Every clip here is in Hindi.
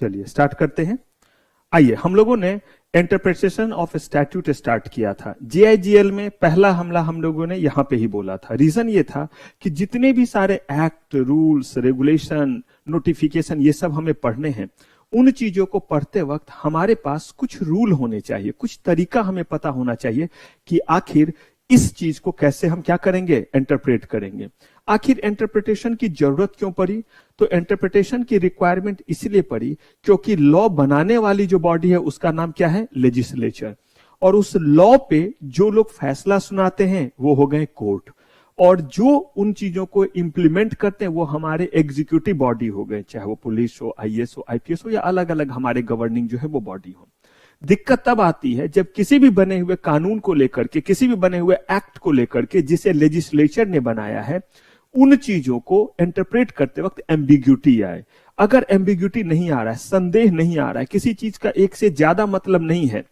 चलिए स्टार्ट करते हैं। आइए, हम लोगों ने इंटरप्रिटेशन ऑफ स्टैट्यूट स्टार्ट किया था। जेआईजीएल में पहला हमला हम लोगों ने यहां पे ही बोला था। रीजन ये था कि जितने भी सारे एक्ट, रूल्स, रेगुलेशन, नोटिफिकेशन ये सब हमें पढ़ने हैं, उन चीजों को पढ़ते वक्त हमारे पास कुछ रूल होने चाहिए, कुछ तरीका हमें पता होना चाहिए कि आखिर इस चीज को कैसे हम क्या करेंगे, इंटरप्रेट करेंगे। आखिर इंटरप्रिटेशन की जरूरत क्यों पड़ी? तो इंटरप्रिटेशन की रिक्वायरमेंट इसलिए पड़ी क्योंकि लॉ बनाने वाली जो बॉडी है उसका नाम क्या है, लेजिस्लेचर। और उस लॉ पे जो लोग फैसला सुनाते हैं वो हो गए कोर्ट, और जो उन चीजों को इंप्लीमेंट करते हैं वो हमारे एग्जीक्यूटिव बॉडी हो गए, चाहे वो पुलिस हो, आईएएस हो, आईपीएस हो, या अलग अलग हमारे गवर्निंग जो है वो बॉडी हो। दिक्कत तब आती है जब किसी भी बने हुए कानून को लेकर के, किसी भी बने हुए एक्ट को लेकर के जिसे लेजिस्लेचर ने बनाया है, उन चीजों को इंटरप्रेट करते वक्त एम्बिग्यूटी आए। अगर एम्बिग्यूटी नहीं आ रहा है, संदेह नहीं आ रहा है, किसी चीज का एक से ज्यादा मतलब नहीं है,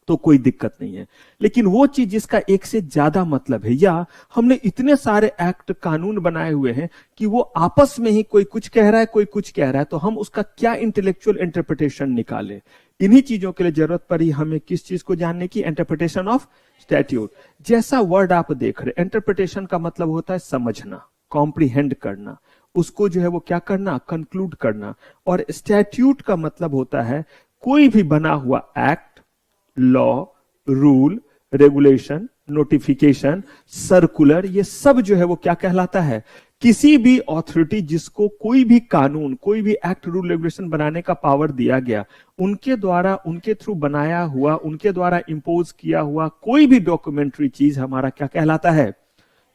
तो कोई दिक्कत नहीं है। लेकिन वो चीज जिसका एक से ज्यादा मतलब है, या हमने इतने सारे एक्ट, कानून बनाए हुए हैं कि वो आपस में ही कोई कुछ कह रहा है, कोई कुछ कह रहा है, तो हम उसका क्या इंटेलेक्चुअल इंटरप्रिटेशन निकाले। इन्हीं चीजों के लिए जरूरत पड़ी हमें किस चीज को जानने की, इंटरप्रिटेशन ऑफ स्टैट्यूट। जैसा वर्ड आप देख रहे, इंटरप्रिटेशन का मतलब होता है समझना, कॉम्प्रीहेंड करना, उसको जो है वो क्या करना, कंक्लूड करना। और स्टैट्यूट का मतलब होता है कोई भी बना हुआ act, law, rule, regulation, notification, circular, ये सब जो है वो क्या कहलाता है, किसी भी अथॉरिटी जिसको कोई भी कानून, कोई भी एक्ट, रूल, रेगुलेशन बनाने का पावर दिया गया, उनके द्वारा, उनके थ्रू बनाया हुआ, उनके द्वारा इंपोज किया हुआ कोई भी डॉक्यूमेंट्री चीज हमारा क्या कहलाता है,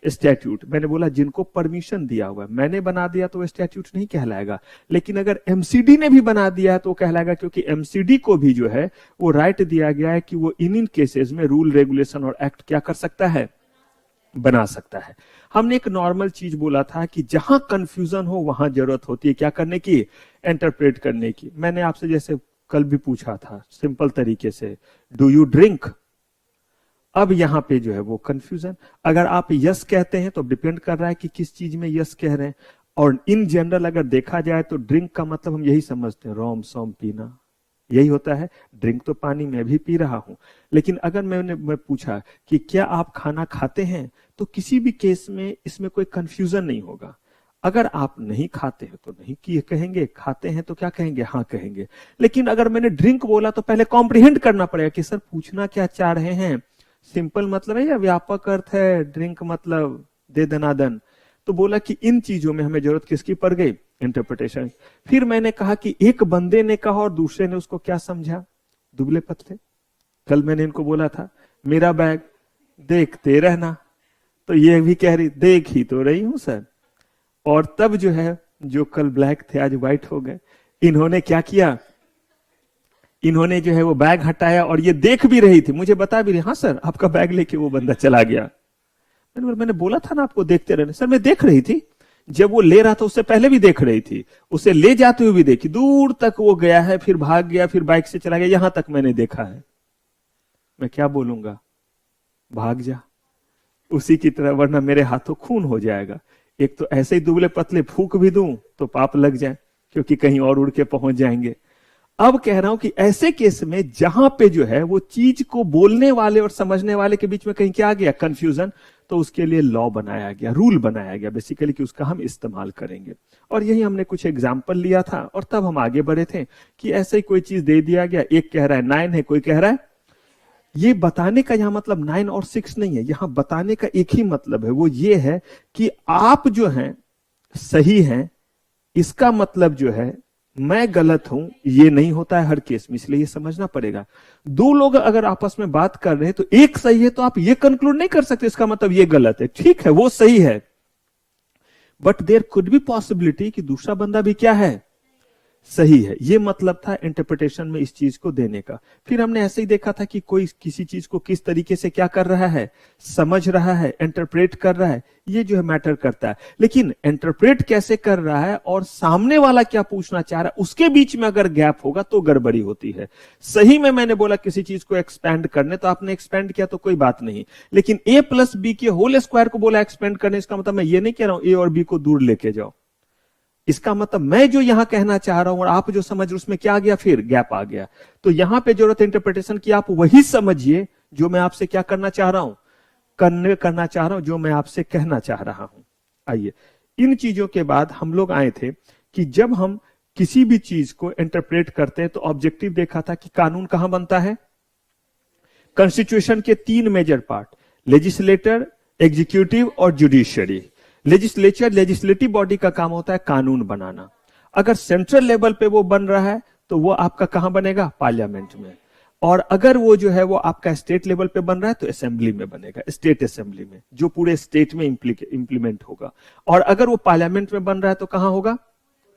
स्टैट्यूट। मैंने बोला जिनको परमिशन दिया हुआ है, मैंने बना दिया तो स्टैट्यूट नहीं कहलाएगा, लेकिन अगर एमसीडी ने भी बना दिया है तो कहलाएगा, क्योंकि एमसीडी को भी जो है वो राइट दिया गया है कि वो इन केसेस में रूल, रेगुलेशन और एक्ट क्या कर सकता है, बना सकता है। हमने एक नॉर्मल चीज बोला था कि जहां कंफ्यूजन हो वहां जरूरत होती है क्या करने की, इंटरप्रेट करने की। मैंने आपसे जैसे कल भी पूछा था सिंपल तरीके से, डू यू ड्रिंक? अब यहां पे जो है वो कंफ्यूजन, अगर आप यस कहते हैं तो डिपेंड कर रहा है कि किस चीज में यस कह रहे हैं। और इन जनरल अगर देखा जाए तो ड्रिंक का मतलब हम यही समझते हैं, रोम सोम पीना, यही होता है। ड्रिंक तो पानी मैं भी पी रहा हूं। लेकिन अगर मैं पूछा कि क्या आप खाना खाते हैं, तो किसी भी केस में इसमें कोई कंफ्यूजन नहीं होगा। अगर आप नहीं खाते हैं तो नहीं कि कहेंगे, खाते हैं तो क्या कहेंगे, हाँ कहेंगे। लेकिन अगर मैंने ड्रिंक बोला तो पहले कॉम्प्रिहेंड करना पड़ेगा कि सर पूछना क्या चाह रहे हैं, सिंपल मतलब है या व्यापक अर्थ है, ड्रिंक मतलब दे दनादन। तो बोला कि इन चीजों में हमें जरूरत किसकी पड़ गई, इंटरप्रिटेशन। फिर मैंने कहा कि एक बंदे ने कहा और दूसरे ने उसको क्या समझा, दुबले पतले। कल मैंने इनको बोला था मेरा बैग देखते रहना, तो ये भी कह रही देख ही तो रही हूं सर। और तब जो है, जो कल ब्लैक थे आज व्हाइट हो गए। इन्होंने क्या किया, इन्होंने जो है वो बैग हटाया और ये देख भी रही थी, मुझे बता भी रही, हाँ सर आपका बैग लेके वो बंदा चला गया। मैंने बोला था ना आपको देखते रहने। सर मैं देख रही थी, जब वो ले रहा था उससे पहले भी देख रही थी, उसे ले जाते हुए भी देखी, दूर तक वो गया है, फिर भाग गया, फिर बाइक से चला गया, यहां तक मैंने देखा है। मैं क्या बोलूंगा, भाग जा उसी की तरह, वरना मेरे हाथों खून हो जाएगा। एक तो ऐसे ही दुबले पतले फूंक भी दूं तो पाप लग जाए, क्योंकि कहीं और उड़ के पहुंच जाएंगे। अब कह रहा हूं कि ऐसे केस में जहां पे जो है वो चीज को बोलने वाले और समझने वाले के बीच में कहीं क्या आ गया, कंफ्यूजन, तो उसके लिए लॉ बनाया गया, रूल बनाया गया बेसिकली, कि उसका हम इस्तेमाल करेंगे। और यही हमने कुछ एग्जाम्पल लिया था और तब हम आगे बढ़े थे कि ऐसे ही कोई चीज दे दिया गया, एक कह रहा है 9 है, कोई कह रहा है। ये बताने का यहां मतलब 9 और 6 नहीं है, यहां बताने का एक ही मतलब है, वो ये है कि आप जो हैं सही हैं, इसका मतलब जो है मैं गलत हूं, ये नहीं होता है हर केस में, इसलिए ये समझना पड़ेगा। दो लोग अगर आपस में बात कर रहे हैं तो एक सही है तो आप ये कंक्लूड नहीं कर सकते इसका मतलब ये गलत है। ठीक है वो सही है, but there could be possibility कि दूसरा बंदा भी क्या है, सही है। ये मतलब था इंटरप्रिटेशन में इस चीज को देने का। फिर हमने ऐसे ही देखा था कि कोई किसी चीज को किस तरीके से क्या कर रहा है, समझ रहा है, इंटरप्रेट कर रहा है, ये जो है मैटर करता है। लेकिन इंटरप्रेट कैसे कर रहा है और सामने वाला क्या पूछना चाह रहा है, उसके बीच में अगर गैप होगा तो गड़बड़ी होती है। सही में मैंने बोला किसी चीज को एक्सपेंड करने, तो आपने एक्सपेंड किया तो कोई बात नहीं, लेकिन a प्लस बी के होल स्क्वायर को बोला एक्सपेंड करने, इसका मतलब मैं ये नहीं कह रहा हूं a और b को दूर लेके जाओ। इसका मतलब मैं जो यहां कहना चाह रहा हूं और आप जो समझ रहे उसमें क्या आ गया, फिर गैप आ गया। तो यहां पे जरूरत है इंटरप्रिटेशन की, आप वही समझिए जो मैं आपसे क्या करना चाह रहा हूं, करना चाह रहा हूं, जो मैं आपसे कहना चाह रहा हूं। आइए, इन चीजों के बाद हम लोग आए थे कि जब हम किसी भी चीज को इंटरप्रेट करते हैं तो ऑब्जेक्टिव देखा था कि कानून कहां बनता है। कॉन्स्टिट्यूशन के 3 मेजर पार्ट, लेजिस्लेटर, एग्जीक्यूटिव और जुडिशियरी। लेजिस्लेचर, लेजिस्लेटिव बॉडी का काम होता है कानून बनाना। अगर सेंट्रल लेवल पे वो बन रहा है तो वो आपका कहां बनेगा, पार्लियामेंट में। और अगर वो जो है वो आपका स्टेट लेवल पे बन रहा है तो असेंबली में बनेगा, स्टेट असेंबली में, जो पूरे स्टेट में इंप्लीमेंट होगा। और अगर वो पार्लियामेंट में बन रहा है तो कहां होगा,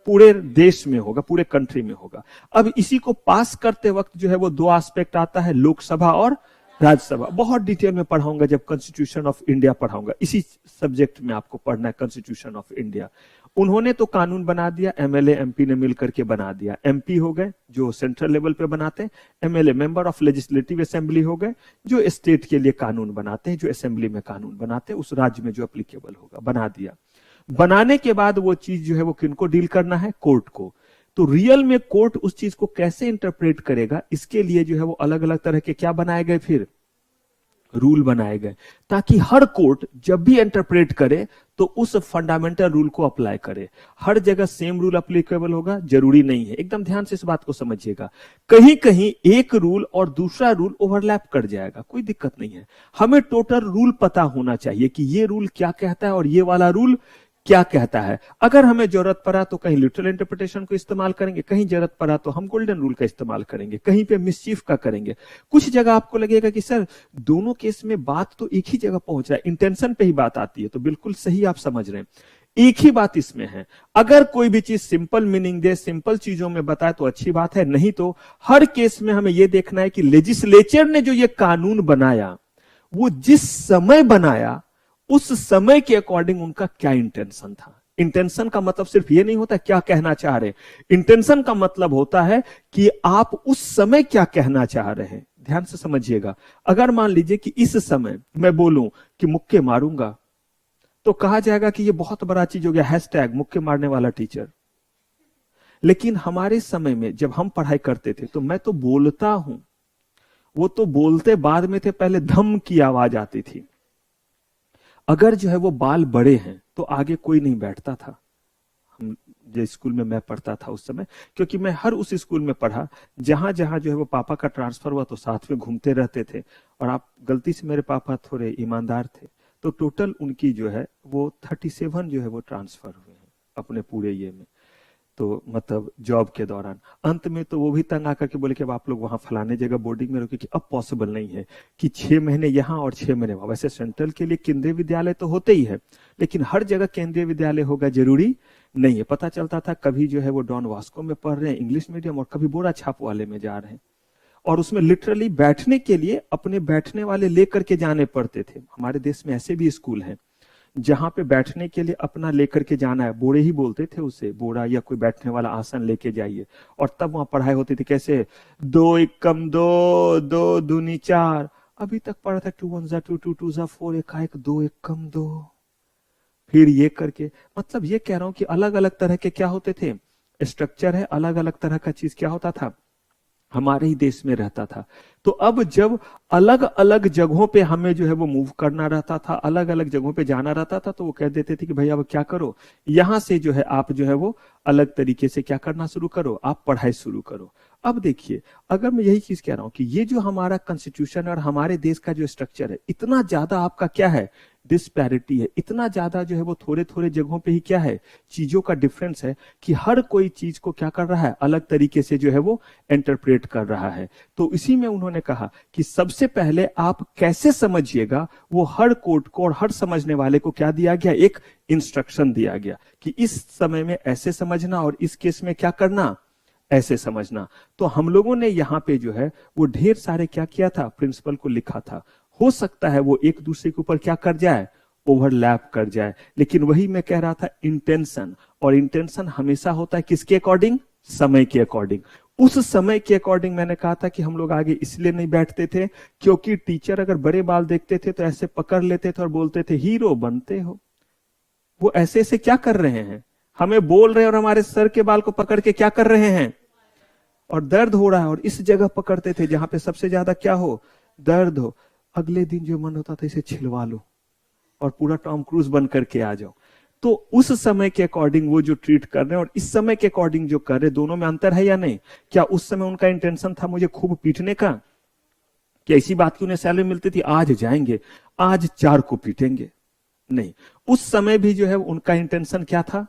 पूरे देश में होगा, पूरे कंट्री में होगा। अब इसी को पास करते वक्त जो है वो 2 एस्पेक्ट आता है, लोकसभा और राज्यसभा। बहुत डिटेल में पढ़ाऊंगा जब कॉन्स्टिट्यूशन ऑफ इंडिया पढ़ाऊंगा, इसी सब्जेक्ट में आपको पढ़ना है कॉन्स्टिट्यूशन ऑफ इंडिया। उन्होंने तो कानून बना दिया, एमएलए एमपी ने मिलकर के बना दिया। एमपी हो गए जो सेंट्रल लेवल पे बनाते हैं, MLA member of legislative assembly हो गए जो स्टेट के लिए कानून बनाते हैं, जो असेंबली में कानून बनाते हैं उस राज्य में जो एप्लीकेबल होगा, बना दिया। बनाने के बाद वो चीज जो है वो किनको डील करना है, कोर्ट को। तो रियल में कोर्ट उस चीज को कैसे इंटरप्रेट करेगा, इसके लिए जो है वो अलग अलग तरह के क्या बनाए गए, फिर रूल बनाए गए, ताकि हर कोर्ट जब भी इंटरप्रेट करे तो उस फंडामेंटल रूल को अप्लाई करे। हर जगह सेम रूल अप्लीकेबल होगा जरूरी नहीं है, एकदम ध्यान से इस बात को समझिएगा। कहीं कहीं एक रूल और दूसरा रूल ओवरलैप कर जाएगा, कोई दिक्कत नहीं है। हमें टोटल रूल पता होना चाहिए कि ये रूल क्या कहता है और ये वाला रूल क्या कहता है। अगर हमें जरूरत पड़ा तो कहीं लिटरल इंटरप्रिटेशन को इस्तेमाल करेंगे, कहीं जरूरत पड़ा तो हम गोल्डन रूल का इस्तेमाल करेंगे, कहीं पे मिसचीफ का करेंगे। कुछ जगह आपको लगेगा कि सर दोनों केस में बात तो एक ही जगह पहुंच रहा है, इंटेंशन पे ही बात आती है, तो बिल्कुल सही आप समझ रहे हैं। एक ही बात इसमें है। अगर कोई भी चीज सिंपल मीनिंग दे, सिंपल चीजों में बताए तो अच्छी बात है, नहीं तो हर केस में हमें यह देखना है कि लेजिस्लेचर ने जो ये कानून बनाया वो जिस समय बनाया उस समय के अकॉर्डिंग उनका क्या इंटेंशन था। इंटेंशन का मतलब सिर्फ ये नहीं होता क्या कहना चाह रहे, इंटेंशन का मतलब होता है कि आप उस समय क्या कहना चाह रहे हैं। ध्यान से समझिएगा। अगर मान लीजिए कि इस समय मैं बोलूं कि मुक्के मारूंगा तो कहा जाएगा कि ये बहुत बड़ा चीज हो गया, हैशटैग मुक्के मारने वाला टीचर। लेकिन हमारे समय में जब हम पढ़ाई करते थे तो मैं तो बोलता हूं, वो तो बोलते बाद में थे, पहले धम की आवाज आती थी। अगर जो है वो बाल बड़े हैं तो आगे कोई नहीं बैठता था। हम जो स्कूल में मैं पढ़ता था उस समय, क्योंकि मैं हर उस स्कूल में पढ़ा जहां जहां जो है वो पापा का ट्रांसफर हुआ तो साथ में घूमते रहते थे। और आप गलती से, मेरे पापा थोड़े ईमानदार थे तो टोटल उनकी जो है वो 37 जो है वो ट्रांसफर हुए हैं अपने पूरे ये में, तो मतलब जॉब के दौरान। अंत में तो वो भी तंग आकर के बोले कि अब आप लोग वहां फलाने जगह बोर्डिंग में रहो, कि अब पॉसिबल नहीं है कि 6 महीने यहां और 6 महीने वहां। वैसे सेंट्रल के लिए केंद्रीय विद्यालय तो होते ही है, लेकिन हर जगह केंद्रीय विद्यालय होगा जरूरी नहीं है। पता चलता था कभी जो है वो डॉन वास्को में पढ़ रहे हैं इंग्लिश मीडियम और कभी बोरा छाप वाले में जा रहे हैं, और उसमें लिटरली बैठने के लिए अपने बैठने वाले लेकर के जाने पड़ते थे। हमारे देश में ऐसे भी स्कूल हैं जहां पे बैठने के लिए अपना लेकर के जाना है, बोरे ही बोलते थे उसे, बोरा या कोई बैठने वाला आसन लेके जाइए। और तब वहां पढ़ाई होती थी कैसे, 2 एकम 2, 2 दूनी 4। अभी तक पढ़ा था 2 1 2 2 2 4, एकाएक 2 एकम 2, फिर ये करके। मतलब ये कह रहा हूं कि अलग अलग तरह के क्या होते थे, स्ट्रक्चर है, अलग अलग तरह का चीज क्या होता था, हमारे ही देश में रहता था। तो अब जब अलग अलग जगहों पे हमें जो है वो मूव करना रहता था, अलग अलग जगहों पे जाना रहता था, तो वो कह देते थे कि भाई अब क्या करो, यहां से जो है आप जो है वो अलग तरीके से क्या करना शुरू करो, आप पढ़ाई शुरू करो। अब देखिए, अगर मैं यही चीज कह रहा हूं कि ये जो हमारा कॉन्स्टिट्यूशन और हमारे देश का जो स्ट्रक्चर है, इतना ज्यादा आपका क्या है, डिस्पैरिटी है, इतना ज्यादा जो है वो थोड़े थोड़े जगहों पे ही क्या है, चीजों का डिफरेंस है, कि हर कोई चीज को क्या कर रहा है, अलग तरीके से जो है वो इंटरप्रेट कर रहा है। तो इसी में उन्होंने कहा कि सबसे पहले आप कैसे समझिएगा, वो हर कोर्ट को और हर समझने वाले को क्या दिया गया, एक इंस्ट्रक्शन दिया गया कि इस समय में ऐसे समझना और इस केस में क्या करना, ऐसे समझना। तो हम लोगों ने यहां पे जो है वो ढेर सारे क्या किया था, प्रिंसिपल को लिखा था। हो सकता है वो एक दूसरे के ऊपर क्या कर जाए, ओवरलैप कर जाए, लेकिन वही मैं कह रहा था इंटेंशन, और इंटेंशन हमेशा होता है किसके अकॉर्डिंग, समय के अकॉर्डिंग। उस समय के अकॉर्डिंग मैंने कहा था कि हम लोग आगे इसलिए नहीं बैठते थे क्योंकि टीचर अगर बड़े बाल देखते थे तो ऐसे पकड़ लेते थे और बोलते थे हीरो बनते हो। वो ऐसे ऐसे क्या कर रहे हैं, हमें बोल रहे हैं और हमारे सर के बाल को पकड़ के क्या कर रहे हैं, और दर्द हो रहा है, और इस जगह पकड़ते थे जहां पे सबसे ज्यादा क्या हो, दर्द हो। अगले दिन जो मन होता था इसे छिलवा लो और पूरा टॉम क्रूज बन करके आ जाओ। तो उस समय के अकॉर्डिंग वो जो ट्रीट कर रहे हैं और इस समय के अकॉर्डिंग जो कर रहे हैं, दोनों में अंतर है या नहीं? क्या उस समय उनका इंटेंशन था मुझे खूब पीटने का, कि ऐसी बात की उन्हें सैलरी मिलती थी आज जाएंगे आज 4 को पीटेंगे? नहीं, उस समय भी जो है उनका इंटेंशन क्या था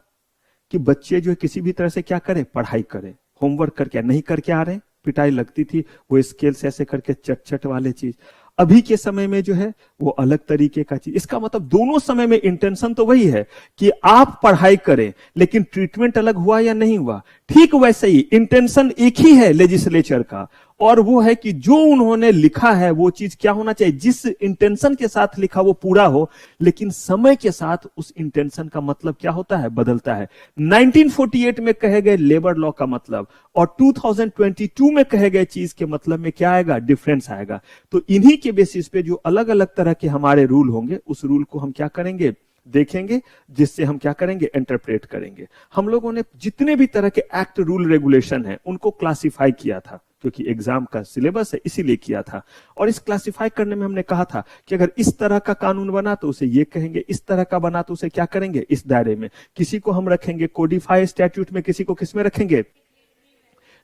कि बच्चे जो है किसी भी तरह से क्या करें, पढ़ाई करें, होमवर्क करके नहीं करके आ रहे, पिटाई लगती थी, वो स्केल से ऐसे करके चट चट वाले चीज। अभी के समय में जो है वो अलग तरीके का चीज। इसका मतलब दोनों समय में इंटेंशन तो वही है कि आप पढ़ाई करें, लेकिन ट्रीटमेंट अलग हुआ या नहीं हुआ? ठीक वैसे ही इंटेंशन एक ही है लेजिस्लेचर का, और वो है कि जो उन्होंने लिखा है वो चीज क्या होना चाहिए, जिस इंटेंशन के साथ लिखा वो पूरा हो। लेकिन समय के साथ उस इंटेंशन का मतलब क्या होता है, बदलता है। 1948 में कहे गए लेबर लॉ का मतलब और 2022 में कहे गए चीज के मतलब में क्या आएगा, डिफरेंस आएगा। तो इन्हीं के बेसिस पे जो अलग अलग तरह के हमारे रूल होंगे, उस रूल को हम क्या करेंगे, देखेंगे, जिससे हम क्या करेंगे, इंटरप्रेट करेंगे। हम लोगों ने जितने भी तरह के एक्ट, रूल, रेगुलेशन है उनको क्लासिफाई किया था, क्योंकि एग्जाम का सिलेबस है इसीलिए किया था। और इस क्लासिफाई करने में हमने कहा था कि अगर इस तरह का कानून बना तो उसे ये कहेंगे, इस तरह का बना तो उसे क्या करेंगे, इस दायरे में। किसी को हम रखेंगे कोडिफाई स्टैट्यूट में, किसी को किस में रखेंगे,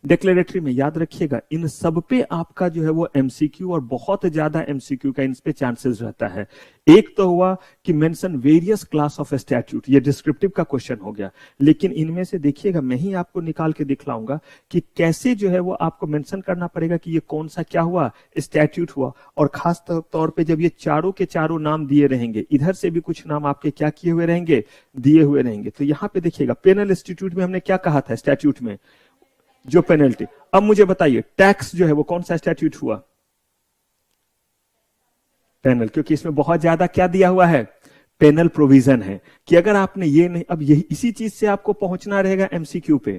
डिक्लेरेटरी में। याद रखिएगा इन सब पे आपका जो है वो एमसीक्यू, और बहुत ज्यादा एमसीक्यू का इन पे चांसेस रहता है। एक तो हुआ कि mention various class of statute, ये डिस्क्रिप्टिव का क्वेश्चन हो गया। लेकिन इनमें से देखिएगा, मैं ही आपको निकाल के दिखलाऊंगा कि कैसे जो है वो आपको मेंशन करना पड़ेगा कि ये कौन सा क्या हुआ, स्टैट्यूट हुआ। और खास तौर पे जब ये चारों के चारों नाम दिए रहेंगे, इधर से भी कुछ नाम आपके क्या किए हुए रहेंगे, दिए हुए रहेंगे। तो यहां पे देखिएगा पेनल इंस्टीट्यूट में हमने क्या कहा था, स्टैट्यूट में जो पेनल्टी। अब मुझे बताइए टैक्स जो है वो कौन सा स्टैट्यूट हुआ, पेनल, क्योंकि इसमें बहुत ज्यादा क्या दिया हुआ है, पेनल प्रोविजन है कि अगर आपने ये नहीं, अब यही इसी चीज से आपको पहुंचना रहेगा एमसीक्यू पे।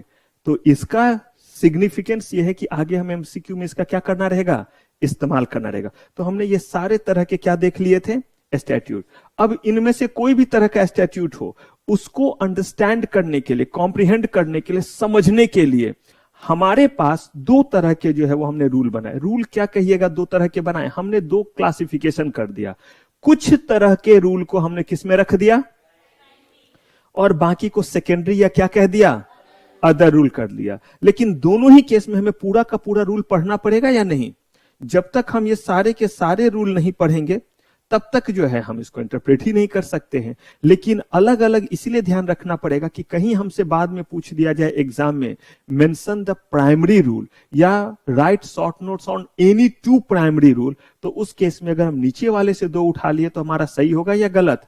तो इसका सिग्निफिकेंस ये है कि आगे हम एमसीक्यू में इसका क्या करना रहेगा, इस्तेमाल करना रहेगा। तो हमने ये सारे तरह के क्या देख लिए थे, स्टैट्यूट। अब इनमें से कोई भी तरह का स्टैट्यूट हो, उसको अंडरस्टैंड करने के लिए, कॉम्प्रिहेंड करने के लिए, समझने के लिए हमारे पास 2 तरह के जो है वो हमने रूल बनाए। रूल क्या कहिएगा, 2 तरह के बनाए हमने, 2 क्लासिफिकेशन कर दिया। कुछ तरह के रूल को हमने किस में रख दिया, और बाकी को सेकेंडरी या क्या कह दिया, अदर रूल कर लिया। लेकिन दोनों ही केस में हमें पूरा का पूरा रूल पढ़ना पड़ेगा या नहीं? जब तक हम ये सारे के सारे रूल नहीं पढ़ेंगे तब तक जो है हम इसको इंटरप्रेट ही नहीं कर सकते हैं। लेकिन अलग अलग इसीलिए ध्यान रखना पड़ेगा कि कहीं हमसे बाद में पूछ दिया जाए एग्जाम में, मेंशन द प्राइमरी रूल या right short notes on any 2 primary rule, तो उस केस में अगर हम नीचे वाले से 2 उठा लिए तो हमारा सही होगा या गलत,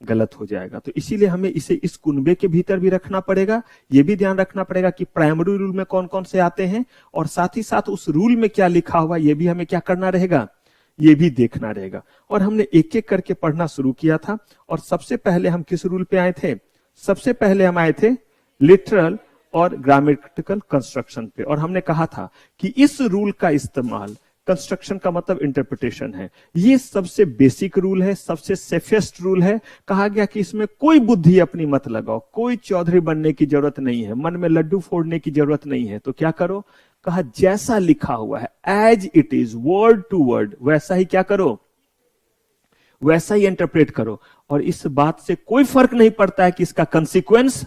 गलत हो जाएगा। तो इसीलिए हमें इसे इस कुनबे के भीतर भी रखना पड़ेगा। यह भी ध्यान रखना पड़ेगा कि प्राइमरी रूल में कौन कौन से आते हैं, और साथ ही साथ उस रूल में क्या लिखा हुआ यह भी हमें क्या करना रहेगा, ये भी देखना रहेगा। और हमने एक एक करके पढ़ना शुरू किया था। और सबसे पहले हम किस रूल पे आए थे, सबसे पहले हम आए थे लिटरल और ग्रामेटिकल कंस्ट्रक्शन पे। और हमने कहा था कि इस रूल का इस्तेमाल, कंस्ट्रक्शन का मतलब इंटरप्रिटेशन है, ये सबसे बेसिक रूल है, सबसे सेफेस्ट रूल है। कहा गया कि इसमें कोई बुद्धि अपनी मत लगाओ, कोई चौधरी बनने की जरूरत नहीं है, मन में लड्डू फोड़ने की जरूरत नहीं है। तो क्या करो, कहा जैसा लिखा हुआ है as it is, word to word, वैसा ही क्या करो, वैसा ही इंटरप्रेट करो। और इस बात से कोई फर्क नहीं पड़ता है कि इसका कंसीक्वेंस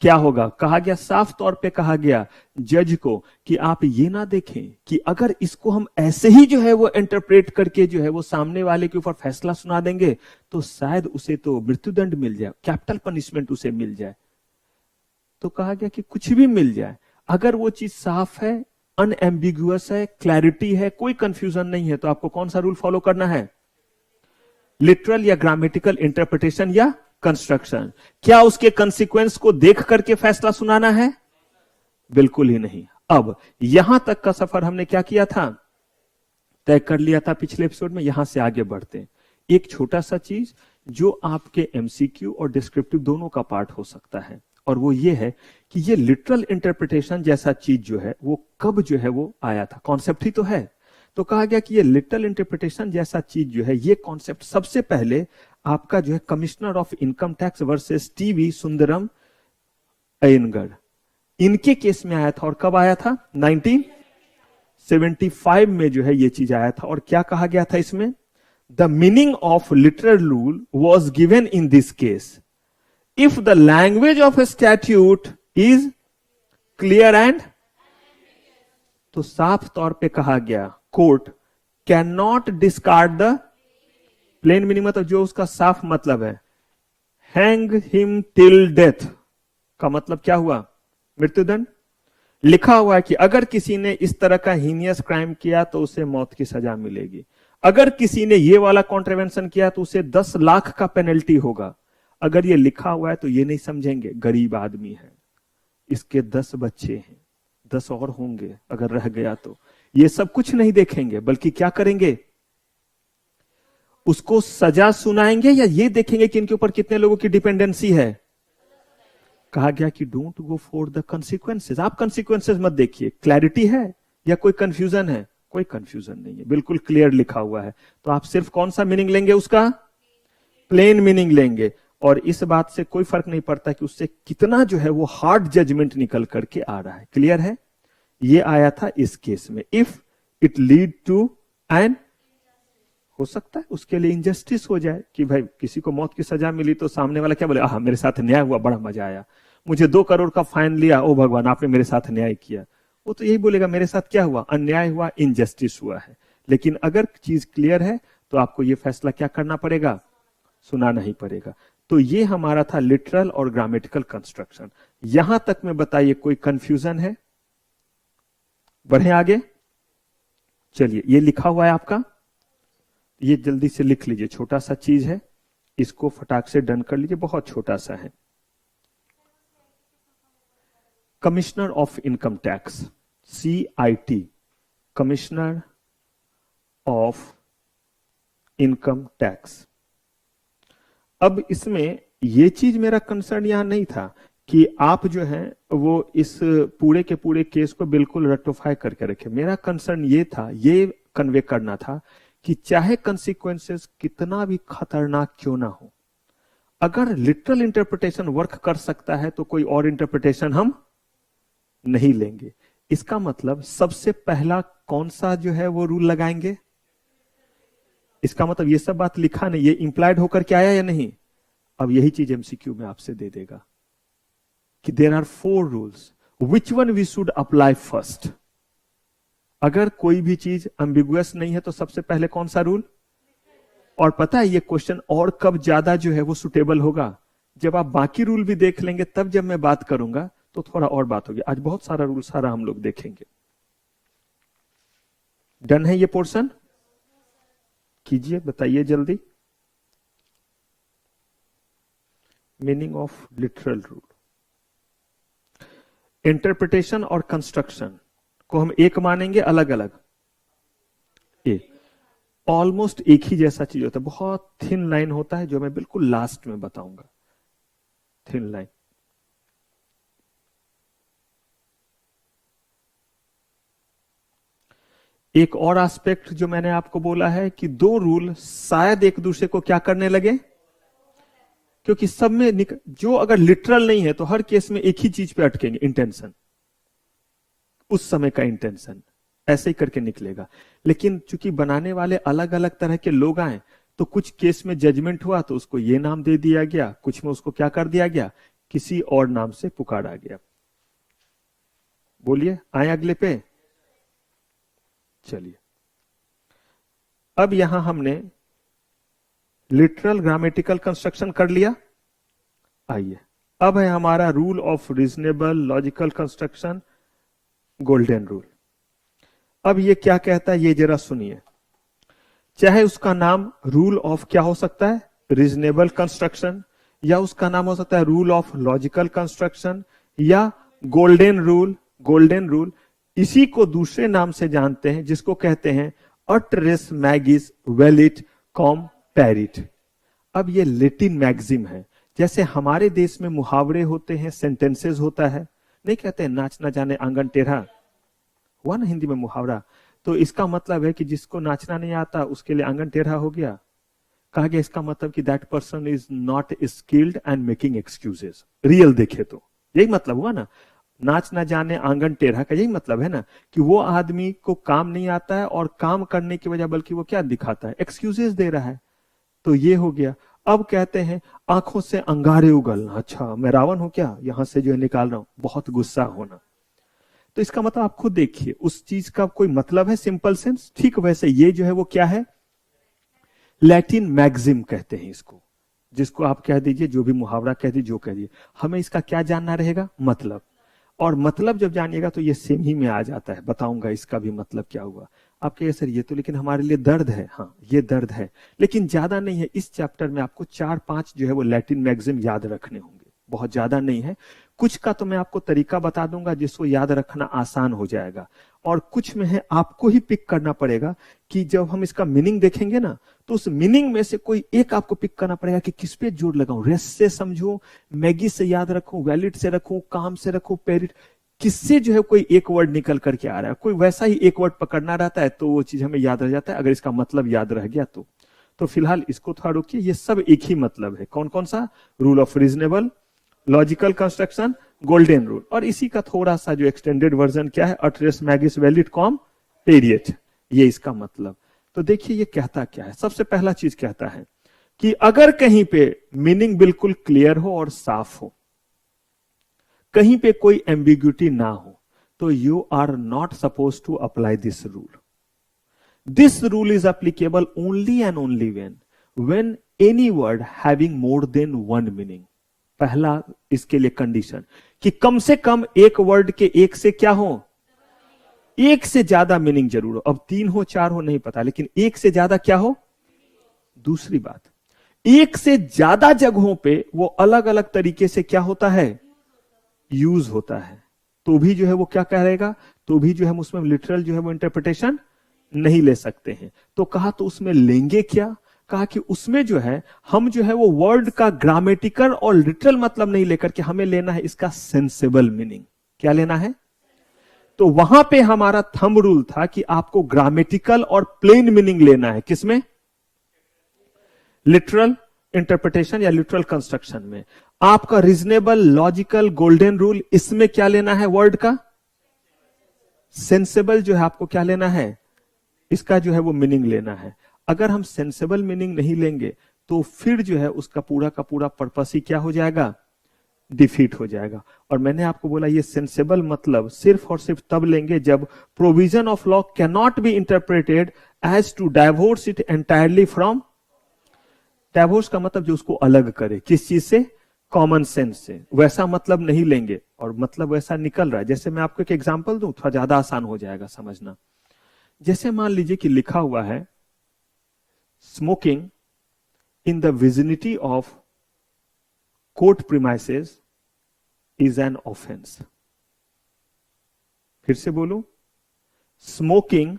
क्या होगा। कहा गया, साफ तौर पे कहा गया जज को कि आप ये ना देखें कि अगर इसको हम ऐसे ही जो है वो इंटरप्रेट करके जो है वो सामने वाले के ऊपर फैसला सुना देंगे तो शायद उसे तो मृत्युदंड मिल जाए, कैपिटल पनिशमेंट उसे मिल जाए। तो कहा गया कि कुछ भी मिल जाए, अगर वो चीज साफ है, अनएम्बिगुअस है, क्लैरिटी है, कोई कंफ्यूजन नहीं है, तो आपको कौन सा रूल फॉलो करना है, लिटरल या ग्रामेटिकल इंटरप्रिटेशन या कंस्ट्रक्शन। क्या उसके कंसीक्वेंस को देख करके फैसला सुनाना है, बिल्कुल ही नहीं। अब यहां तक का सफर हमने क्या किया था, तय कर लिया था पिछले एपिसोड में। यहां से आगे बढ़ते हैं, एक छोटा सा चीज जो आपके एमसीक्यू और डिस्क्रिप्टिव दोनों का पार्ट हो सकता है, और वो ये है कि ये लिटरल इंटरप्रिटेशन जैसा चीज जो है वो कब जो है वो आया था, कॉन्सेप्ट ही तो है। तो कहा गया कि ये लिटरल इंटरप्रिटेशन जैसा चीज जो है, ये कॉन्सेप्ट सबसे पहले आपका जो है commissioner of income tax versus TV Sundaram Iyengar, इनके केस में आया था। और कब आया था? 1975 में जो है ये चीज आया था। और क्या कहा गया था इसमें? The meaning of literal rule was given in this case if the language of a statute is clear and, तो साफ तौर पे कहा गया court can not discard the plain meaning, मतलब जो उसका साफ मतलब है, हैंग हिम टिल डेथ का मतलब क्या हुआ? मृत्युदंड। लिखा हुआ है कि अगर किसी ने इस तरह का हीनियस क्राइम किया तो उसे मौत की सजा मिलेगी। अगर किसी ने ये वाला कॉन्ट्रवेंशन किया तो उसे 10 लाख का पेनल्टी होगा। अगर ये लिखा हुआ है तो ये नहीं समझेंगे गरीब आदमी है, इसके 10 बच्चे हैं, 10 और होंगे अगर रह गया तो, ये सब कुछ नहीं देखेंगे, बल्कि क्या करेंगे? उसको सजा सुनाएंगे या ये देखेंगे कि इनके ऊपर कितने लोगों की डिपेंडेंसी है। कहा गया कि don't go for the consequences, आप कंसिक्वेंसेज मत देखिए। क्लैरिटी है या कोई कंफ्यूजन है? कोई कंफ्यूजन नहीं है, बिल्कुल क्लियर लिखा हुआ है। तो आप सिर्फ कौन सा मीनिंग लेंगे? उसका प्लेन मीनिंग लेंगे। और इस बात से कोई फर्क नहीं पड़ता कि उससे कितना जो है वो हार्ड जजमेंट निकल करके आ रहा है। क्लियर है? ये आया था इस केस में। If it lead to an, हो सकता है उसके लिए इंजस्टिस हो जाए कि भाई किसी को मौत की सजा मिली तो सामने वाला क्या बोले, आह मेरे साथ न्याय हुआ, बड़ा मजा आया, मुझे 2 करोड़ का फाइन लिया, ओ भगवान आपने मेरे साथ न्याय किया। वो तो यही बोलेगा मेरे साथ क्या हुआ? अन्याय हुआ, इनजस्टिस हुआ है। लेकिन अगर चीज क्लियर है तो आपको ये फैसला क्या करना पड़ेगा? सुनाना ही पड़ेगा। तो ये हमारा था लिटरल और ग्रामेटिकल कंस्ट्रक्शन। यहां तक में बताइए कोई कंफ्यूजन है? बढ़े आगे। चलिए, ये लिखा हुआ है आपका, ये जल्दी से लिख लीजिए, छोटा सा चीज है, इसको फटाक से डन कर लीजिए, बहुत छोटा सा है। Commissioner of income tax, CIT, commissioner of income tax. अब इसमें ये चीज मेरा कंसर्न यहां नहीं था कि आप जो है वो इस पूरे के पूरे केस को बिल्कुल रेक्टिफाई करके रखे। मेरा कंसर्न ये था, ये कन्वे करना था कि चाहे कंसिक्वेंसेस कितना भी खतरनाक क्यों ना हो, अगर लिटरल इंटरप्रिटेशन वर्क कर सकता है तो कोई और इंटरप्रिटेशन हम नहीं लेंगे। इसका मतलब सबसे पहला कौन सा जो है वो रूल लगाएंगे? इसका मतलब ये सब बात लिखा नहीं, ये इंप्लाइड होकर के आया या नहीं? अब यही चीज MCQ में आपसे दे देगा कि there are 4 rules, which one we should apply first. अगर कोई भी चीज एम्बिगुअस नहीं है तो सबसे पहले कौन सा रूल? और पता है ये क्वेश्चन और कब ज्यादा जो है वो सुटेबल होगा? जब आप बाकी रूल भी देख लेंगे, तब जब मैं बात करूंगा तो थोड़ा और बात होगी। आज बहुत सारा रूल सारा हम लोग देखेंगे। डन है ये पोर्शन? कीजिए, बताइए जल्दी। Meaning of literal rule. Interpretation और कंस्ट्रक्शन को हम एक मानेंगे, अलग अलग? एक। ऑलमोस्ट एक ही जैसा चीज होता है, बहुत थिन लाइन होता है, जो मैं बिल्कुल लास्ट में बताऊंगा। Thin line. एक और एस्पेक्ट जो मैंने आपको बोला है कि 2 रूल शायद एक दूसरे को क्या करने लगे, क्योंकि सब में जो अगर लिटरल नहीं है तो हर केस में एक ही चीज पे अटकेंगे, इंटेंशन, उस समय का इंटेंशन, ऐसे ही करके निकलेगा। लेकिन चूंकि बनाने वाले अलग अलग तरह के लोग आए, तो कुछ केस में जजमेंट हुआ तो उसको ये नाम दे दिया गया, कुछ में उसको क्या कर दिया गया, किसी और नाम से पुकारा गया। बोलिए, आए अगले पे। चलिए, अब यहां हमने लिटरल ग्रामेटिकल कंस्ट्रक्शन कर लिया। आइए, अब है हमारा rule of reasonable logical construction, golden rule. अब ये क्या कहता है ये जरा सुनिए। चाहे उसका नाम रूल ऑफ क्या हो सकता है, रीजनेबल कंस्ट्रक्शन, या उसका नाम हो सकता है रूल ऑफ लॉजिकल कंस्ट्रक्शन, या गोल्डन रूल। गोल्डन रूल इसी को दूसरे नाम से जानते हैं, जिसको कहते हैं अट रेस मैगिस वेलिट कॉम पैरिट। अब ये लेटिन मैग्जिम है। जैसे हमारे देश में मुहावरे होते हैं, सेंटेंसेस होता है, नहीं कहते नाच ना जाने आंगन टेढ़ा, हुआ ना हिंदी में मुहावरा। तो इसका मतलब है कि जिसको नाचना नहीं आता उसके लिए आंगन टेढ़ा हो गया। कहा गया इसका मतलब कि that person is not skilled and making excuses. Real देखे तो यही मतलब हुआ ना, नाच ना जाने आंगन टेढ़ा का यही मतलब है ना, कि वो आदमी को काम नहीं आता है और काम करने की वजह बल्कि वो क्या दिखाता है, एक्सक्यूजेस दे रहा है। तो ये हो गया। अब कहते हैं आंखों से अंगारे उगलना, अच्छा मैं रावण हूं क्या, यहां से जो है निकाल रहा हूं, बहुत गुस्सा होना। तो इसका मतलब आप खुद देखिए, उस चीज का कोई मतलब है सिंपल सेंस, ठीक वैसे ये जो है वो क्या है, लैटिन मैक्सिम कहते हैं इसको, जिसको आप कह दीजिए, जो भी मुहावरा कह दीजिए, जो कह दीजिए, हमें इसका क्या जानना रहेगा, मतलब। और मतलब जब जानिएगा तो ये सेम ही में आ जाता है, बताऊंगा इसका भी मतलब क्या हुआ। आप कहिए सर ये तो लेकिन हमारे लिए दर्द है, हाँ ये दर्द है, लेकिन ज्यादा नहीं है। इस चैप्टर में आपको 4-5 जो है वो लैटिन मैक्सिम याद रखने होंगे, बहुत ज्यादा नहीं है। कुछ का तो मैं आपको तरीका बता दूंगा जिसको याद रखना आसान हो जाएगा, और कुछ में है आपको ही पिक करना पड़ेगा, कि जब हम इसका मीनिंग देखेंगे ना, तो उस मीनिंग में से कोई एक आपको पिक करना पड़ेगा कि किस पे जोर लगाऊं, रेस्ट से समझूं, मैगी से याद रखूं, वैलिड से रखूं, काम से रखूं, पेरिट, किससे जो है कोई एक वर्ड निकल करके आ रहा है, कोई वैसा ही एक वर्ड पकड़ना रहता है तो वो चीज हमें याद रह जाता है, अगर इसका मतलब याद रह गया तो फिलहाल इसको थोड़ा रोकिए, ये सब एक ही मतलब है। कौन कौन सा, rule of reasonable, logical construction, golden rule, और इसी का थोड़ा सा जो एक्सटेंडेड वर्जन क्या है, अट्रेस मैगिस वैलिड कॉम पेरियट, ये इसका मतलब। तो देखिए ये कहता क्या है, सबसे पहला चीज कहता है कि अगर कहीं पे मीनिंग बिल्कुल क्लियर हो और साफ हो, कहीं पे कोई एम्बिग्यूटी ना हो, तो you are not suppose to apply this rule. This rule is applicable only and only when any word having more than one meaning. पहला इसके लिए कंडीशन कि कम से कम एक वर्ड के एक से क्या हो, एक से ज्यादा मीनिंग जरूर हो। अब 3 हो 4 हो नहीं पता, लेकिन एक से ज्यादा क्या हो। दूसरी बात, एक से ज्यादा जगहों पे वो अलग अलग तरीके से क्या होता है, यूज होता है, तो भी जो है वो क्या कहेगा, तो भी जो है उसमें लिटरल जो है वो इंटरप्रिटेशन नहीं ले सकते हैं। तो कहा तो उसमें लेंगे क्या, कहा कि उसमें जो है हम जो है वो वर्ड का ग्रामेटिकल और लिटरल मतलब नहीं लेकर के हमें लेना है इसका सेंसेबल मीनिंग। क्या लेना है, तो वहां पे हमारा थंब रूल था कि आपको ग्रामेटिकल और प्लेन मीनिंग लेना है, किसमें, लिटरल इंटरप्रिटेशन या लिटरल कंस्ट्रक्शन में। आपका रीजनेबल, लॉजिकल, गोल्डन रूल, इसमें क्या लेना है वर्ड का, सेंसेबल जो है आपको क्या लेना है, इसका जो है वो मीनिंग लेना है। अगर हम सेंसेबल मीनिंग नहीं लेंगे तो फिर जो है उसका पूरा का पूरा पर्पस ही क्या हो जाएगा, डिफीट हो जाएगा। और मैंने आपको बोला ये सेंसेबल मतलब सिर्फ और सिर्फ तब लेंगे जब provision of law can not be interpreted as to divorce it entirely from, divorce का मतलब जो उसको अलग करे, किस चीज से, कॉमन सेंस से, वैसा मतलब नहीं लेंगे। और मतलब वैसा निकल रहा है, जैसे मैं आपको एक एग्जांपल दूं, थोड़ा ज्यादा आसान हो जाएगा समझना। जैसे मान लीजिए कि लिखा हुआ है smoking in the vicinity of court premises is an offence. फिर से बोलूं, smoking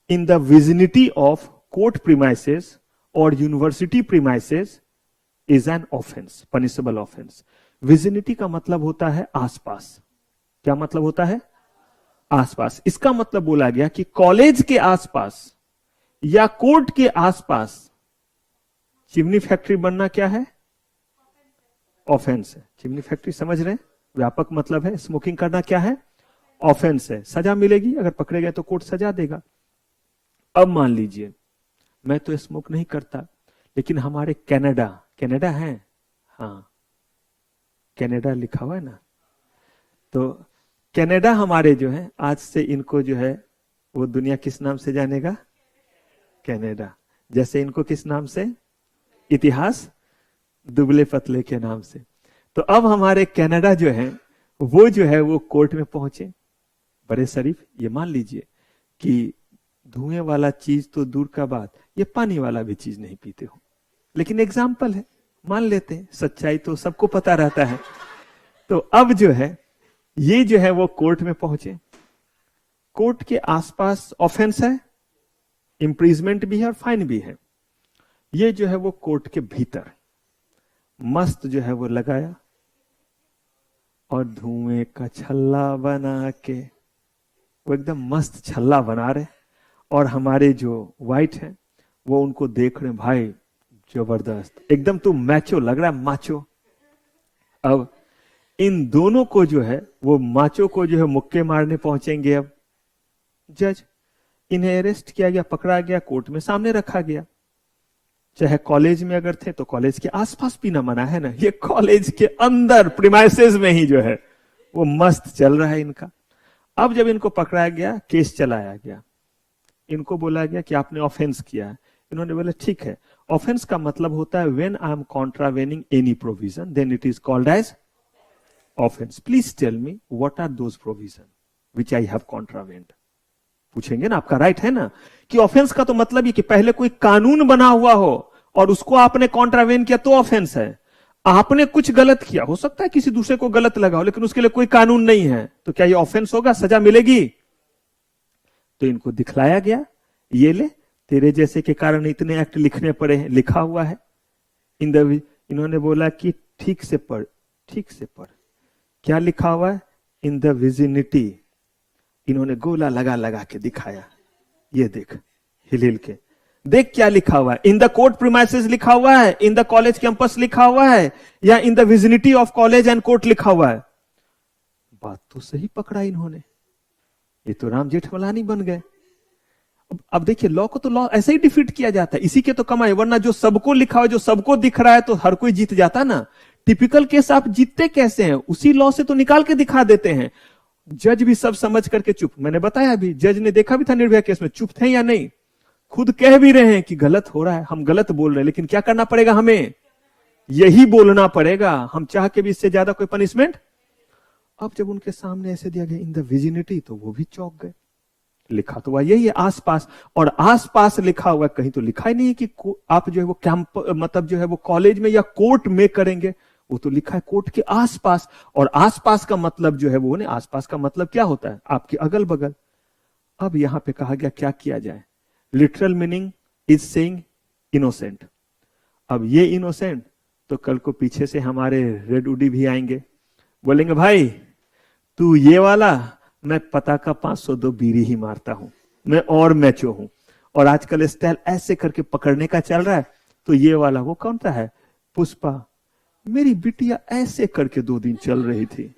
in the vicinity of court premises or university premises is an offence, punishable offence. Vicinity का मतलब होता है आसपास, क्या मतलब होता है, आसपास। इसका मतलब बोला गया कि कॉलेज के आसपास या कोर्ट के आसपास चिमनी फैक्ट्री बनना क्या है, ऑफेंस है। चिमनी फैक्ट्री समझ रहे हैं, व्यापक मतलब है, स्मोकिंग करना क्या है, ऑफेंस है, सजा मिलेगी, अगर पकड़े गए तो कोर्ट सजा देगा। अब मान लीजिए मैं तो स्मोक नहीं करता, लेकिन हमारे कनाडा, कनाडा है, हाँ कनाडा लिखा हुआ है ना, तो कनाडा हमारे जो है आज से इनको जो है वो दुनिया किस नाम से जानेगा, कनाडा। जैसे इनको किस नाम से, इतिहास दुबले पतले के नाम से। तो अब हमारे कनाडा जो है वो जो है वो कोर्ट में पहुंचे, बड़े शरीफ, ये मान लीजिए कि धुएं वाला चीज तो दूर का बात, ये पानी वाला भी चीज नहीं पीते हो, लेकिन एग्जाम्पल है, मान लेते हैं, सच्चाई तो सबको पता रहता है। तो अब जो है ये जो है वो कोर्ट में पहुंचे, कोर्ट के आसपास ऑफेंस है, इंप्रीजमेंट भी है और फाइन भी है। ये जो है वो कोर्ट के भीतर मस्त जो है वो लगाया और धुएं का छल्ला बना के वो एकदम मस्त छल्ला बना रहे, और हमारे जो वाइट हैं वो उनको देख रहे, भाई जबरदस्त, एकदम तू मैचो लग रहा है, माचो। अब इन दोनों को जो है वो माचो को जो है मुक्के मारने पहुंचेंगे। अब जज, इन्हें अरेस्ट किया गया, पकड़ा गया, कोर्ट में सामने रखा गया। चाहे कॉलेज में अगर थे तो कॉलेज के आसपास पीना मना है ना, ये कॉलेज के अंदर प्रीमाइसेस में ही जो है वो मस्त चल रहा है इनका। अब जब इनको पकड़ा गया, केस चलाया गया, इनको बोला गया कि आपने ऑफेंस किया है। इन्होंने बोला ठीक है, ऑफेंस का मतलब होता है when I am contravening any provision then it is called as offence. Please tell me what are those provision which I have contravened. पूछेंगे ना, आपका राइट है ना कि ऑफेंस का तो मतलब ये कि पहले कोई कानून बना हुआ हो और उसको आपने कॉन्ट्रावेन किया तो ऑफेंस है। आपने कुछ गलत किया, हो सकता है किसी दूसरे को गलत लगा हो, लेकिन उसके लिए कोई कानून नहीं है, तो क्या ये ऑफेंस होगा, सजा मिलेगी? तो इनको दिखलाया गया, ये ले तेरे जैसे के कारण इतने एक्ट लिखने पड़े हैं, लिखा हुआ है इन्होंने बोला कि ठीक से पढ़, ठीक से पढ़। क्या लिखा हुआ है? In the vicinity. इन्होंने गोला लगा लगा के दिखाया, ये देख, हिल हिल के देख क्या लिखा हुआ है। इन द कोर्ट प्रीमाइसेस लिखा हुआ है, इन द कॉलेज कैंपस लिखा हुआ है, या in the vicinity of college and court लिखा हुआ है। बात तो सही पकड़ा इन्होंने, ये तो राम जेठमलानी बन गए। अब देखिए, लॉ को तो लॉ ऐसे ही डिफीट किया जाता है, इसी के तो कमाई, वरना जो सबको लिखा हो, जो सबको दिख रहा है तो हर कोई जीत जाता ना। टिपिकल केस आप जीतते कैसे हैं? उसी लॉ से तो निकाल के दिखा देते हैं। जज भी सब समझ करके चुप। मैंने बताया अभी, जज ने देखा भी था निर्भया केस में, चुप थे या नहीं, खुद कह भी रहे हैं कि गलत हो रहा है, हम गलत बोल रहे हैं, लेकिन क्या करना पड़ेगा, हमें यही बोलना पड़ेगा, हम चाह के भी इससे ज्यादा कोई पनिशमेंट। अब जब उनके सामने ऐसे दिया गया इन द विजिनिटी, तो वो भी चौंक गए। लिखा तो हुआ यही है आसपास, और आसपास लिखा हुआ, कहीं तो लिखा ही नहीं है कि आप जो है वो कैंप मतलब जो है वो कॉलेज में या कोर्ट में करेंगे, वो तो लिखा है कोर्ट के आसपास। और आसपास का मतलब जो है वो नहीं, आसपास का मतलब क्या होता है, आपके अगल बगल। अब यहां पे कहा गया क्या किया जाए, literal meaning is saying innocent. अब ये इनोसेंट, तो कल को पीछे से हमारे रेड उडी भी आएंगे, बोलेंगे भाई तू ये वाला, मैं पता का 502 बीड़ी ही मारता हूं, मैं और मैचो हूं, और आजकल स्टाइल ऐसे करके पकड़ने का चल रहा है, तो ये वाला वो कौन सा है, पुष्पा, मेरी बिटिया ऐसे करके 2 दिन चल रही थी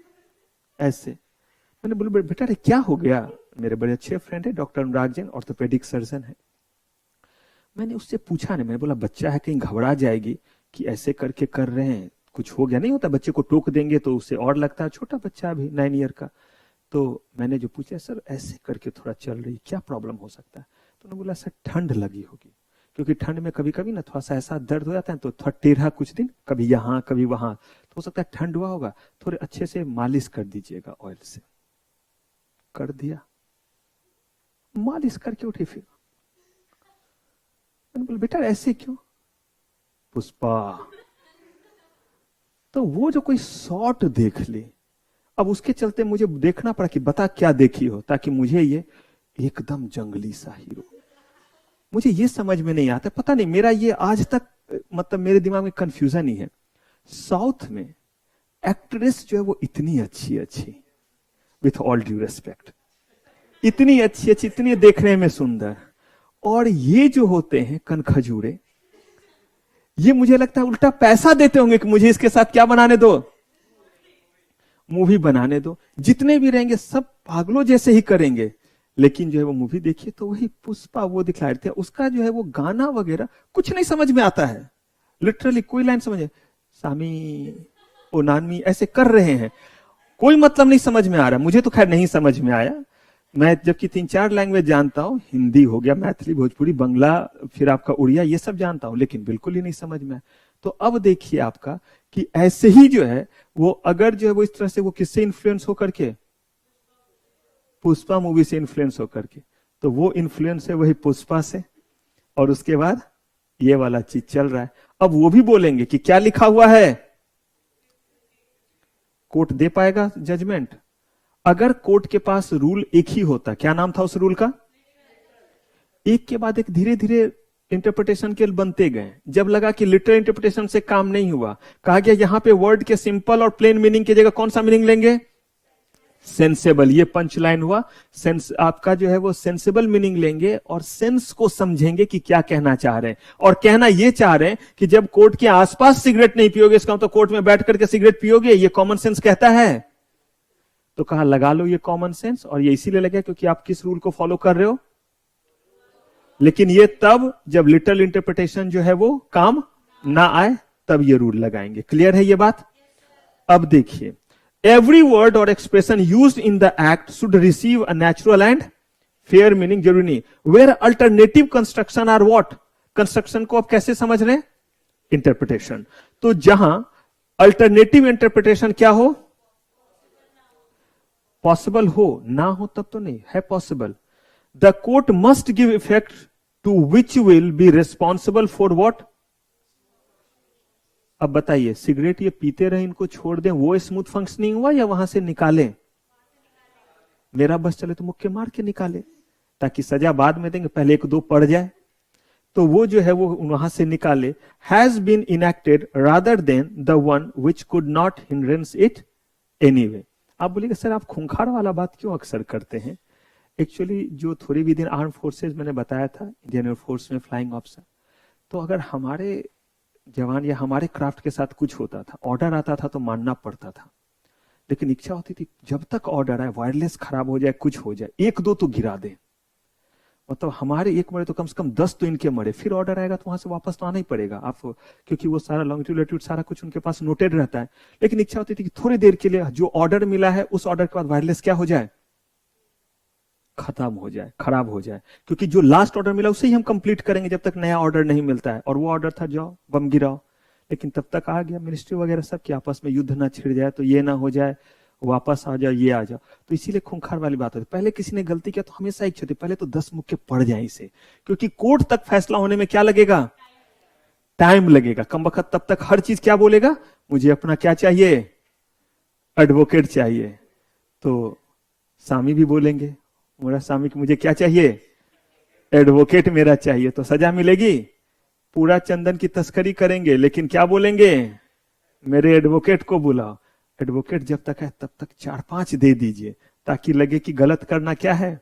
ऐसे। मैंने बोला बेटा रे क्या हो गया? मेरे बड़े अच्छे फ्रेंड है doctor Anurag Jain, orthopaedic surgeon है। मैंने उससे पूछा नहीं, मैंने बोला बच्चा है कहीं घबरा जाएगी कि ऐसे करके कर रहे हैं, कुछ हो गया नहीं होता, बच्चे को टोक देंगे तो उससे और लगता है, छोटा बच्चा अभी 9 ईयर का। तो मैंने जो पूछा, सर ऐसे करके थोड़ा चल रही, क्या प्रॉब्लम हो सकता है? तो उन्होंने बोला सर ठंड लगी होगी, क्योंकि ठंड में कभी कभी ना थोड़ा सा ऐसा दर्द हो जाता है, तो थोड़ा टेढ़ा कुछ दिन, कभी यहाँ कभी वहां, तो हो सकता है ठंड हुआ होगा, थोड़े अच्छे से मालिश कर दीजिएगा ऑयल से। कर दिया, मालिश करके उठी। फिर मैंने बोला बेटा ऐसे क्यों? पुष्पा, तो वो जो कोई शॉट देख ली, अब उसके चलते मुझे देखना पड़ा कि बता क्या देखी हो, ताकि मुझे ये एकदम जंगली सा हीरो, मुझे ये समझ में नहीं आता, पता नहीं मेरा ये आज तक मतलब मेरे दिमाग में कंफ्यूजन ही है। साउथ में एक्ट्रेस जो है वो इतनी अच्छी अच्छी, विथ ऑल ड्यू रेस्पेक्ट, इतनी अच्छी अच्छी, इतनी देखने में सुंदर, और ये जो होते हैं कनखजूरे, ये मुझे लगता है उल्टा पैसा देते होंगे कि मुझे इसके साथ क्या बनाने दो, मूवी बनाने दो। जितने भी रहेंगे सब पागलों जैसे ही करेंगे, लेकिन जो है वो मूवी देखिए तो वही पुष्पा वो दिखा रहे थे, उसका जो है वो गाना वगैरह कुछ नहीं समझ में आता है, लिटरली कोई लाइन समझे, सामी ओ नानमी ऐसे कर रहे हैं, कोई मतलब नहीं समझ में आ रहा। मुझे तो खैर नहीं समझ में आया, मैं जबकि 3-4 लैंग्वेज जानता हूं, हिंदी हो गया, मैथिली, भोजपुरी, बंगला, फिर आपका उड़िया, ये सब जानता हूं, लेकिन बिल्कुल ही नहीं समझ में आया। तो अब देखिए आपका कि ऐसे ही जो है वो अगर जो है वो इस तरह से वो किससे इन्फ्लुएंस होकर के, पुष्पा मूवी से इन्फ्लुएंस होकर के, तो वो इन्फ्लुएंस है वही पुष्पा से, और उसके बाद ये वाला चीज चल रहा है। अब वो भी बोलेंगे कि क्या लिखा हुआ है, कोर्ट दे पाएगा जजमेंट। अगर कोर्ट के पास रूल एक ही होता, क्या नाम था उस रूल का, एक के बाद एक धीरे धीरे इंटरप्रिटेशन के बनते गए। जब लगा कि लिटरल इंटरप्रिटेशन से काम नहीं हुआ, कहा गया यहां पे वर्ड के सिंपल और प्लेन मीनिंग की जगह कौन सा मीनिंग लेंगे, सेंसेबल, ये पंच लाइन हुआ। सेंस आपका जो है वो सेंसेबल मीनिंग लेंगे और सेंस को समझेंगे कि क्या कहना चाह रहे हैं। और कहना ये चाह रहे हैं कि जब कोर्ट के आसपास सिगरेट नहीं पियोगे, इसका मतलब कोर्ट में बैठ करके सिगरेट पियोगे, ये कॉमन सेंस कहता है। तो कहा लगा लो ये कॉमन सेंस, और ये इसीलिए लगे क्योंकि आप किस रूल को फॉलो कर रहे हो। लेकिन ये तब जब लिटरल इंटरप्रिटेशन जो है वो काम ना आए, तब ये रूल लगाएंगे। क्लियर है ये बात? अब देखिए, एवरी वर्ड और expression used in the act should receive a natural and fair meaning. जरूरी नहीं। Where alternative construction are what? Construction को आप कैसे समझ रहे हैं? इंटरप्रिटेशन। तो जहां अल्टरनेटिव इंटरप्रिटेशन क्या हो? पॉसिबल हो, ना हो तब तो नहीं है, possible. The court must give effect to which will be responsible for what? अब बताइए, सिगरेट ये पीते रहे, इनको छोड़ दें, वो स्मूथ फंक्शनिंग हुआ या वहां से निकालें? मेरा बस चले तो मुक्के मार के निकाले, ताकि सजा बाद में देंगे, पहले एक दो पड़ जाए। तो वो जो है वो वहां से निकाले। Has been enacted rather than the one which could not hindrance it anyway. आप बोलिएगा सर आप खूंखार वाला बात क्यों अक्सर करते हैं? एक्चुअली जो थोड़ी भी दिन आर्म फोर्सेज मैंने बताया था, इंडियन एयरफोर्स में फ्लाइंग ऑफिसर, तो अगर हमारे जवान या हमारे क्राफ्ट के साथ कुछ होता था, ऑर्डर आता था तो मानना पड़ता था। लेकिन इच्छा होती थी जब तक ऑर्डर आए, वायरलेस खराब हो जाए, कुछ हो जाए, एक दो तो गिरा दे। मतलब हमारे एक मरे तो कम से कम 10 तो इनके मरे, फिर ऑर्डर आएगा तो वहां से वापस तो आना ही पड़ेगा आप, क्योंकि वो सारा लॉन्गिट्यूड लैटिट्यूड सारा कुछ उनके पास नोटेड रहता है। लेकिन इच्छा होती थी कि थोड़ी देर के लिए जो ऑर्डर मिला है उस ऑर्डर के बाद वायरलेस क्या हो जाए? खत्म हो जाए, खराब हो जाए, क्योंकि जो लास्ट ऑर्डर मिला उसे ही हम कंप्लीट करेंगे जब तक नया ऑर्डर नहीं मिलता है। और वो ऑर्डर था जाओ बम गिराओ। लेकिन तब तक आ गया मिनिस्ट्री वगैरह सब कि आपस में युद्ध ना छिड़ जाए, तो ये ना हो जाए, वापस आ जाओ, ये आ जाओ। तो इसीलिए खूंखार वाली बात होती है। पहले किसी ने गलती किया तो हमेशा इच्छा होती पहले तो 10 मुक्के पड़ जाए इसे, क्योंकि कोर्ट तक फैसला होने में क्या लगेगा? टाइम लगेगा। कम वक्त तब तक हर चीज क्या बोलेगा? मुझे अपना क्या चाहिए? एडवोकेट चाहिए। तो स्वामी भी बोलेंगे मेरा स्वामी मुझे क्या चाहिए? एडवोकेट मेरा चाहिए। तो सजा मिलेगी, पूरा चंदन की तस्करी करेंगे, लेकिन क्या बोलेंगे? मेरे एडवोकेट को बुलाओ। एडवोकेट जब तक है तब तक 4-5 दे दीजिए, ताकि लगे कि गलत करना क्या है?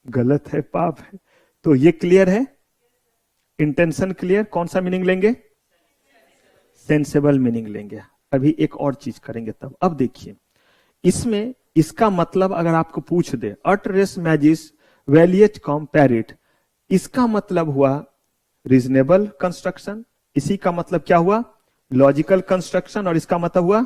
गलत है, पाप है। तो ये क्लियर है? Intention clear? कौन सा मीनिंग लेंगे? सेंसेबल मीनिंग लेंगे। अभी एक और चीज करेंगे तब। अब देखिए, इसमें इसका मतलब अगर आपको पूछ दे, अट रेस मैजिस वैलियट कॉम्पेरिट, इसका मतलब हुआ रीजनेबल कंस्ट्रक्शन, इसी का मतलब क्या हुआ? लॉजिकल कंस्ट्रक्शन, और इसका मतलब हुआ,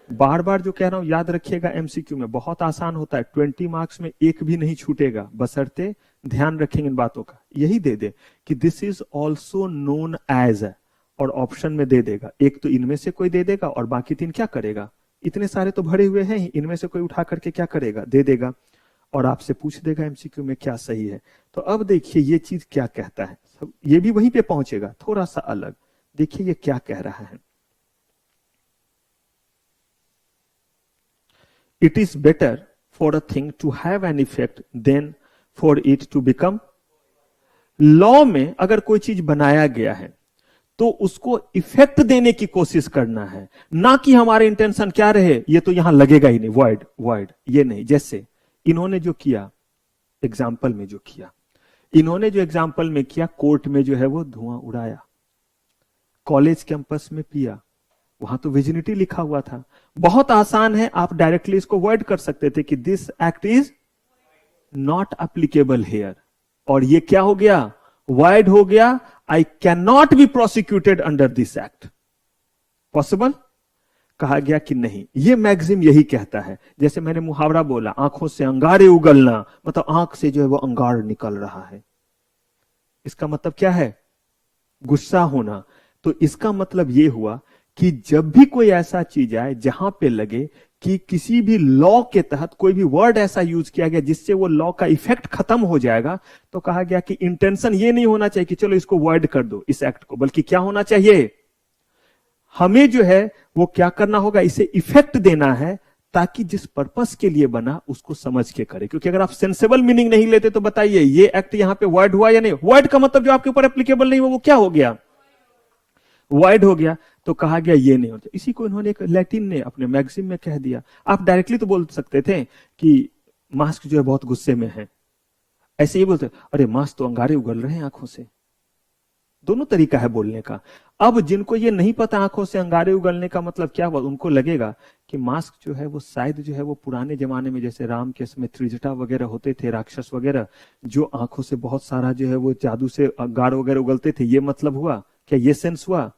बार बार जो कह रहा हूं याद रखिएगा, एमसीक्यू में बहुत आसान होता है, 20 मार्क्स में एक भी नहीं छूटेगा, बशर्ते ध्यान रखेंगे इन बातों का। यही दे दे कि this is also known as, और ऑप्शन में दे देगा, एक तो इनमें से कोई दे देगा और बाकी 3 क्या करेगा? इतने सारे तो भरे हुए हैं, इनमें से कोई उठा करके क्या करेगा? दे देगा, और आपसे पूछ देगा एमसीक्यू में क्या सही है। तो अब देखिए ये चीज क्या कहता है, ये भी वहीं पे पहुंचेगा, थोड़ा सा अलग। देखिए ये क्या कह रहा है, it is better for a thing to have an effect than for it to become. Law में अगर कोई चीज बनाया गया है तो उसको इफेक्ट देने की कोशिश करना है, ना कि हमारे इंटेंशन क्या रहे, ये तो यहां लगेगा ही नहीं, वॉइड वॉइड, ये नहीं। जैसे इन्होंने जो किया एग्जाम्पल में, जो किया इन्होंने जो एग्जाम्पल में किया, कोर्ट में जो है वो धुआं उड़ाया, कॉलेज कैंपस में पिया, वहां तो विजिनिटी लिखा हुआ था। बहुत आसान है, आप डायरेक्टली इसको वर्ड कर सकते थे कि this act is not applicable here, और ये क्या हो गया? वाइड हो गया। I can not be prosecuted under this act. Possible? कहा गया कि नहीं। ये मैगजिम यही कहता है। जैसे मैंने मुहावरा बोला, आंखों से अंगारे उगलना, मतलब आंख से जो है वो अंगार निकल रहा है, इसका मतलब क्या है? गुस्सा होना। तो इसका मतलब यह हुआ कि जब भी कोई ऐसा चीज आए जहां पे लगे कि किसी भी लॉ के तहत कोई भी वर्ड ऐसा यूज किया गया जिससे वो लॉ का इफेक्ट खत्म हो जाएगा, तो कहा गया कि इंटेंशन ये नहीं होना चाहिए कि चलो इसको वर्ड कर दो इस एक्ट को, बल्कि क्या होना चाहिए? हमें जो है वो क्या करना होगा? इसे इफेक्ट देना है, ताकि जिस पर्पस के लिए बना उसको समझ के करे। क्योंकि अगर आप सेंसेबल मीनिंग नहीं लेते तो बताइए ये एक्ट यहां पे वर्ड हुआ या नहीं? वर्ड का मतलब जो आपके ऊपर एप्लीकेबल नहीं हुआ वो क्या हो गया? वाइड हो गया। तो कहा गया ये नहीं होता। इसी को इन्होंने एक लैटिन ने अपने मैगजीन में कह दिया। आप डायरेक्टली तो बोल सकते थे कि मास्क जो है बहुत गुस्से में है, ऐसे ही बोलते अरे मास्क तो अंगारे उगल रहे हैं आंखों से। दोनों तरीका है बोलने का। अब जिनको ये नहीं पता आंखों से अंगारे उगलने का मतलब क्या हुआ, उनको लगेगा कि मास्क जो है वो शायद जो है वो पुराने जमाने में जैसे राम के समय त्रिजटा वगैरह होते थे, राक्षस वगैरह, जो आंखों से बहुत सारा जो है वो जादू से अंगार वगैरह उगलते थे, ये मतलब हुआ क्या, ये सेंस हुआ।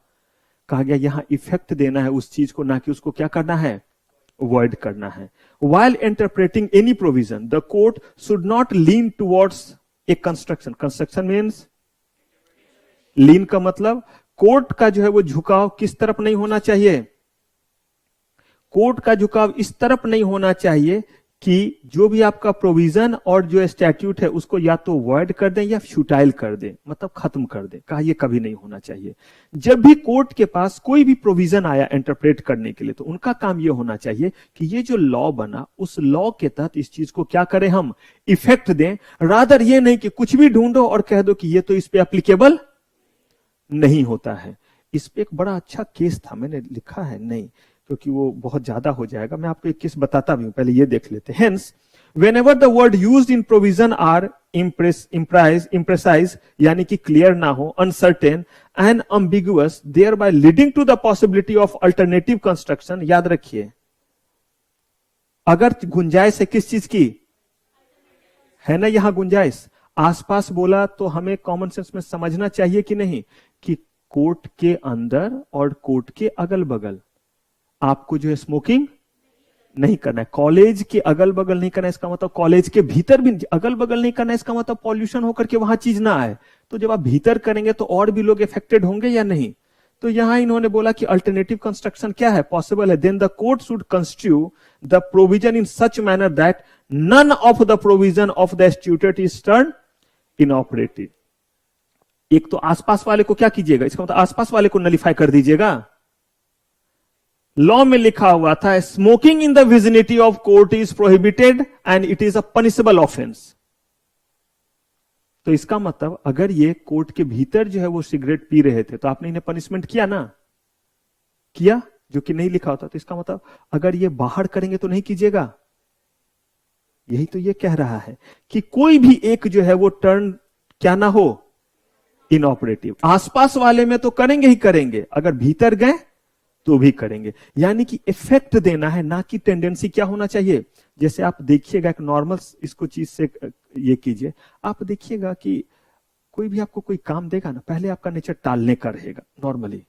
कहा गया यहां इफेक्ट देना है उस चीज को, ना कि उसको क्या करना है, अवॉइड करना है। While interpreting any provision, the court should not lean towards a construction. Construction means lean का मतलब कोर्ट का जो है वो झुकाव किस तरफ नहीं होना चाहिए, कोर्ट का झुकाव इस तरफ नहीं होना चाहिए कि जो भी आपका प्रोविजन और जो स्टैट्यूट है उसको या तो अवॉइड कर दें या फ्यूटाइल कर दें, मतलब खत्म कर दें। कहा यह कभी नहीं होना चाहिए। जब भी कोर्ट के पास कोई भी प्रोविजन आया इंटरप्रेट करने के लिए, तो उनका काम यह होना चाहिए कि ये जो लॉ बना उस लॉ के तहत इस चीज को क्या करें, हम इफेक्ट दें। रादर ये नहीं कि कुछ भी ढूंढो और कह दो कि ये तो इस पे एप्लीकेबल नहीं होता है। इस पे एक बड़ा अच्छा केस था, मैंने लिखा है नहीं क्योंकि वो बहुत ज्यादा हो जाएगा, मैं आपको एक केस बताता भी हूं, पहले ये देख लेते हैं। Hence whenever the word used in provision are imprecise यानी कि क्लियर ना हो, uncertain and ambiguous, thereby leading to the possibility of alternative construction। याद रखिए अगर गुंजाइश है किस चीज की, है ना यहां गुंजाइश, आसपास बोला तो हमें कॉमन सेंस में समझना चाहिए कि नहीं कि कोर्ट के अंदर और कोर्ट के अगल बगल आपको जो है स्मोकिंग नहीं करना है, कॉलेज के अगल बगल नहीं करना है, इसका मतलब कॉलेज के भीतर भी अगल बगल नहीं करना है, इसका मतलब पॉल्यूशन होकर के वहां चीज ना आए। तो जब आप भीतर करेंगे तो और भी लोग इफेक्टेड होंगे या नहीं। तो यहां इन्होंने बोला कि अल्टरनेटिव कंस्ट्रक्शन क्या है, पॉसिबल है। Then the court should construe the provision in such manner that none of the provision of the statute is turn inoperative. एक तो आसपास वाले को क्या कीजिएगा, इसका मतलब आसपास वाले को नलिफाई कर दीजिएगा। लॉ में लिखा हुआ था smoking in the vicinity of court is prohibited and it is a punishable offence. तो इसका मतलब अगर ये कोर्ट के भीतर जो है वो सिगरेट पी रहे थे तो आपने इन्हें पनिशमेंट किया ना, किया, जो कि नहीं लिखा होता। तो इसका मतलब अगर ये बाहर करेंगे तो नहीं कीजिएगा। यही तो ये कह रहा है कि कोई भी एक जो है वो टर्न क्या ना हो, इनऑपरेटिव। आसपास वाले में तो करेंगे ही करेंगे, अगर भीतर गए तो भी करेंगे। यानी कि इफेक्ट देना है, ना कि टेंडेंसी क्या होना चाहिए। जैसे आप देखिएगा एक नॉर्मल इसको चीज से ये कीजिए, आप देखिएगा कि कोई भी आपको कोई काम देगा ना, पहले आपका नेचर टालने का रहेगा नॉर्मली।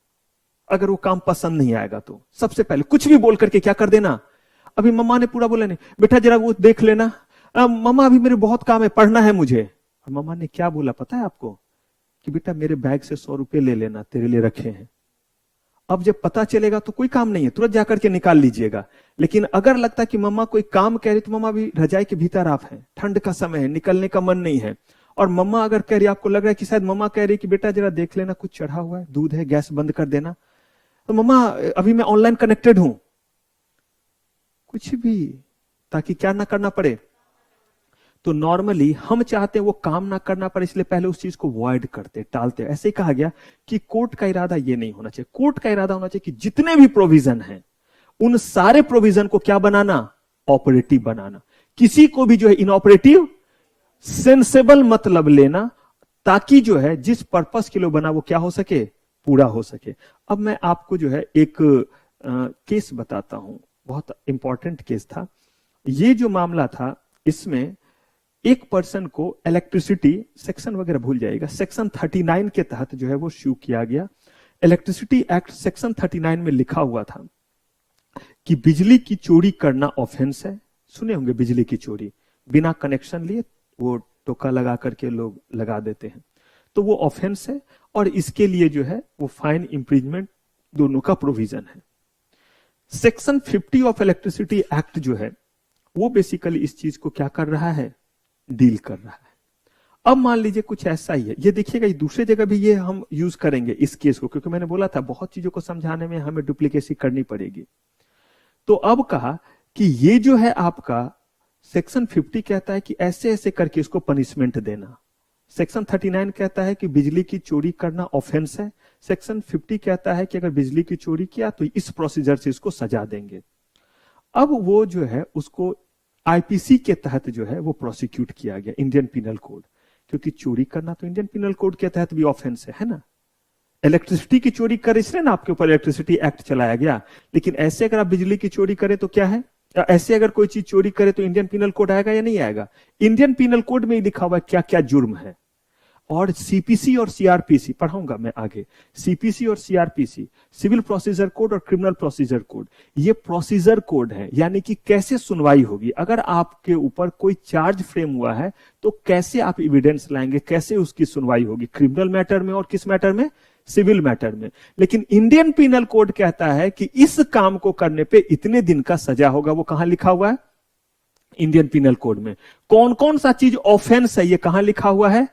अगर वो काम पसंद नहीं आएगा तो सबसे पहले कुछ भी बोल करके क्या कर देना। अभी मम्मा ने पूरा बोला नहीं, बेटा जरा वो देख लेना, मम्मा अभी मेरे बहुत काम है, पढ़ना है मुझे। और मम्मा ने क्या बोला पता है आपको, कि बेटा मेरे बैग से 100 रुपए ले लेना, तेरे लिए रखे हैं। अब जब पता चलेगा तो कोई काम नहीं है, तुरंत जाकर के निकाल लीजिएगा। लेकिन अगर लगता है कि मम्मा कोई काम कह रही, तो मम्मा भी रजाई के भीतर आप हैं, ठंड का समय है, निकलने का मन नहीं है। और मम्मा अगर कह रही, आपको लग रहा है कि शायद मम्मा कह रही कि बेटा जरा देख लेना, कुछ चढ़ा हुआ है, दूध है, गैस बंद कर देना, तो मम्मा अभी मैं ऑनलाइन कनेक्टेड हूं, कुछ भी, ताकि क्या ना करना पड़े। तो नॉर्मली हम चाहते हैं वो काम ना करना पड़े, इसलिए पहले उस चीज को अवॉइड करते, टालते। ऐसे ही कहा गया कि कोर्ट का इरादा ये नहीं होना चाहिए। कोर्ट का इरादा होना चाहिए कि जितने भी प्रोविजन हैं उन सारे प्रोविजन को क्या बनाना, ऑपरेटिव बनाना। किसी को भी जो है इनऑपरेटिव, सेंसेबल मतलब लेना, ताकि जो है जिस पर्पस के लिए बना वो क्या हो सके, पूरा हो सके। अब मैं आपको जो है एक केस बताता हूं, बहुत इंपॉर्टेंट केस था। ये जो मामला था इसमें एक पर्सन को इलेक्ट्रिसिटी, सेक्शन वगैरह भूल जाएगा, सेक्शन 39 के तहत जो है वो शू किया गया। इलेक्ट्रिसिटी एक्ट सेक्शन 39 में लिखा हुआ था कि बिजली की चोरी करना ऑफेंस है। सुने होंगे बिजली की चोरी, बिना कनेक्शन लिए वो टोका लगा करके लोग लगा देते हैं, तो वो ऑफेंस है। और इसके लिए जो है वो फाइन, इंप्रिजमेंट दोनों का प्रोविजन है। सेक्शन 50 ऑफ इलेक्ट्रिसिटी एक्ट जो है वो बेसिकली इस चीज को क्या कर रहा है, डील कर रहा है। अब मान लीजिए कुछ ऐसा ही है, ये देखिएगा दूसरी जगह भी ये हम यूज करेंगे इस केस को, क्योंकि मैंने बोला था बहुत चीजों को समझाने में हमें डुप्लीकेसी करनी पड़ेगी। तो अब कहा कि ये जो है आपका सेक्शन 50 कहता है कि ऐसे ऐसे करके इसको पनिशमेंट देना। सेक्शन 39 कहता है कि बिजली की चोरी करना ऑफेंस है। सेक्शन 50 कहता है कि अगर बिजली की चोरी किया तो इस प्रोसीजर से इसको सजा देंगे। अब वो जो है उसको आईपीसी के तहत जो है वो प्रोसिक्यूट किया गया, इंडियन पिनल कोड, क्योंकि चोरी करना तो इंडियन पिनल कोड के तहत भी ऑफेंस है ना। इलेक्ट्रिसिटी की चोरी कर इसलिए ना आपके ऊपर इलेक्ट्रिसिटी एक्ट चलाया गया, लेकिन ऐसे अगर आप बिजली की चोरी करें तो क्या है, ऐसे अगर कोई चीज चोरी करे तो इंडियन पिनल कोड आएगा या नहीं आएगा? इंडियन पिनल कोड में ही लिखा हुआ है क्या क्या जुर्म है। और सीपीसी और सीआरपीसी पढ़ाऊंगा मैं आगे। सीपीसी और सीआरपीसी, सिविल प्रोसीजर कोड और क्रिमिनल प्रोसीजर कोड, ये प्रोसीजर कोड है, यानी कि कैसे सुनवाई होगी। अगर आपके ऊपर कोई चार्ज फ्रेम हुआ है तो कैसे आप एविडेंस लाएंगे, कैसे उसकी सुनवाई होगी, क्रिमिनल मैटर में और किस मैटर में, सिविल मैटर में। लेकिन इंडियन पिनल कोड कहता है कि इस काम को करने पे इतने दिन का सजा होगा। वो कहां लिखा हुआ है? इंडियन पिनल कोड में। कौन कौन सा चीज ऑफेंस है ये कहां लिखा हुआ है?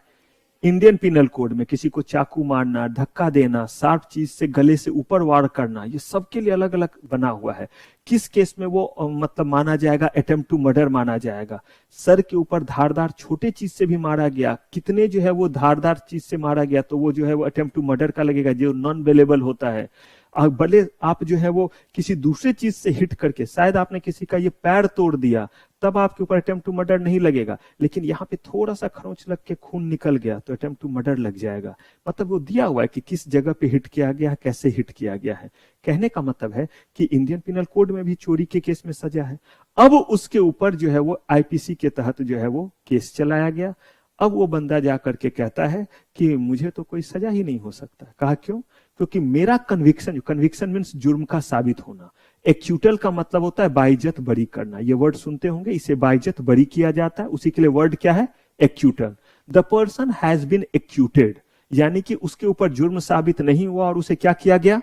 इंडियन पिनल कोड में। किसी को चाकू मारना, धक्का देना, शार्प चीज से गले से ऊपर वार करना, ये सबके लिए अलग अलग बना हुआ है। किस केस में वो मतलब माना जाएगा, अटेम्प्ट टू मर्डर माना जाएगा। सर के ऊपर धारदार छोटे चीज से भी मारा गया, कितने जो है वो धारदार चीज से मारा गया तो वो जो है वो अटेम्प्ट टू मर्डर का लगेगा, जो नॉन वेलेबल होता है। भले आप जो है वो किसी दूसरे चीज से हिट करके, शायद आपने किसी का ये पैर तोड़ दिया, तब आपके ऊपर अटेम्प्ट टू मर्डर नहीं लगेगा, लेकिन यहाँ पे थोड़ा सा खरोंच लग के खून निकल गया तो अटेम्प्ट टू मर्डर लग जाएगा। मतलब वो दिया हुआ है कि किस जगह पे हिट किया गया है, कैसे हिट किया गया है। कहने का मतलब है कि इंडियन पिनल कोड में भी चोरी के केस में सजा है। अब उसके ऊपर जो है वो आईपीसी के तहत जो है वो केस चलाया गया। अब वो बंदा जाकर के कहता है कि मुझे तो कोई सजा ही नहीं हो सकता। कहा क्यों? क्योंकि मेरा कन्विक्शन, कन्विक्शन मीन्स जुर्म का साबित होना। एक्यूटल का मतलब होता है बाइज्जत बरी करना। ये वर्ड सुनते होंगे, इसे बाइज्जत बरी किया जाता है, उसी के लिए वर्ड क्या है? Acquittal. The person has been acquitted, यानी कि उसके ऊपर जुर्म साबित नहीं हुआ और उसे क्या किया गया?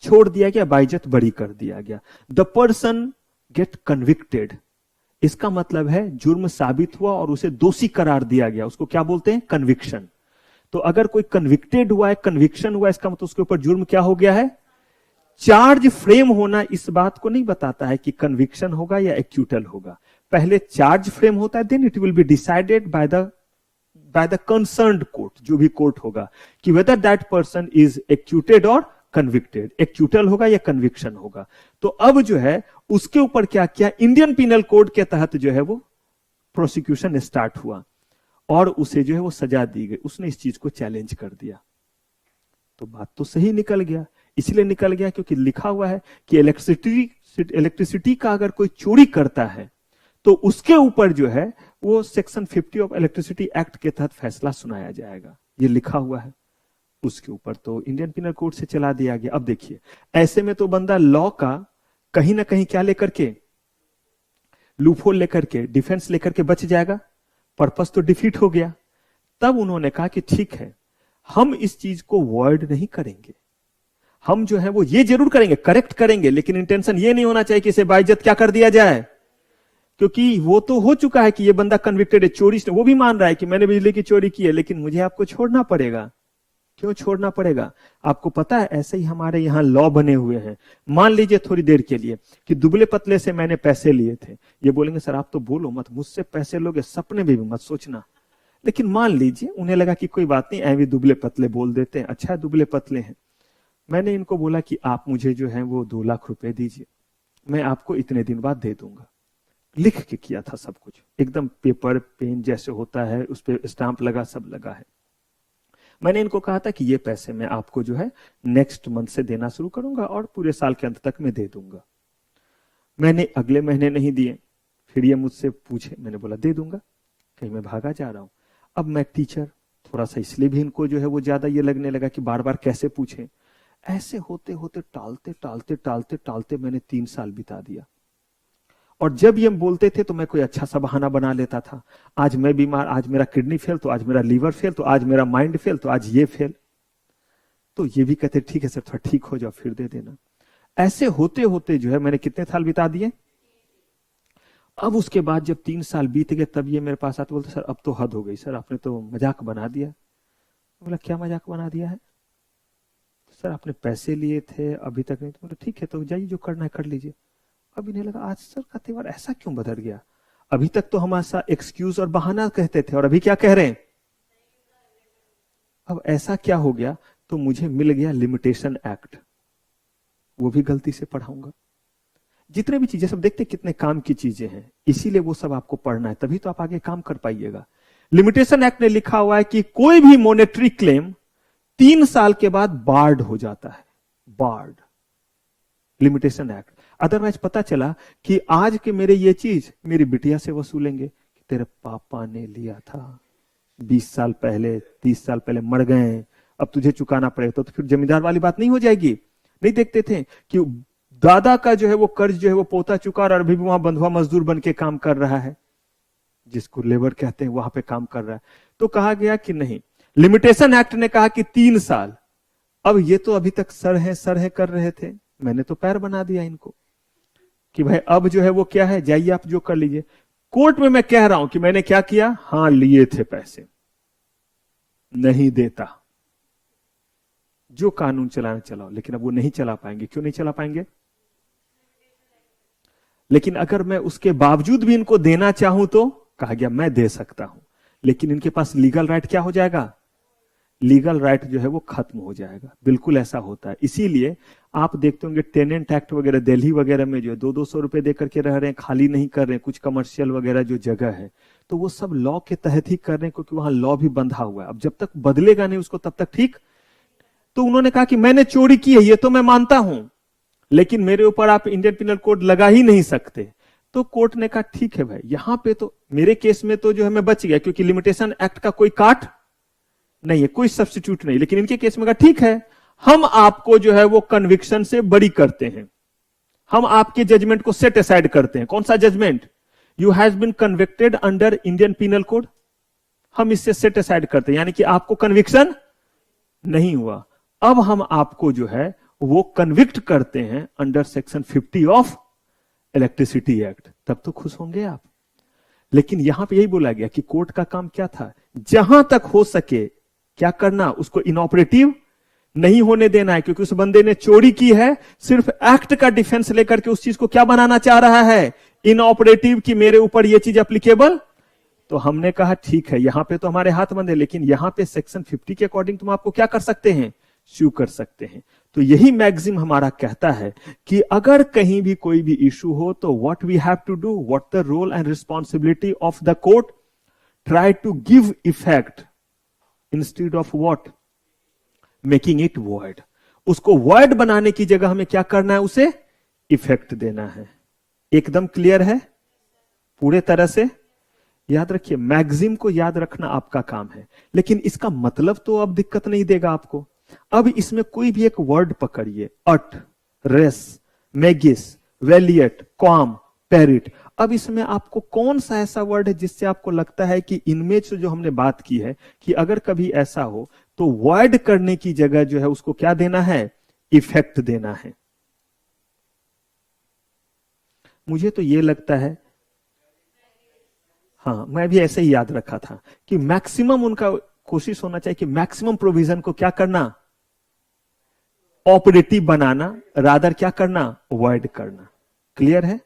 छोड़ दिया गया, बाइज्जत बरी कर दिया गया। द पर्सन गेट कन्विक्टेड, इसका मतलब है जुर्म साबित हुआ और उसे दोषी करार दिया गया, उसको क्या बोलते हैं? कन्विक्शन। तो अगर कोई कन्विक्टेड हुआ है, कन्विक्शन हुआ, इसका मतलब उसके ऊपर जुर्म क्या हो गया है? चार्ज फ्रेम होना इस बात को नहीं बताता है कि कन्विक्शन होगा या एक्यूटल होगा। पहले चार्ज फ्रेम होता है, then it will be decided by the concerned court, जो भी कोर्ट होगा, कि whether that person is acquitted और कन्विक्टेड, एक्यूटल होगा या कन्विक्शन होगा। तो अब जो है उसके ऊपर क्या किया? इंडियन पिनल कोड के तहत जो है वो प्रोसिक्यूशन स्टार्ट हुआ और उसे जो है वो सजा दी गई। उसने इस चीज को चैलेंज कर दिया। तो बात तो सही निकल गया, इसलिए निकल गया क्योंकि लिखा हुआ है कि इलेक्ट्रिसिटी का अगर कोई चोरी करता है तो उसके ऊपर जो है वो सेक्शन 50 ऑफ इलेक्ट्रिसिटी एक्ट के तहत फैसला सुनाया जाएगा। ये लिखा हुआ है उसके ऊपर, तो इंडियन पिनल कोड से चला दिया गया। अब देखिए, ऐसे में तो बंदा लॉ का कहीं ना कहीं क्या लेकर के, लूपहोल लेकर के, डिफेंस लेकर के बच जाएगा। पर्पस तो डिफीट हो गया। तब उन्होंने कहा कि ठीक है, हम इस चीज को वॉइड नहीं करेंगे, हम जो है वो ये जरूर करेंगे, करेक्ट करेंगे, लेकिन इंटेंशन ये नहीं होना चाहिए कि इसे बाइज्जत क्या कर दिया जाए। क्योंकि वो तो हो चुका है कि ये बंदा कन्विक्टेड है, चोरी से, वो भी मान रहा है कि मैंने बिजली की चोरी की है, लेकिन मुझे आपको छोड़ना पड़ेगा। क्यों छोड़ना पड़ेगा? आपको पता है, ऐसे ही हमारे यहाँ लॉ बने हुए हैं। मान लीजिए थोड़ी देर के लिए कि दुबले पतले से मैंने पैसे लिए थे। ये बोलेंगे सर आप तो बोलो मत, मुझसे पैसे लोगे, सपने में भी मत सोचना। लेकिन मान लीजिए उन्हें लगा कि कोई बात नहीं, ऐवी दुबले पतले बोल देते हैं, अच्छा है दुबले पतले हैं। मैंने इनको बोला कि आप मुझे जो है वो 2 लाख रुपए दीजिए, मैं आपको इतने दिन बाद दे दूंगा। लिख के किया था सब कुछ, एकदम पेपर पेन जैसे होता है, उस पर स्टाम्प लगा, सब लगा है। मैंने इनको कहा था कि ये पैसे मैं आपको जो है नेक्स्ट मंथ से देना शुरू करूंगा और पूरे साल के अंत तक मैं दे दूंगा। मैंने अगले महीने नहीं दिए, फिर ये मुझसे पूछे, मैंने बोला दे दूंगा, कहीं मैं भागा जा रहा हूं। अब मैं टीचर, थोड़ा सा इसलिए भी इनको जो है वो ज्यादा ये लगने लगा कि बार बार कैसे पूछे। ऐसे होते होते टालते टालते टालते टालते मैंने 3 साल बिता दिया। और जब ये बोलते थे तो मैं कोई अच्छा सा बहाना बना लेता था। आज मैं बीमार, आज मेरा किडनी फेल, तो आज मेरा लीवर फेल, तो आज मेरा माइंड फेल, तो आज ये फेल। तो ये भी कहते ठीक है सर, थोड़ा ठीक हो जाओ फिर दे देना। ऐसे होते होते जो है मैंने कितने साल बिता दिए। अब उसके बाद जब 3 साल बीत गए तब ये मेरे पास आते, बोलते सर अब तो हद हो गई सर, आपने तो मजाक बना दिया। बोला क्या मजाक बना दिया है? सर आपने पैसे लिए थे अभी तक नहीं। तो बोला ठीक है, तो जाइए जो करना है कर लीजिए। अब इन्हें लगा आज सर का त्योहार ऐसा क्यों बदल गया, अभी तक तो हम ऐसा एक्सक्यूज और बहाना कहते थे और अभी क्या कह रहे हैं। अब ऐसा क्या हो गया, तो मुझे मिल गया लिमिटेशन एक्ट, वो भी गलती से पढ़ाऊंगा। जितने भी चीजें सब देखते कितने काम की चीजें हैं, इसीलिए वो सब आपको पढ़ना है, तभी तो आप आगे काम कर पाइएगा। लिमिटेशन एक्ट ने लिखा हुआ है कि कोई भी मॉनेटरी क्लेम 3 साल के बाद बार्ड हो जाता है, बार्ड, लिमिटेशन एक्ट। अदरवाइज पता चला कि आज के मेरे ये चीज मेरी बिटिया से वसूलेंगे कि तेरे पापा ने लिया था 20 साल पहले, 30 साल पहले, मर गए, अब तुझे चुकाना पड़ेगा। तो फिर जमींदार वाली बात नहीं हो जाएगी। नहीं देखते थे कि दादा का जो है वो कर्ज जो है वो पोता चुका और अभी भी वहां बंधुआ मजदूर बन के काम कर रहा है, जिसको लेबर कहते हैं, वहां पे काम कर रहा है। तो कहा गया कि नहीं, लिमिटेशन एक्ट ने कहा कि 3 साल। अब ये तो अभी तक सर है कर रहे थे, मैंने तो पैर बना दिया इनको कि भाई अब जो है वो क्या है, जाइए आप जो कर लीजिए। कोर्ट में मैं कह रहा हूं कि मैंने क्या किया, हां लिए थे पैसे, नहीं देता, जो कानून चलाना चलाओ, लेकिन अब वो नहीं चला पाएंगे। क्यों नहीं चला पाएंगे? लेकिन अगर मैं उसके बावजूद भी इनको देना चाहूं तो कहा गया मैं दे सकता हूं, लेकिन इनके पास लीगल राइट क्या हो जाएगा, लीगल राइट जो है वो खत्म हो जाएगा। बिल्कुल ऐसा होता है। इसीलिए आप देखते होंगे टेनेंट एक्ट वगैरह दिल्ली वगैरह में जो है 200-200 रुपए देकर के रह रहे हैं, खाली नहीं कर रहे हैं, कुछ कमर्शियल वगैरह जो जगह है, तो वो सब लॉ के तहत ही कर रहे हैं, क्योंकि वहां लॉ भी बंधा हुआ है। अब जब तक बदलेगा नहीं उसको तब तक ठीक। तो उन्होंने कहा कि मैंने चोरी की है, ये तो मैं मानता हूं, लेकिन मेरे ऊपर आप इंडियन पिनल कोड लगा ही नहीं सकते। तो कोर्ट ने कहा ठीक है भाई, यहां पे तो मेरे केस में तो जो है मैं बच गया, क्योंकि लिमिटेशन एक्ट का कोई काट नहीं है, कोई सब्स्टिट्यूट नहीं। लेकिन इनके केस में कहा ठीक है, हम आपको जो है वो कन्विक्शन से बरी करते हैं, हम आपके जजमेंट को सेट असाइड करते हैं। कौन सा judgement? You has been convicted under Indian penal code, हम इससे सेट असाइड करते हैं, यानी कि आपको कन्विक्शन नहीं हुआ। अब हम आपको जो है वो कन्विक्ट करते हैं under section 50 of electricity act. तब तो खुश होंगे आप। लेकिन यहां पे यही बोला गया कि कोर्ट का काम क्या था, जहां तक हो सके क्या करना, उसको इनऑपरेटिव नहीं होने देना है, क्योंकि उस बंदे ने चोरी की है, सिर्फ एक्ट का डिफेंस लेकर के उस चीज को क्या बनाना चाह रहा है, इनऑपरेटिव, कि मेरे ऊपर ये चीज एप्लीकेबल। तो हमने कहा ठीक है, यहां पे तो हमारे हाथ बंद है, लेकिन यहां पे सेक्शन 50 के अकॉर्डिंग तुम आपको क्या कर सकते हैं, स्यू कर सकते हैं। तो यही मैक्सिम हमारा कहता है कि अगर कहीं भी कोई भी इशू हो तो what we have to do, what the role and responsibility of the court, try to give effect instead of what, making it void. उसको वॉइड बनाने की जगह हमें क्या करना है, उसे इफेक्ट देना है। एकदम क्लियर है? पूरे तरह से याद रखिए, मैक्सिम को याद रखना आपका काम है, लेकिन इसका मतलब तो अब दिक्कत नहीं देगा आपको। अब इसमें कोई भी एक वर्ड पकड़िए, अट, रेस, मेगिस, वेलियट, कॉम, पेरिट। अब इसमें आपको कौन सा ऐसा वर्ड है जिससे आपको लगता है कि इनमें से जो हमने बात की है कि अगर कभी ऐसा हो तो वॉइड करने की जगह जो है उसको क्या देना है, इफेक्ट देना है। मुझे तो यह लगता है, हाँ मैं भी ऐसे ही याद रखा था कि मैक्सिमम उनका कोशिश होना चाहिए कि मैक्सिमम प्रोविजन को क्या करना, ऑपरेटिव बनाना, रादर क्या करना, अवॉइड करना। क्लियर है?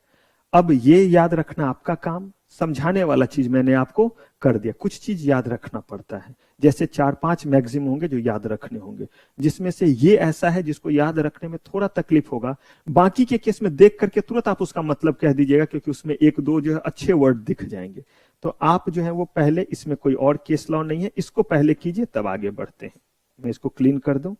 अब ये याद रखना आपका काम। समझाने वाला चीज मैंने आपको कर दिया। कुछ चीज याद रखना पड़ता है, जैसे 4-5 मैक्सिम होंगे जो याद रखने होंगे, जिसमें से ये ऐसा है जिसको याद रखने में थोड़ा तकलीफ होगा। बाकी के केस में देख करके तुरंत आप उसका मतलब कह दीजिएगा, क्योंकि उसमें 1-2 जो है अच्छे वर्ड दिख जाएंगे। तो आप जो है वो पहले, इसमें कोई और केस लॉ नहीं है, इसको पहले कीजिए तब आगे बढ़ते हैं। मैं इसको क्लीन कर दूं।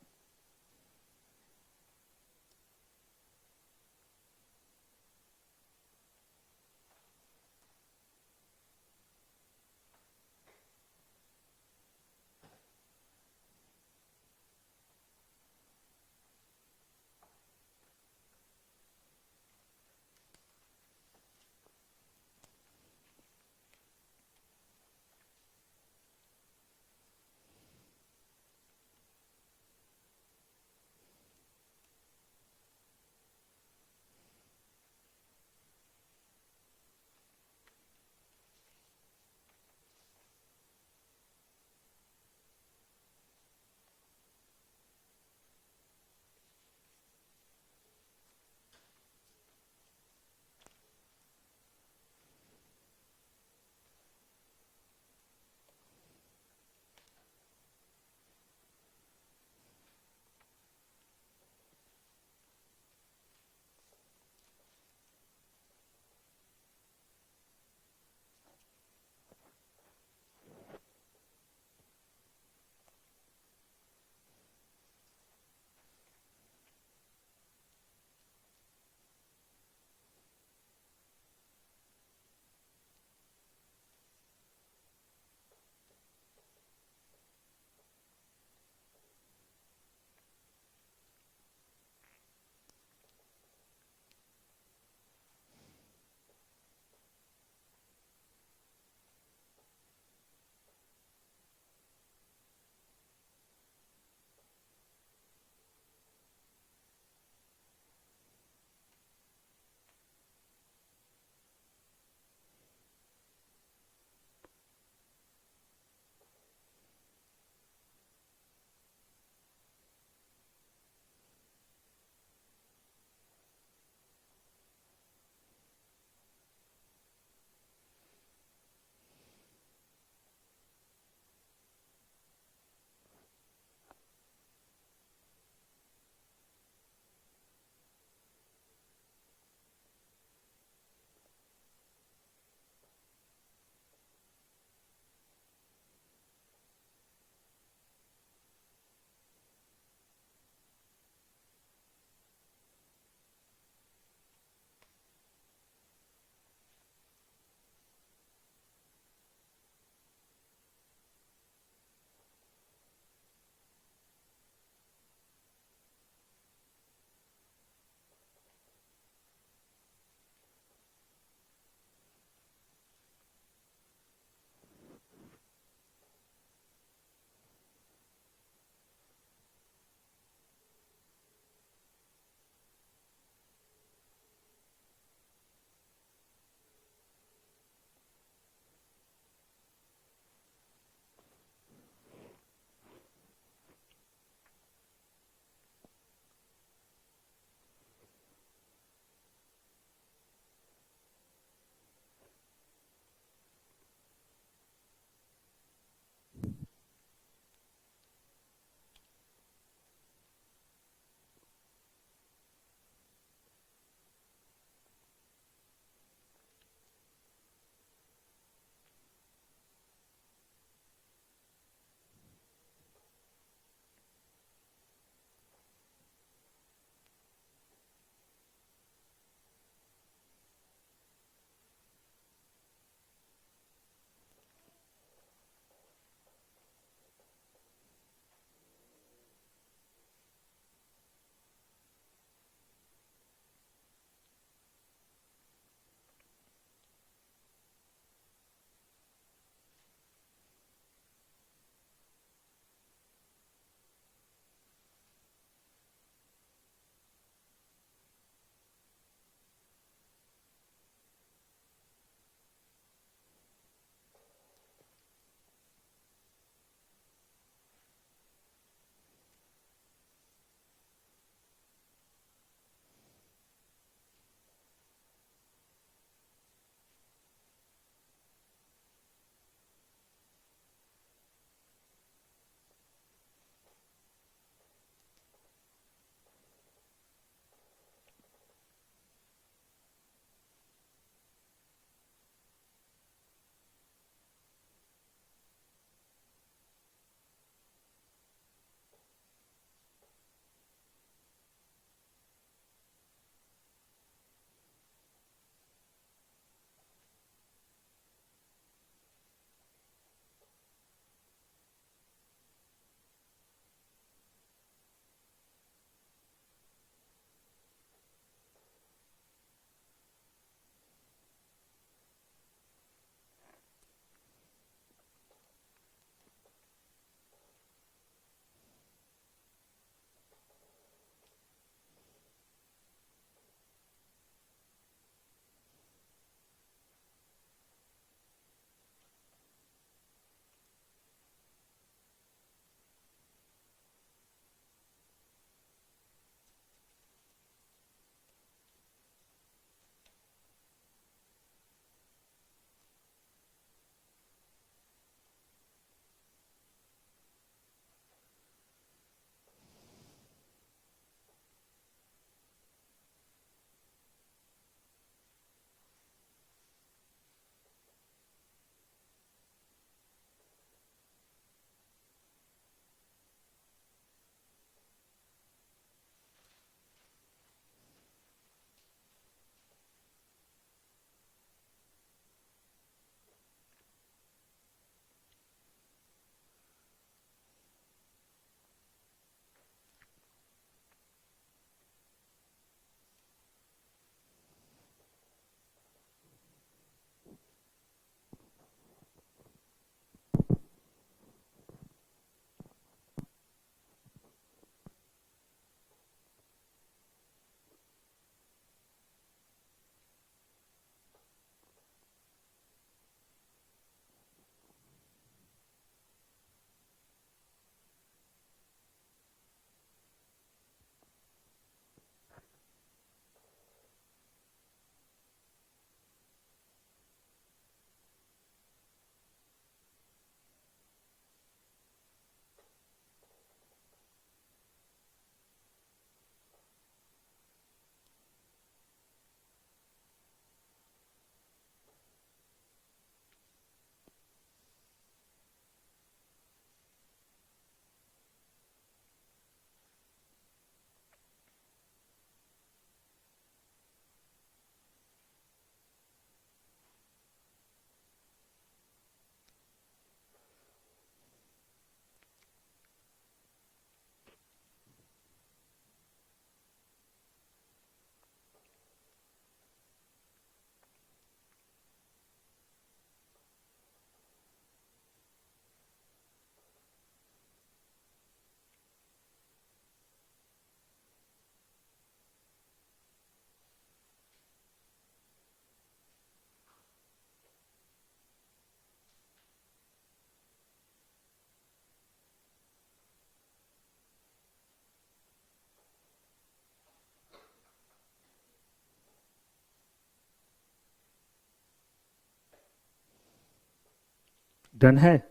डन है।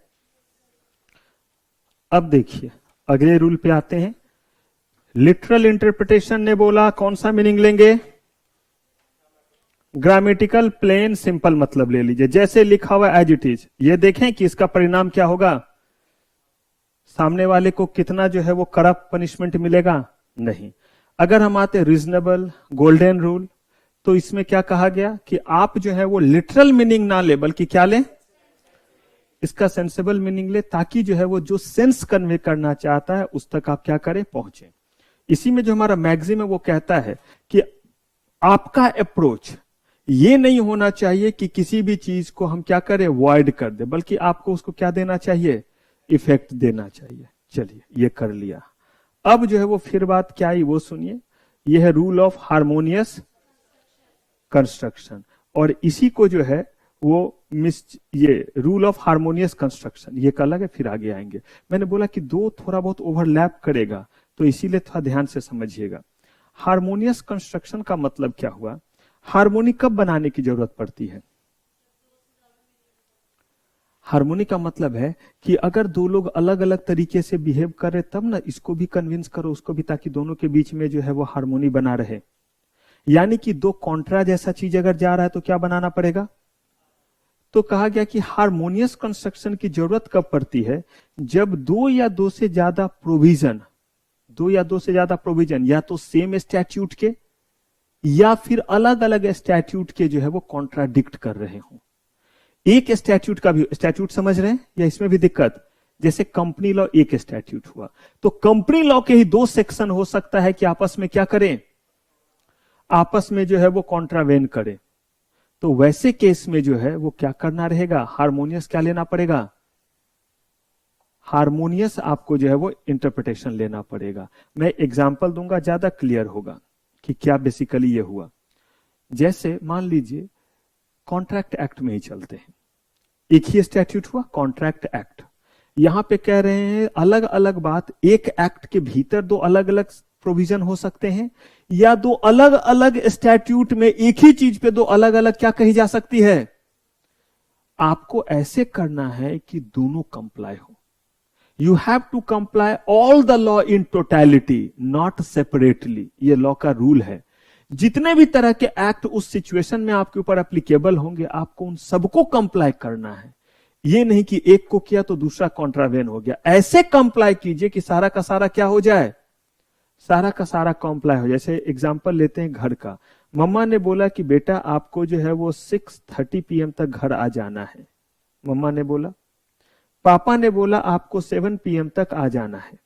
अब देखिए अगले रूल पे आते हैं। लिटरल इंटरप्रिटेशन ने बोला कौन सा मीनिंग लेंगे? ग्रामेटिकल प्लेन सिंपल मतलब ले लीजिए, जैसे लिखा हुआ एज इट इज। ये देखें कि इसका परिणाम क्या होगा, सामने वाले को कितना जो है वो कड़ा पनिशमेंट मिलेगा, नहीं। अगर हम आते रीजनेबल गोल्डन रूल, तो इसमें क्या कहा गया कि आप जो है वो लिटरल मीनिंग ना ले, बल्कि क्या ले, इसका सेंसेबल मीनिंग ले, ताकि जो है वो जो सेंस कन्वे करना चाहता है उस तक आप क्या करें, पहुंचे। इसी में जो हमारा मैगजीम है वो कहता है कि आपका अप्रोच ये नहीं होना चाहिए कि किसी भी चीज को हम क्या करें, अवॉइड कर दे, बल्कि आपको उसको क्या देना चाहिए, इफेक्ट देना चाहिए। चलिए ये कर लिया। अब जो है वो फिर बात क्या आई वो सुनिए। ये है रूल ऑफ हार्मोनियस कंस्ट्रक्शन, और इसी को जो है वो ये रूल ऑफ हार्मोनियस कंस्ट्रक्शन ये एक अलग है, फिर आगे आएंगे। मैंने बोला कि दो थोड़ा बहुत ओवरलैप करेगा, तो इसीलिए थोड़ा ध्यान से समझिएगा। हार्मोनियस कंस्ट्रक्शन का मतलब क्या हुआ, हार्मोनी कब बनाने की जरूरत पड़ती है? हार्मोनी का मतलब है कि अगर दो लोग अलग अलग तरीके से बिहेव कर रहे, तब ना इसको भी कन्विंस करो उसको भी, ताकि दोनों के बीच में जो है वो हार्मोनी बना रहे। यानी कि दो कॉन्ट्रा जैसा चीज अगर जा रहा है तो क्या बनाना पड़ेगा? तो कहा गया कि हार्मोनियस कंस्ट्रक्शन की जरूरत कब पड़ती है, जब दो या दो से ज्यादा प्रोविजन, या तो सेम स्टैट्यूट के या फिर अलग अलग स्टैट्यूट के जो है वो कॉन्ट्राडिक्ट कर रहे हो। एक स्टैट्यूट का भी, स्टैट्यूट समझ रहे हैं या इसमें भी दिक्कत? जैसे कंपनी लॉ एक स्टैट्यूट हुआ, तो कंपनी लॉ के ही दो सेक्शन हो सकता है कि आपस में क्या करें, आपस में जो है वो कॉन्ट्रावेन करें। तो वैसे केस में जो है वो क्या करना रहेगा, हार्मोनियस क्या लेना पड़ेगा, हार्मोनियस आपको जो है वो इंटरप्रिटेशन लेना पड़ेगा। मैं एग्जांपल दूंगा, ज्यादा क्लियर होगा कि क्या बेसिकली ये हुआ। जैसे मान लीजिए कॉन्ट्रैक्ट एक्ट में ही चलते हैं, एक ही स्टैट्यूट हुआ कॉन्ट्रैक्ट एक्ट। यहां पे कह रहे हैं अलग अलग बात, एक एक्ट के भीतर दो अलग अलग प्रोविजन हो सकते हैं, या दो अलग अलग स्टैट्यूट में एक ही चीज पे दो अलग अलग क्या कही जा सकती है। आपको ऐसे करना है कि दोनों कंप्लाई हो। You have to comply all the law in totality, not separately. ये लॉ का रूल है। जितने भी तरह के एक्ट उस सिचुएशन में आपके ऊपर एप्लीकेबल होंगे, आपको उन सबको कंप्लाई करना है। ये नहीं कि एक को किया तो दूसरा कॉन्ट्रावेन हो गया। ऐसे कंप्लाई कीजिए कि सारा का सारा क्या हो जाए, सारा का सारा कंप्लाई हो। जैसे एग्जांपल लेते हैं घर का। मम्मा ने बोला कि बेटा आपको जो है वो 6:30 PM तक घर आ जाना है, मम्मा ने बोला। पापा ने बोला आपको 7 PM तक आ जाना है।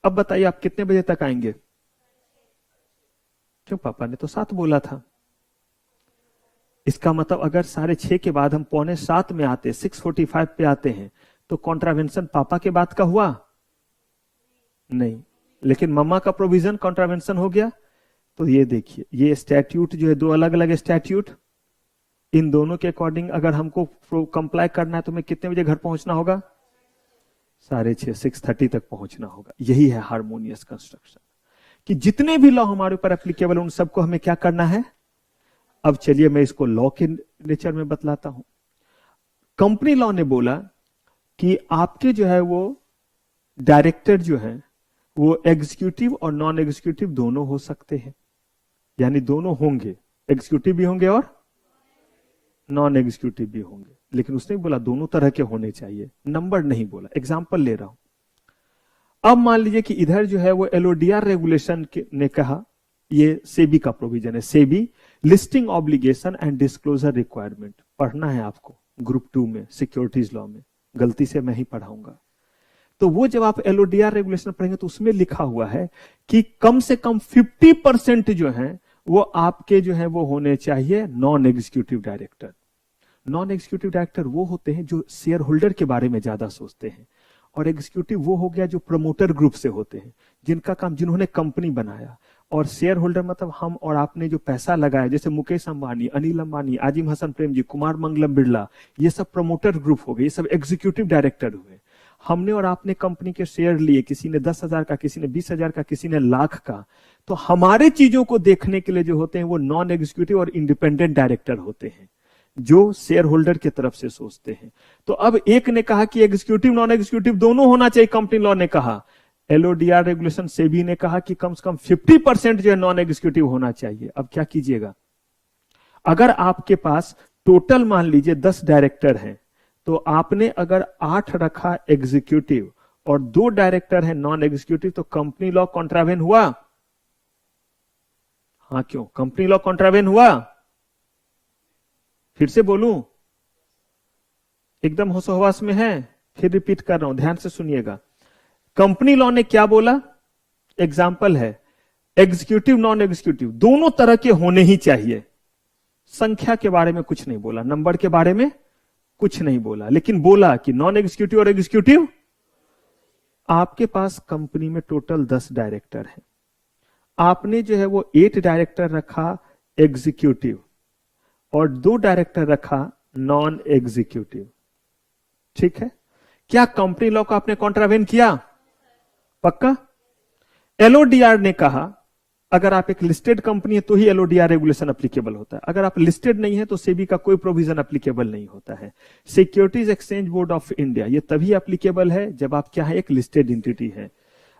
अब बताइए आप कितने बजे तक आएंगे? क्यों, पापा ने तो 7 बोला था। इसका मतलब अगर 6:30 के बाद हम 6:45 में आते, 6:45 पे आते हैं, तो कॉन्ट्रावेंशन पापा के बात का हुआ नहीं, लेकिन मम्मा का प्रोविजन कॉन्ट्रावेंशन हो गया। तो ये देखिए, ये स्टैट्यूट जो है दो अलग अलग स्टैट्यूट, इन दोनों के अकॉर्डिंग अगर हमको कंप्लाई करना है तो मैं कितने बजे घर पहुंचना होगा? 6:30, 6:30 तक पहुंचना होगा। यही है हार्मोनियस कंस्ट्रक्शन, कि जितने भी लॉ हमारे ऊपर एप्लीकेबल उन सबको हमें क्या करना है। अब चलिए मैं इसको लॉ के नेचर में बतलाता हूं। कंपनी लॉ ने बोला कि आपके जो है वो डायरेक्टर जो है वो एग्जीक्यूटिव और नॉन एग्जीक्यूटिव दोनों हो सकते हैं, यानी दोनों होंगे, एग्जीक्यूटिव भी होंगे और नॉन एग्जीक्यूटिव भी होंगे। लेकिन उसने बोला दोनों तरह के होने चाहिए, नंबर नहीं बोला। एग्जांपल ले रहा हूं। अब मान लीजिए कि इधर जो है वो एलओडीआर रेगुलेशन ने कहा, ये सेबी का प्रोविजन है, SEBI listing obligation and disclosure requirement. पढ़ना है आपको ग्रुप 2 में सिक्योरिटीज लॉ में, गलती से मैं ही पढ़ाऊंगा। तो वो जब आप एलओडीआर रेगुलेशन पढ़ेंगे तो उसमें लिखा हुआ है कि कम से कम 50% जो है वो आपके जो है वो होने चाहिए non executive director. Non executive director वो होते हैं जो शेयर होल्डर के बारे में ज्यादा सोचते हैं, और एग्जीक्यूटिव वो हो गया जो प्रमोटर ग्रुप से होते हैं, जिनका काम, जिन्होंने कंपनी बनाया। और शेयर होल्डर मतलब हम और आपने जो पैसा लगाया, जैसे मुकेश अंबानी, अनिल अंबानी, आजिम हसन प्रेम जी, कुमार मंगलम बिरला, ये सब प्रमोटर ग्रुप हो गए, ये सब एग्जीक्यूटिव डायरेक्टर हुए। हमने और आपने कंपनी के शेयर लिए, किसी ने 10,000 का, किसी ने 20,000 का, किसी ने लाख का। तो हमारे चीजों को देखने के लिए जो होते हैं वो नॉन एग्जीक्यूटिव और इंडिपेंडेंट डायरेक्टर होते हैं, जो शेयर होल्डर की तरफ से सोचते हैं। तो अब एक ने कहा कि एग्जीक्यूटिव नॉन एग्जीक्यूटिव दोनों होना चाहिए, कंपनी लॉ ने कहा। एलओडीआर रेगुलेशन सेबी ने कहा कि कम से कम 50% जो है नॉन एग्जीक्यूटिव होना चाहिए। अब क्या कीजिएगा, अगर आपके पास टोटल मान लीजिए 10 डायरेक्टर हैं, तो आपने अगर 8 रखा एग्जीक्यूटिव और 2 डायरेक्टर हैं नॉन एग्जीक्यूटिव, तो कंपनी लॉ कॉन्ट्रावेन हुआ? हाँ, क्यों कंपनी लॉ कॉन्ट्रावेन हुआ? फिर से बोलूं, एकदम होश हवास में है, फिर रिपीट कर रहा हूं, ध्यान से सुनिएगा। कंपनी लॉ ने क्या बोला? एग्जाम्पल है, एग्जीक्यूटिव नॉन एग्जीक्यूटिव दोनों तरह के होने ही चाहिए। संख्या के बारे में कुछ नहीं बोला, नंबर के बारे में कुछ नहीं बोला, लेकिन बोला कि नॉन एग्जीक्यूटिव और एग्जीक्यूटिव। आपके पास कंपनी में टोटल 10 डायरेक्टर हैं, आपने जो है वो 8 डायरेक्टर रखा एग्जीक्यूटिव और 2 डायरेक्टर रखा नॉन एग्जीक्यूटिव, ठीक है? क्या कंपनी लॉ को आपने कॉन्ट्रावेन किया? पक्का? एलओडीआर ने कहा अगर आप एक लिस्टेड कंपनी है तो ही एलओडीआर रेगुलेशन एप्लीकेबल होता है, अगर आप लिस्टेड नहीं है तो सेबी का कोई प्रोविजन एप्लीकेबल नहीं होता है। Securities exchange board of India ये तभी एप्लीकेबल है जब आप क्या है, एक लिस्टेड एंटिटी है।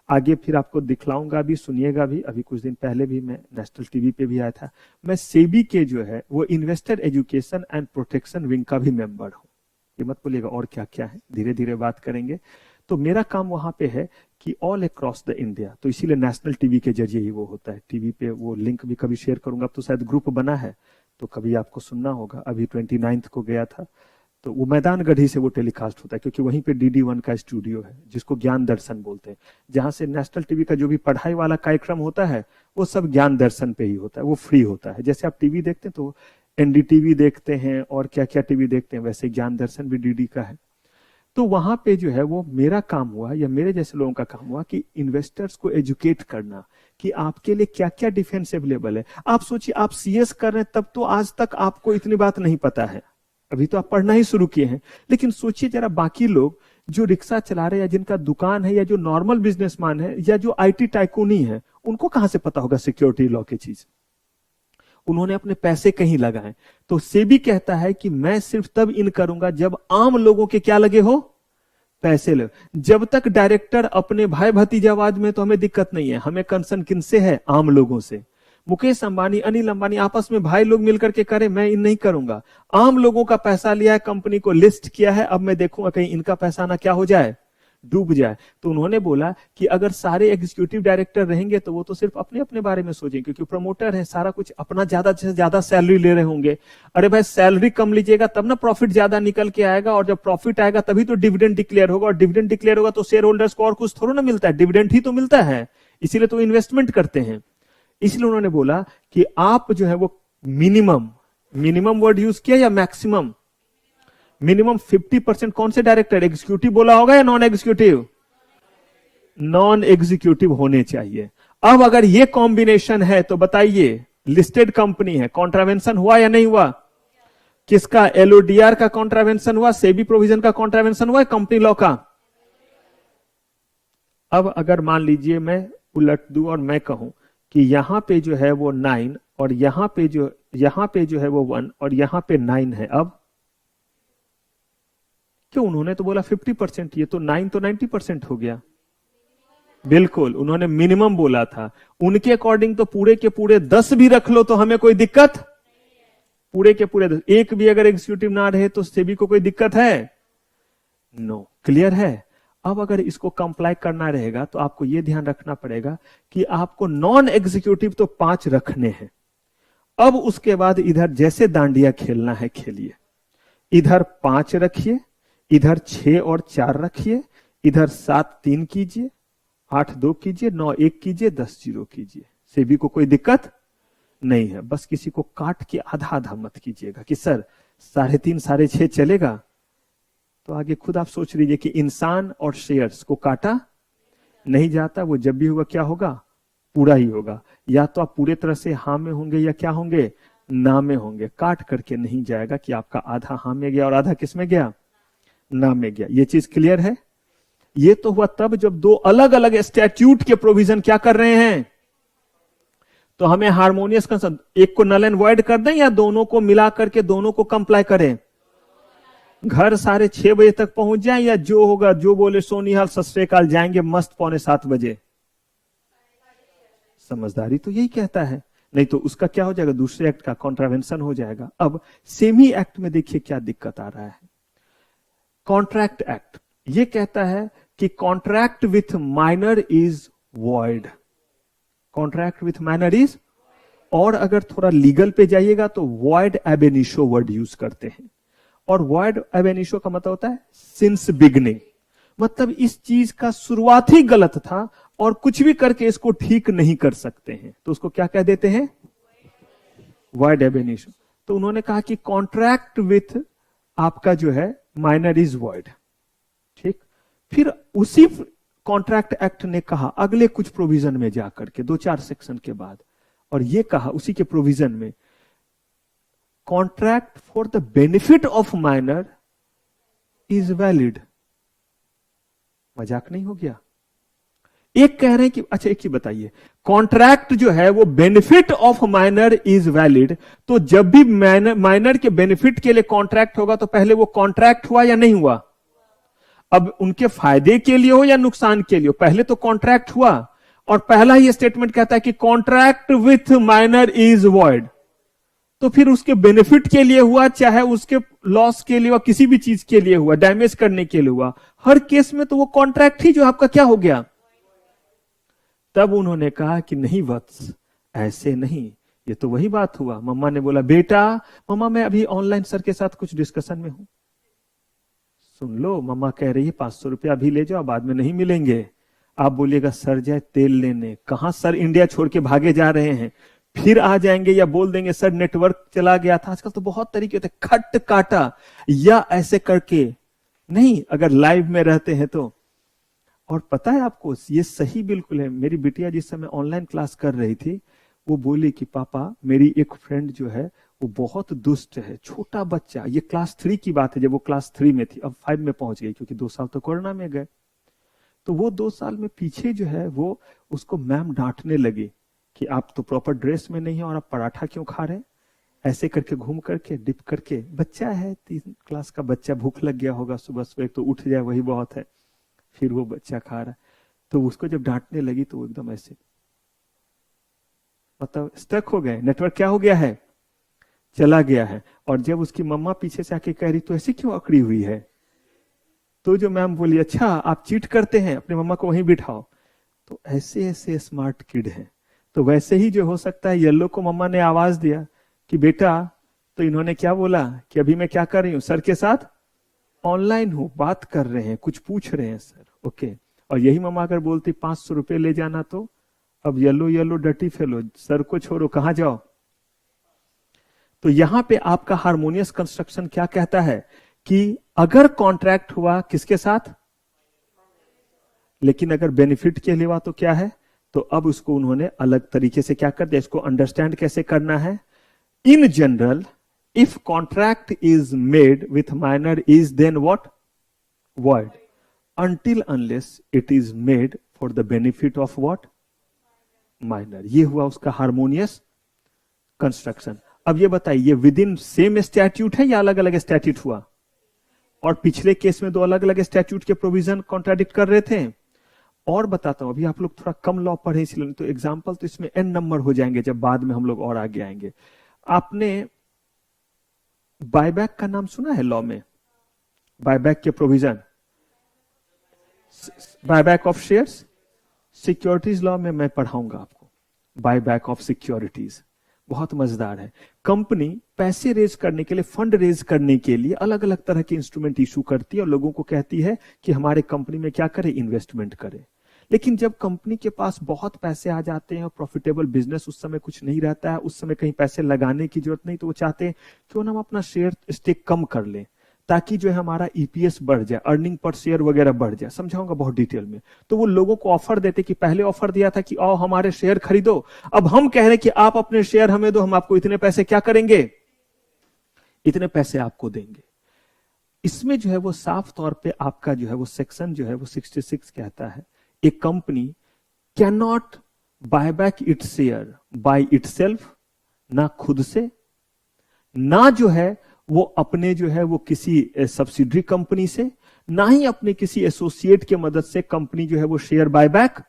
आगे फिर आपको दिखलाऊंगा भी, सुनिएगा भी। अभी कुछ दिन पहले भी मैं नेशनल टीवी पे भी आया था। मैं सेबी के जो है वो investor education and protection wing का भी मेंबर हूं। ये मत बोलिएगा और क्या क्या है, धीरे धीरे बात करेंगे। तो मेरा काम वहां पे है कि ऑल अक्रॉस द इंडिया, तो इसीलिए नेशनल टीवी के जरिए ही वो होता है। टीवी पे वो लिंक भी कभी शेयर करूंगा, अब तो शायद ग्रुप बना है तो कभी आपको सुनना होगा। अभी 29 को गया था, तो वो मैदानगढ़ी से वो टेलीकास्ट होता है, क्योंकि वहीं पे DD1 का स्टूडियो है जिसको ज्ञान दर्शन बोलते हैं, जहां से नेशनल टीवी का जो भी पढ़ाई वाला कार्यक्रम होता है वो सब ज्ञान दर्शन पे ही होता है, वो फ्री होता है। जैसे आप टीवी देखते हैं तो NDTV देखते हैं और क्या क्या टीवी देखते हैं, वैसे ज्ञान दर्शन भी DD का है। तो वहां पे जो है वो मेरा काम हुआ या मेरे जैसे लोगों का काम हुआ कि इन्वेस्टर्स को एजुकेट करना कि आपके लिए क्या क्या डिफेंस अवेलेबल है। आप सोचिए, आप CS कर रहे हैं तब तो आज तक आपको इतनी बात नहीं पता है, अभी तो आप पढ़ना ही शुरू किए हैं। लेकिन सोचिए जरा बाकी लोग जो रिक्शा चला रहे हैं या जिनका दुकान है या जो नॉर्मल बिजनेसमैन है या जो IT टाइकून ही है, उनको कहां से पता होगा सिक्योरिटी लॉ की चीज? उन्होंने अपने पैसे कहीं लगाए। तो सेबी कहता है कि मैं सिर्फ तब इन करूंगा जब आम लोगों के क्या लगे हो, पैसे लगे। जब तक डायरेक्टर अपने भाई भतीजावाद में तो हमें दिक्कत नहीं है, हमें कंसर्न किनसे है? आम लोगों से। मुकेश अंबानी, अनिल अंबानी आपस में भाई लोग मिलकर के करे, मैं इन नहीं करूंगा। आम लोगों का पैसा लिया है, कंपनी को लिस्ट किया है, अब मैं देखूंगा कहीं इनका पैसा ना क्या हो जाए, डूब जाए। तो उन्होंने बोला कि अगर सारे एग्जीक्यूटिव डायरेक्टर रहेंगे तो वो तो सिर्फ अपने अपने बारे में सोचेंगे, क्योंकि प्रमोटर है, सारा कुछ अपना ज्यादा से ज्यादा सैलरी ले रहे होंगे। अरे भाई सैलरी कम लीजिएगा तब ना प्रॉफिट ज्यादा निकल के आएगा, और जब प्रॉफिट आएगा तभी तो डिविडेंड डिक्लेयर होगा, और डिविडेंड डिक्लेयर होगा तो शेयर होल्डर्स को और कुछ थोड़ा ना मिलता है, डिविडेंड ही तो मिलता है, इसीलिए तो इन्वेस्टमेंट करते हैं। इसलिए उन्होंने बोला कि आप जो है वो मिनिमम वर्ड यूज किया या मैक्सिमम? मिनिमम 50%। कौन से डायरेक्टर? एग्जीक्यूटिव बोला होगा या नॉन एग्जीक्यूटिव? नॉन एग्जीक्यूटिव होने चाहिए। अब अगर ये कॉम्बिनेशन है तो बताइए, लिस्टेड कंपनी है, कॉन्ट्रावेंशन हुआ या नहीं हुआ? किसका? एलओडीआर का कॉन्ट्रावेंशन हुआ, सेबी प्रोविजन का कॉन्ट्रावेंशन हुआ, कंपनी लॉ का। अब अगर मान लीजिए मैं उलट दूं और मैं कहूं कि यहां पे जो है वो 9 और यहां पे जो है वो 1 और यहां पे 9 है, अब क्यों? उन्होंने तो बोला 50%, ये तो 9 तो 90% हो गया। बिल्कुल, उन्होंने मिनिमम बोला था। उनके अकॉर्डिंग तो पूरे के पूरे 10 भी रख लो तो हमें कोई दिक्कत, पूरे के पूरे 10, एक भी अगर एग्जीक्यूटिव ना रहे तो सेबी को कोई दिक्कत है? नो। क्लियर है? अब अगर इसको कंप्लाई करना रहेगा तो आपको यह ध्यान रखना पड़ेगा कि आपको नॉन एग्जीक्यूटिव तो 5 रखने हैं। अब उसके बाद इधर जैसे दांडिया खेलना है खेलिए, इधर 5 रखिए, इधर 6 और 4 रखिए, इधर 7 3 कीजिए, 8 2 कीजिए, 9 1 कीजिए, 10 0 कीजिए। सेबी को कोई दिक्कत नहीं है। बस किसी को काट के आधा आधा मत कीजिएगा कि सर 3.5 6.5 चलेगा। तो आगे खुद आप सोच लीजिए कि इंसान और शेयर्स को काटा नहीं जाता, वो जब भी होगा क्या होगा, पूरा ही होगा। या तो आप पूरे तरह से हाँ में होंगे या क्या होंगे, ना में होंगे। काट करके नहीं जाएगा कि आपका आधा हाँ में गया और आधा किस में गया, ना में गया। ये चीज क्लियर है? ये तो हुआ तब जब 2 अलग अलग स्टैट्यूट के प्रोविजन क्या कर रहे हैं। तो हमें हार्मोनियस कंसेप्ट, एक को नल एंड वॉइड कर दें या दोनों को मिला करके दोनों को कंप्लाई करें? घर साढ़े 6 बजे तक पहुंच जाए या जो होगा जो बोले सोनिहाल सत श्री अकाल जाएंगे मस्त 6:45 बजे? समझदारी तो यही कहता है, नहीं तो उसका क्या हो जाएगा, दूसरे एक्ट का कॉन्ट्रावेंशन हो जाएगा। अब सेमी एक्ट में देखिए क्या दिक्कत आ रहा है। कॉन्ट्रैक्ट एक्ट ये कहता है कि contract with minor is void, contract with minor is, और अगर थोड़ा लीगल पे जाइएगा तो वॉइड एब इनिशियो वर्ड यूज करते हैं, और वॉइड एब इनिशियो का मतलब होता है सिंस बिगनिंग, मतलब इस चीज का शुरुआत ही गलत था और कुछ भी करके इसको ठीक नहीं कर सकते हैं, तो उसको क्या कह देते हैं, वॉइड एब इनिशियो। तो उन्होंने कहा कि कॉन्ट्रैक्ट विथ आपका जो है माइनर इज वॉइड, ठीक। फिर उसी कॉन्ट्रैक्ट एक्ट ने कहा अगले कुछ प्रोविजन में जाकर के 2-4 सेक्शन के बाद, और ये कहा उसी के प्रोविजन में, contract for the benefit of minor is valid. मजाक नहीं हो गया? एक कह रहे हैं कि अच्छा एक ही बताइए, कॉन्ट्रैक्ट जो है वो benefit of minor is valid, तो जब भी माइनर के बेनिफिट के लिए कॉन्ट्रैक्ट होगा तो पहले वो कॉन्ट्रैक्ट हुआ या नहीं हुआ? अब उनके फायदे के लिए हो या नुकसान के लिए हो, पहले तो कॉन्ट्रैक्ट हुआ, और पहला ही स्टेटमेंट कहता है कि contract with minor is void, तो फिर उसके बेनिफिट के लिए हुआ, चाहे उसके लॉस के लिए हुआ, किसी भी चीज के लिए हुआ, डैमेज करने के लिए हुआ, हर केस में तो वो कॉन्ट्रैक्ट ही जो आपका क्या हो गया। तब उन्होंने कहा कि नहीं वत्स, ऐसे नहीं, ये तो वही बात हुआ। मम्मा ने बोला बेटा, मम्मा मैं अभी ऑनलाइन सर के साथ कुछ डिस्कशन में हूं। सुन लो, मम्मा कह रही है 500 रुपया अभी ले जाओ, बाद में नहीं मिलेंगे। आप बोलिएगा सर जाए तेल लेने, कहां सर इंडिया छोड़ के भागे जा रहे हैं, फिर आ जाएंगे, या बोल देंगे सर नेटवर्क चला गया था। आजकल तो बहुत तरीके होते, खट काटा या ऐसे करके, नहीं अगर लाइव में रहते हैं तो। और पता है आपको ये सही बिल्कुल है, मेरी बिटिया जिस समय ऑनलाइन क्लास कर रही थी वो बोली कि पापा मेरी एक फ्रेंड जो है वो बहुत दुष्ट है, छोटा बच्चा, ये क्लास 3 की बात है, जब वो क्लास 3 में थी, अब 5 में पहुंच गई क्योंकि 2 साल तो कोरोना में गए। तो वो 2 साल में पीछे जो है वो उसको मैम डांटने लगी कि आप तो प्रॉपर ड्रेस में नहीं है और आप पराठा क्यों खा रहे हैं, ऐसे करके घूम करके डिप करके। बच्चा है 3 क्लास का बच्चा, भूख लग गया होगा सुबह सुबह, तो उठ जाए वही बहुत है, फिर वो बच्चा खा रहा है। तो उसको जब डांटने लगी तो वो एकदम ऐसे मतलब स्टक हो गए, नेटवर्क क्या हो गया है, चला गया है। और जब उसकी मम्मा पीछे से आके कह रही तो ऐसे क्यों अकड़ी हुई है, तो जो मैम बोली अच्छा आप चीट करते हैं, अपने मम्मा को वहीं बिठाओ। तो ऐसे ऐसे स्मार्ट किड है। तो वैसे ही जो हो सकता है, येलो को मम्मा ने आवाज दिया कि बेटा, तो इन्होंने क्या बोला कि अभी मैं क्या कर रही हूं, सर के साथ ऑनलाइन हूं, बात कर रहे हैं, कुछ पूछ रहे हैं सर, ओके। और यही मम्मा अगर बोलती 500 रुपए ले जाना, तो अब येलो डटी फेलो, सर को छोड़ो, कहां जाओ। तो यहां पे आपका हार्मोनियस कंस्ट्रक्शन क्या कहता है कि अगर कॉन्ट्रैक्ट हुआ किसके साथ, लेकिन अगर बेनिफिट के लिए हुआ तो क्या है, तो अब उसको उन्होंने अलग तरीके से क्या कर दिया, इसको अंडरस्टैंड कैसे करना है। In general if contract is made with minor is then what, void until unless it is made for the benefit of what, minor। ये हुआ उसका हार्मोनियस कंस्ट्रक्शन। अब ये बताइए, ये विद इन सेम स्टैट्यूट है या अलग अलग स्टैट्यूट हुआ, और पिछले केस में 2 अलग अलग स्टैट्यूट के प्रोविजन कॉन्ट्राडिक्ट कर रहे थे। और बताता हूं, अभी आप लोग थोड़ा कम लॉ पढ़े इसलिए, तो एग्जाम्पल तो इसमें n नंबर हो जाएंगे जब बाद में हम लोग और आगे आएंगे। आपने बायबैक का नाम सुना है लॉ में, बायबैक के provision, buyback of shares, securities law में मैं पढ़ाऊंगा आपको बायबैक ऑफ सिक्योरिटीज, बहुत मजेदार है। कंपनी पैसे रेज करने के लिए, फंड रेज करने के लिए अलग अलग तरह के इंस्ट्रूमेंट इशू करती है और लोगों को कहती है कि हमारे कंपनी में क्या करे, इन्वेस्टमेंट करे। लेकिन जब कंपनी के पास बहुत पैसे आ जाते हैं और प्रॉफिटेबल बिजनेस उस समय कुछ नहीं रहता है, उस समय कहीं पैसे लगाने की जरूरत नहीं, तो वो चाहते हैं क्यों ना हम अपना शेयर स्टेक कम कर लें, ताकि जो है हमारा ईपीएस बढ़ जाए, अर्निंग पर शेयर वगैरह बढ़ जाए। समझाऊंगा बहुत डिटेल में। तो वो लोगों को ऑफर देते कि पहले ऑफर दिया था कि आओ हमारे शेयर खरीदो, अब हम कह रहे हैं कि आप अपने शेयर हमें दो, हम आपको इतने पैसे क्या करेंगे, इतने पैसे आपको देंगे। इसमें जो है वो साफ तौर पे आपका जो है वो सेक्शन जो है वो 66 कहता है, a company can not buyback its share by itself, ना खुद से, ना जो है वो अपने जो है वो किसी सब्सिडरी कंपनी से, ना ही अपने किसी एसोसिएट के मदद से कंपनी जो है वो शेयर बायबैक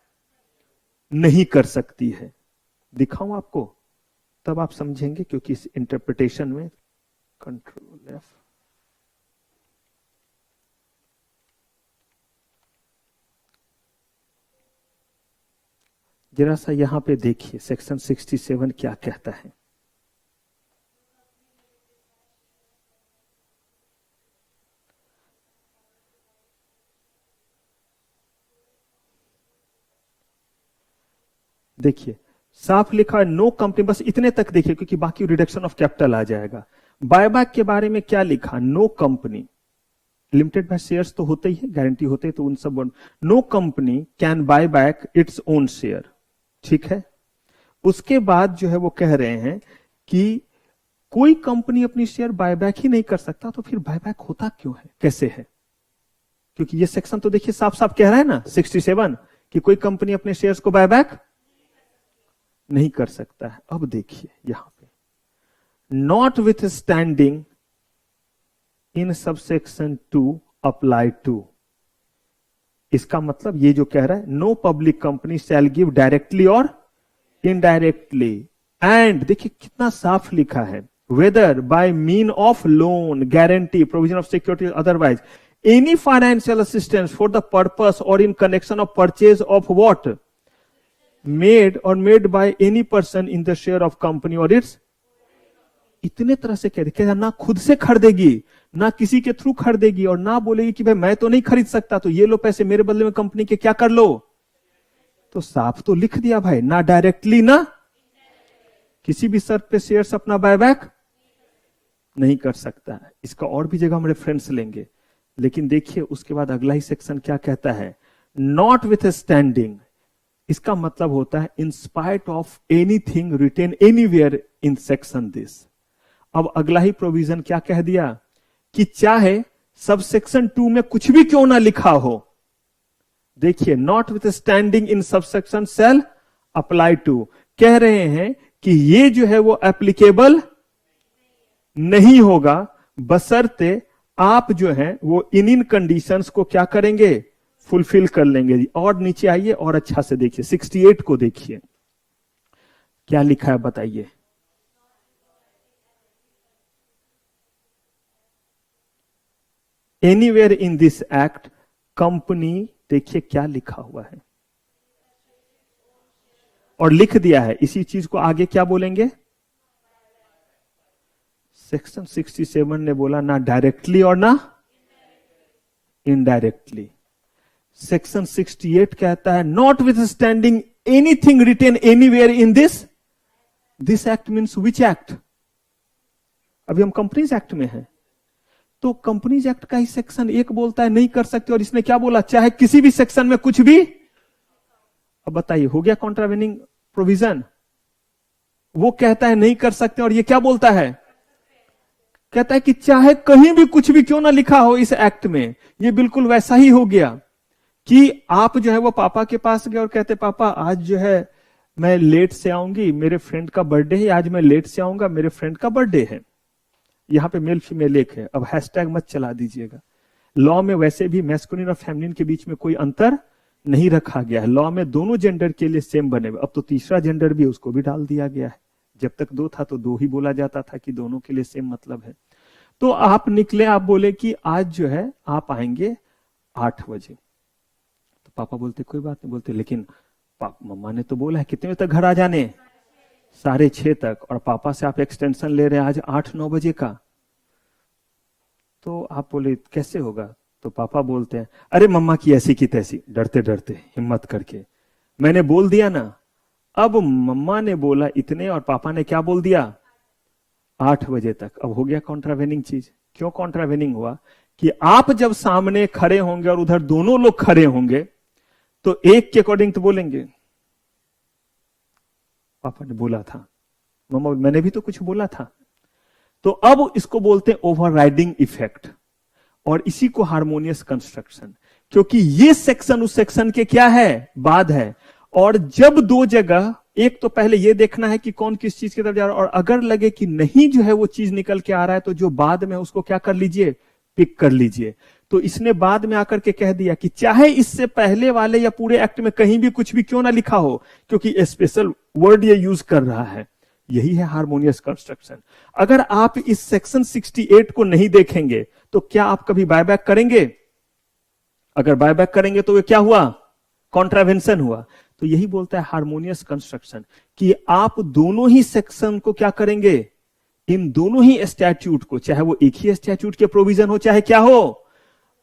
नहीं कर सकती है। दिखाऊं आपको, तब आप समझेंगे, क्योंकि इस इंटरप्रिटेशन में कंट्रोल एफ, जरा सा यहां पे देखिए सेक्शन 67 क्या कहता है। देखिए साफ लिखा है नो कंपनी, बस इतने तक देखिए क्योंकि बाकी रिडक्शन ऑफ कैपिटल आ जाएगा। बायबैक के बारे में क्या लिखा, no company, limited by shares तो होते ही है, गारंटी होते हैं तो उन सब, no company can buy back its own share, ठीक है। उसके बाद जो है वो कह रहे हैं कि कोई कंपनी अपनी शेयर बायबैक ही नहीं कर सकता, तो फिर बायबैक होता क्यों है, कैसे है? क्योंकि ये सेक्शन तो देखिए साफ साफ कह रहा है ना 67 कि कोई कंपनी अपने शेयर्स को बायबैक नहीं कर सकता है। अब देखिए यहां पे notwithstanding in subsection 2 apply to, इसका मतलब ये जो कह रहा है no public company shall give directly or indirectly, and देखिए कितना साफ लिखा है, whether by mean of loan, guarantee, provision of security, otherwise any financial assistance for the purpose or in connection of purchase of what, made or made by any person in the share of company or its, इतने तरह से कह रहे, ना खुद से खरीदेगी, ना किसी के थ्रू खरीदेगी, और ना बोलेगी कि भाई मैं तो नहीं खरीद सकता तो ये लो पैसे मेरे बदले में कंपनी के क्या कर लो। तो साफ तो लिख दिया भाई, ना डायरेक्टली ना किसी भी शर्त पे शेयर्स अपना बायबैक नहीं कर सकता है। इसका और भी जगह हम रेफरेंस लेंगे, लेकिन देखिए उसके बाद अगला ही सेक्शन क्या कहता है, नॉट विथ स्टैंडिंग, इसका मतलब होता है in spite of anything written anywhere in section this. अब अगला ही प्रोविजन क्या कह दिया कि चाहे सब सेक्शन 2 में कुछ भी क्यों ना लिखा हो, देखिए notwithstanding in subsection shall apply to, कह रहे हैं कि ये जो है वो एप्लीकेबल नहीं होगा, बशर्ते आप जो है वो इन कंडीशंस को क्या करेंगे, फुलफिल कर लेंगे। और नीचे आइए और अच्छा से देखिए 68 को देखिए क्या लिखा है, बताइए। Anywhere in this act company, देखिए क्या लिखा हुआ है और लिख दिया है, इसी चीज को आगे क्या बोलेंगे, सेक्शन 67 ने बोला ना डायरेक्टली और ना इनडायरेक्टली। सेक्शन 68 कहता है notwithstanding anything written anywhere in this, this act means which act, अभी हम कंपनीज एक्ट में हैं, तो कंपनीज एक्ट का ही सेक्शन 1 बोलता है नहीं कर सकते, और इसने क्या बोला, चाहे किसी भी सेक्शन में कुछ भी। अब बताइए हो गया कॉन्ट्रावेनिंग प्रोविजन, वो कहता है नहीं कर सकते, और ये क्या बोलता है, कहता है कि चाहे कहीं भी कुछ भी क्यों ना लिखा हो इस एक्ट में। ये बिल्कुल वैसा ही हो गया कि आप जो है वो पापा के पास गए और कहते पापा आज जो है मैं लेट से आऊंगी, मेरे फ्रेंड का बर्थडे है, आज मैं लेट से आऊंगा, मेरे फ्रेंड का बर्थडे है। यहां पे मेल फीमेल एक है, अब हैशटैग मत चला दीजिएगा। लॉ में वैसे भी मैस्कुलिन और फेमिनिन के बीच में कोई अंतर नहीं रखा गया है, लॉ में दोनों जेंडर के लिए सेम बने हुए। अब तो तीसरा जेंडर भी उसको भी डाल दिया गया है, जब तक 2 था तो 2 ही बोला जाता था कि दोनों के लिए सेम मतलब है। तो आप निकले, आप बोले कि आज जो है आप आएंगे 8 बजे, तो पापा बोलते कोई बात नहीं, बोलते लेकिन मम्मा ने तो बोला है कितने बजे तक घर आ जाने, 6:30 तक, और पापा से आप एक्सटेंशन ले रहे हैं आज 8-9 बजे का। तो आप बोले कैसे होगा, तो पापा बोलते हैं अरे मम्मा की ऐसी की तैसी, डरते डरते हिम्मत करके मैंने बोल दिया ना। अब मम्मा ने बोला इतने और पापा ने क्या बोल दिया 8 बजे तक। अब हो गया कॉन्ट्रावेनिंग चीज। क्यों कॉन्ट्रावेनिंग हुआ कि आप जब सामने खड़े होंगे और उधर दोनों लोग खड़े होंगे तो एक के अकॉर्डिंग तो बोलेंगे पापा ने बोला था, मम्मा मैंने भी तो कुछ बोला था। तो अब इसको बोलते हैं ओवरराइडिंग इफेक्ट, और इसी को हार्मोनियस कंस्ट्रक्शन, क्योंकि ये सेक्शन उस सेक्शन के क्या है, बाद है, और जब दो जगह, एक तो पहले ये देखना है कि कौन किस चीज की तरफ जा रहा है, और अगर लगे कि नहीं जो है वो चीज निकल के आ रहा है तो जो बाद में उसको क्या कर लीजिए, पिक कर लीजिए। तो इसने बाद में आकर के कह दिया कि चाहे इससे पहले वाले या पूरे एक्ट में कहीं भी कुछ भी क्यों ना लिखा हो, क्योंकि स्पेशल वर्ड ये यूज कर रहा है। यही है हार्मोनियस कंस्ट्रक्शन। अगर आप इस सेक्शन 68 को नहीं देखेंगे तो क्या आप कभी बायबैक करेंगे? अगर बायबैक करेंगे तो ये क्या हुआ, कॉन्ट्रावेंशन हुआ। तो यही बोलता है हार्मोनियस कंस्ट्रक्शन कि आप दोनों ही सेक्शन को क्या करेंगे, इन दोनों ही स्टैट्यूट को, चाहे वो एक ही स्टैट्यूट के प्रोविजन हो चाहे क्या हो,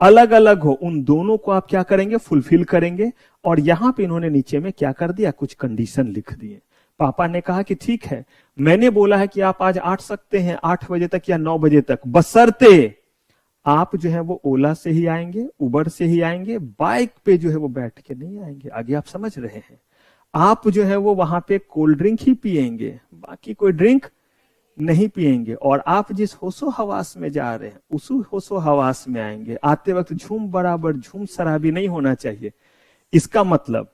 अलग अलग हो, उन दोनों को आप क्या करेंगे, फुलफिल करेंगे। और यहां पे इन्होंने नीचे में क्या कर दिया, कुछ कंडीशन लिख दिए। पापा ने कहा कि ठीक है, मैंने बोला है कि आप आज 8 सकते हैं, 8 बजे तक या 9 बजे तक, बशर्ते आप जो है वो ओला से ही आएंगे, उबर से ही आएंगे, बाइक पे जो है वो बैठ के नहीं आएंगे। आगे आप समझ रहे हैं। आप जो है वो वहां पे कोल्ड ड्रिंक ही पिएंगे, बाकी कोई ड्रिंक नहीं पिएंगे। और आप जिस होशो हवास में जा रहे हैं उस होशो हवास में आएंगे। आते वक्त झूम बराबर झूम शराबी नहीं होना चाहिए। इसका मतलब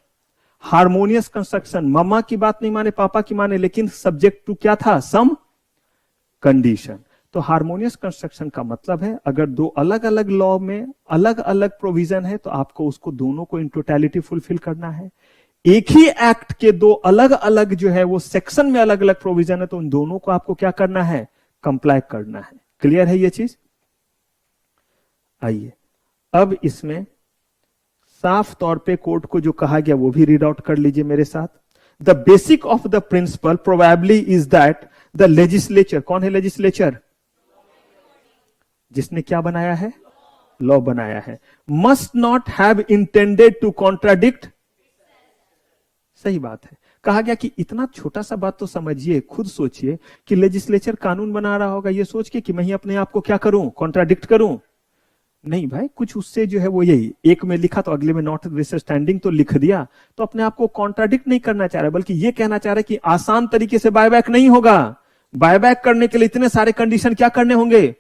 हार्मोनियस कंस्ट्रक्शन, मम्मा की बात नहीं माने, पापा की माने, लेकिन सब्जेक्ट टू क्या था, सम कंडीशन। तो हार्मोनियस कंस्ट्रक्शन का मतलब है अगर दो अलग अलग लॉ में अलग अलग प्रोविजन है तो आपको उसको दोनों को इन टोटलिटी फुलफिल करना है। एक ही एक्ट के दो अलग अलग जो है वो सेक्शन में अलग अलग प्रोविजन है तो उन दोनों को आपको क्या करना है, कंप्लाई करना है। क्लियर है ये चीज? आइए अब इसमें साफ तौर पे कोर्ट को जो कहा गया वो भी रीड आउट कर लीजिए मेरे साथ। The basic of the principle probably is that the legislature, कौन है लेजिस्लेचर, जिसने क्या बनाया है, लॉ बनाया है, must not have intended to contradict. सही बात है। कहा गया कि इतना छोटा सा बात तो समझिए, खुद सोचिए कि लेजिस्लेचर कानून बना रहा होगा ये सोच के कि मैं ही अपने आप को क्या करूं, कॉन्ट्राडिक्ट करूं। नहीं भाई, कुछ उससे जो है वो यही, एक में लिखा तो अगले में नॉट स्टैंडिंग तो लिख दिया, तो अपने आप को कॉन्ट्राडिक्ट नहीं करना चाह रहा, बल्कि ये कहना चाह रहा है कि आसान तरीके से बायबैक नहीं होगा। बायबैक करने के लिए इतने सारे कंडीशन क्या करने होंगे,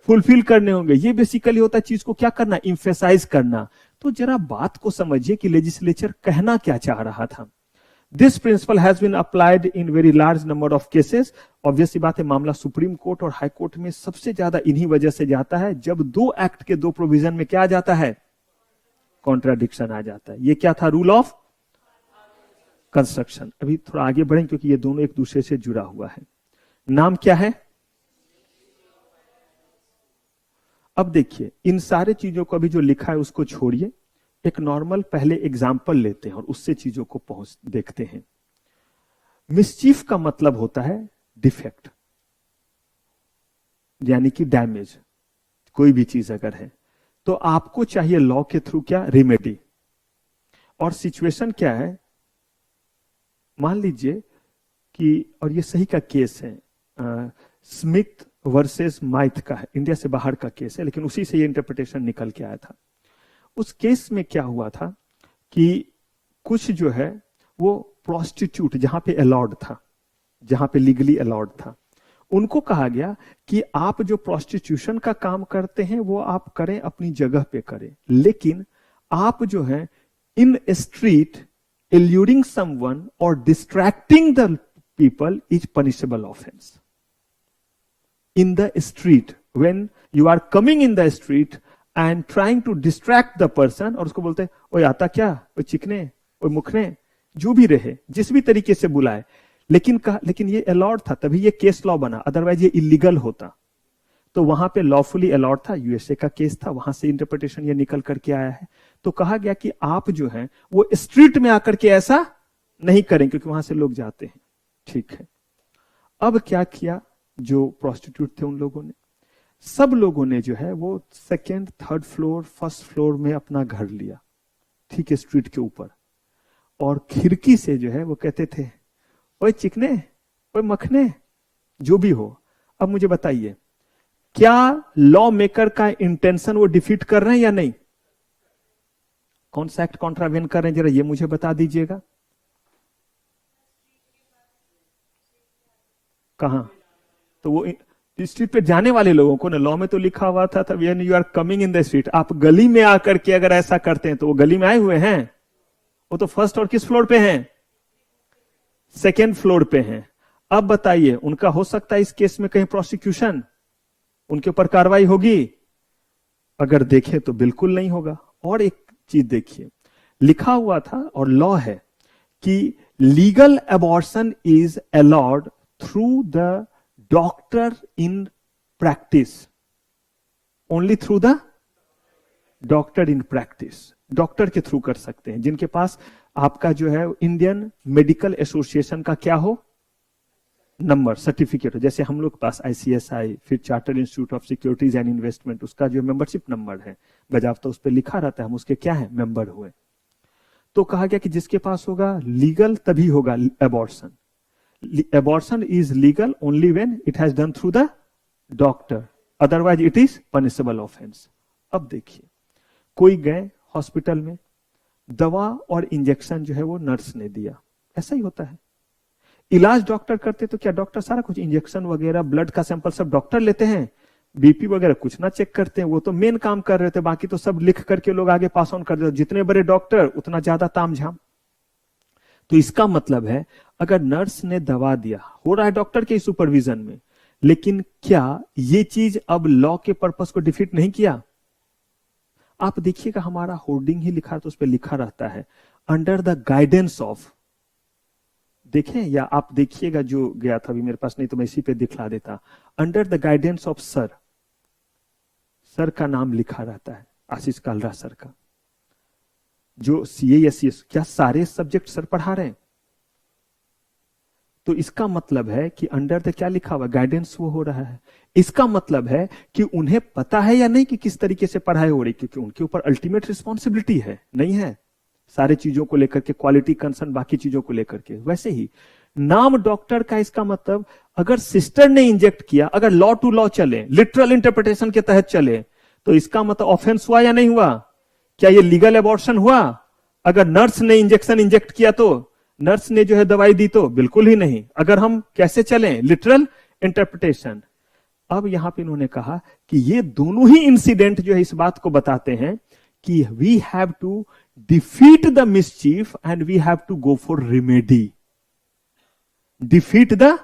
फुलफिल करने होंगे। ये बेसिकली होता है चीज को क्या करना, इंफेसाइज करना। तो जरा बात को समझिए कि लेजिस्लेचर कहना क्या चाह रहा था। This principle has been applied in very large number of cases. Obviously बात है, मामला सुप्रीम कोर्ट और हाई कोर्ट में सबसे ज्यादा इन्हीं वजह से जाता है जब दो एक्ट के दो प्रोविजन में क्या आ जाता है, कॉन्ट्राडिक्शन आ जाता है। ये क्या था, रूल ऑफ कंस्ट्रक्शन। अभी थोड़ा आगे बढ़ें क्योंकि ये दोनों एक दूसरे से जुड़ा हुआ है। नाम क्या है? अब देखिए इन सारे चीजों को अभी जो लिखा है उसको छोड़िए, एक नॉर्मल पहले एग्जाम्पल लेते हैं और उससे चीजों को पहुंच देखते हैं। मिसचीफ का मतलब होता है डिफेक्ट, यानी कि डैमेज। कोई भी चीज अगर है तो आपको चाहिए लॉ के थ्रू क्या, रेमेडी। और सिचुएशन क्या है, मान लीजिए कि, और ये सही का केस है, स्मिथ वर्सेस माइथ का है, इंडिया से बाहर का केस है, लेकिन उसी से ये इंटरप्रिटेशन निकल के आया था। उस केस में क्या हुआ था कि कुछ जो है वो प्रोस्टिट्यूट, जहां पे अलाउड था, जहां पे लीगली अलाउड था, उनको कहा गया कि आप जो प्रोस्टिट्यूशन का काम करते हैं वो आप करें, अपनी जगह पे करें, लेकिन आप जो है इन स्ट्रीट एल्यूरिंग समवन और distracting the people is punishable offence. In the street, when you are coming in the street and trying to distract the person, और उसको बोलते हैं ओए आता क्या, ओए चिकने, ओए मुखने, जो भी रहे, जिस भी तरीके से बुलाए, लेकिन ये अलाउड था, तभी ये केस लॉ बना, अदरवाइज ये इलीगल होता। तो वहां पे लॉफुली अलाउड था, यूएसए का केस था, वहां से इंटरप्रिटेशन ये निकल करके आया है। तो कहा गया कि आप जो है वो स्ट्रीट में आकर के ऐसा नहीं करें क्योंकि वहां से लोग जाते हैं। ठीक है, अब क्या किया जो प्रोस्टिट्यूट थे उन लोगों ने, सब लोगों ने जो है वो second, third floor, first floor में अपना घर लिया, ठीक है, स्ट्रीट के ऊपर, और खिड़की से जो है वो कहते थे ओए चिकने, ओए मखने, जो भी हो। अब मुझे बताइए, क्या लॉ मेकर का इंटेंशन वो डिफीट कर रहे हैं या नहीं? कौन सा एक्ट कॉन्ट्रावेन कर रहे हैं, जरा ये मुझे बता दीजिएगा। कहां? तो वो स्ट्रीट पे जाने वाले लोगों को ना, लॉ में तो लिखा हुआ था when you are coming in the street, आप गली में आकर के अगर ऐसा करते हैं तो वो गली में आए हुए हैं, वो तो फर्स्ट और किस फ्लोर पे हैं? सेकेंड फ्लोर पे हैं। अब बताइए, उनका हो सकता है इस केस में कहीं प्रोसिक्यूशन, उनके ऊपर कार्रवाई होगी? अगर देखें तो बिल्कुल नहीं होगा। और एक चीज देखिए, लिखा हुआ था और लॉ है कि legal abortion is allowed through the doctor in practice, only through the doctor in practice. Doctor के थ्रू कर सकते हैं, जिनके पास आपका जो है इंडियन मेडिकल एसोसिएशन का क्या हो, नंबर, सर्टिफिकेट हो। जैसे हम लोग के पास ICSI, फिर chartered institute of securities and investment, उसका जो मेंबरशिप नंबर है बजावता उस पर लिखा रहता है, हम उसके क्या है, मेंबर हुए। तो कहा गया कि जिसके पास होगा लीगल तभी होगा abortion. Abortion is legal only when it has done through the doctor, otherwise it is punishable offence. अब देखिए, कोई गए हॉस्पिटल में, दवा और इंजेक्शन जो है वो नर्स ने दिया, ऐसा ही होता है। इलाज डॉक्टर करते तो क्या डॉक्टर सारा कुछ इंजेक्शन वगैरह, ब्लड का सैंपल सब डॉक्टर लेते हैं, बीपी वगैरह कुछ ना चेक करते हैं, वो तो मेन काम कर रहे थे, बाकी तो सब लिख करके लोग आगे पास ऑन कर देते। जितने बड़े डॉक्टर उतना ज्यादा तामझाम। तो इसका मतलब है अगर नर्स ने दवा दिया, हो रहा है डॉक्टर के सुपरविजन में, लेकिन क्या ये चीज अब लॉ के पर्पस को डिफीट नहीं किया? आप देखिएगा हमारा होर्डिंग ही लिखा, तो उस पर लिखा रहता है अंडर द गाइडेंस ऑफ, देखें या आप देखिएगा जो गया था अभी मेरे पास, नहीं तो मैं इसी पे दिखला देता, under the guidance of sir, sir का नाम लिखा रहता है, आशीष कालरा सर का, जो CA या CS, क्या सारे सब्जेक्ट सर पढ़ा रहे हैं? तो इसका मतलब है कि अंडर द क्या लिखा हुआ, गाइडेंस वो हो रहा है। इसका मतलब है कि उन्हें पता है या नहीं कि किस तरीके से पढ़ाई हो रही, क्योंकि उनके ऊपर अल्टीमेट रिस्पॉन्सिबिलिटी है, नहीं है? सारे चीजों को लेकर के, क्वालिटी कंसर्न, बाकी चीजों को लेकर के। वैसे ही नाम डॉक्टर का, इसका मतलब अगर सिस्टर ने इंजेक्ट किया, अगर लॉ टू लॉ चले, लिटरल इंटरप्रिटेशन के तहत चले, तो इसका मतलब ऑफेंस हुआ या नहीं हुआ? क्या ये लीगल अबॉर्शन हुआ? अगर नर्स ने इंजेक्शन इंजेक्ट किया तो, नर्स ने जो है दवाई दी तो बिल्कुल ही नहीं। अगर हम कैसे चलें, लिटरल इंटरप्रिटेशन। अब यहां पे इन्होंने कहा कि ये दोनों ही इंसिडेंट जो है इस बात को बताते हैं कि we have to defeat the mischief and we have to go for remedy. Defeat the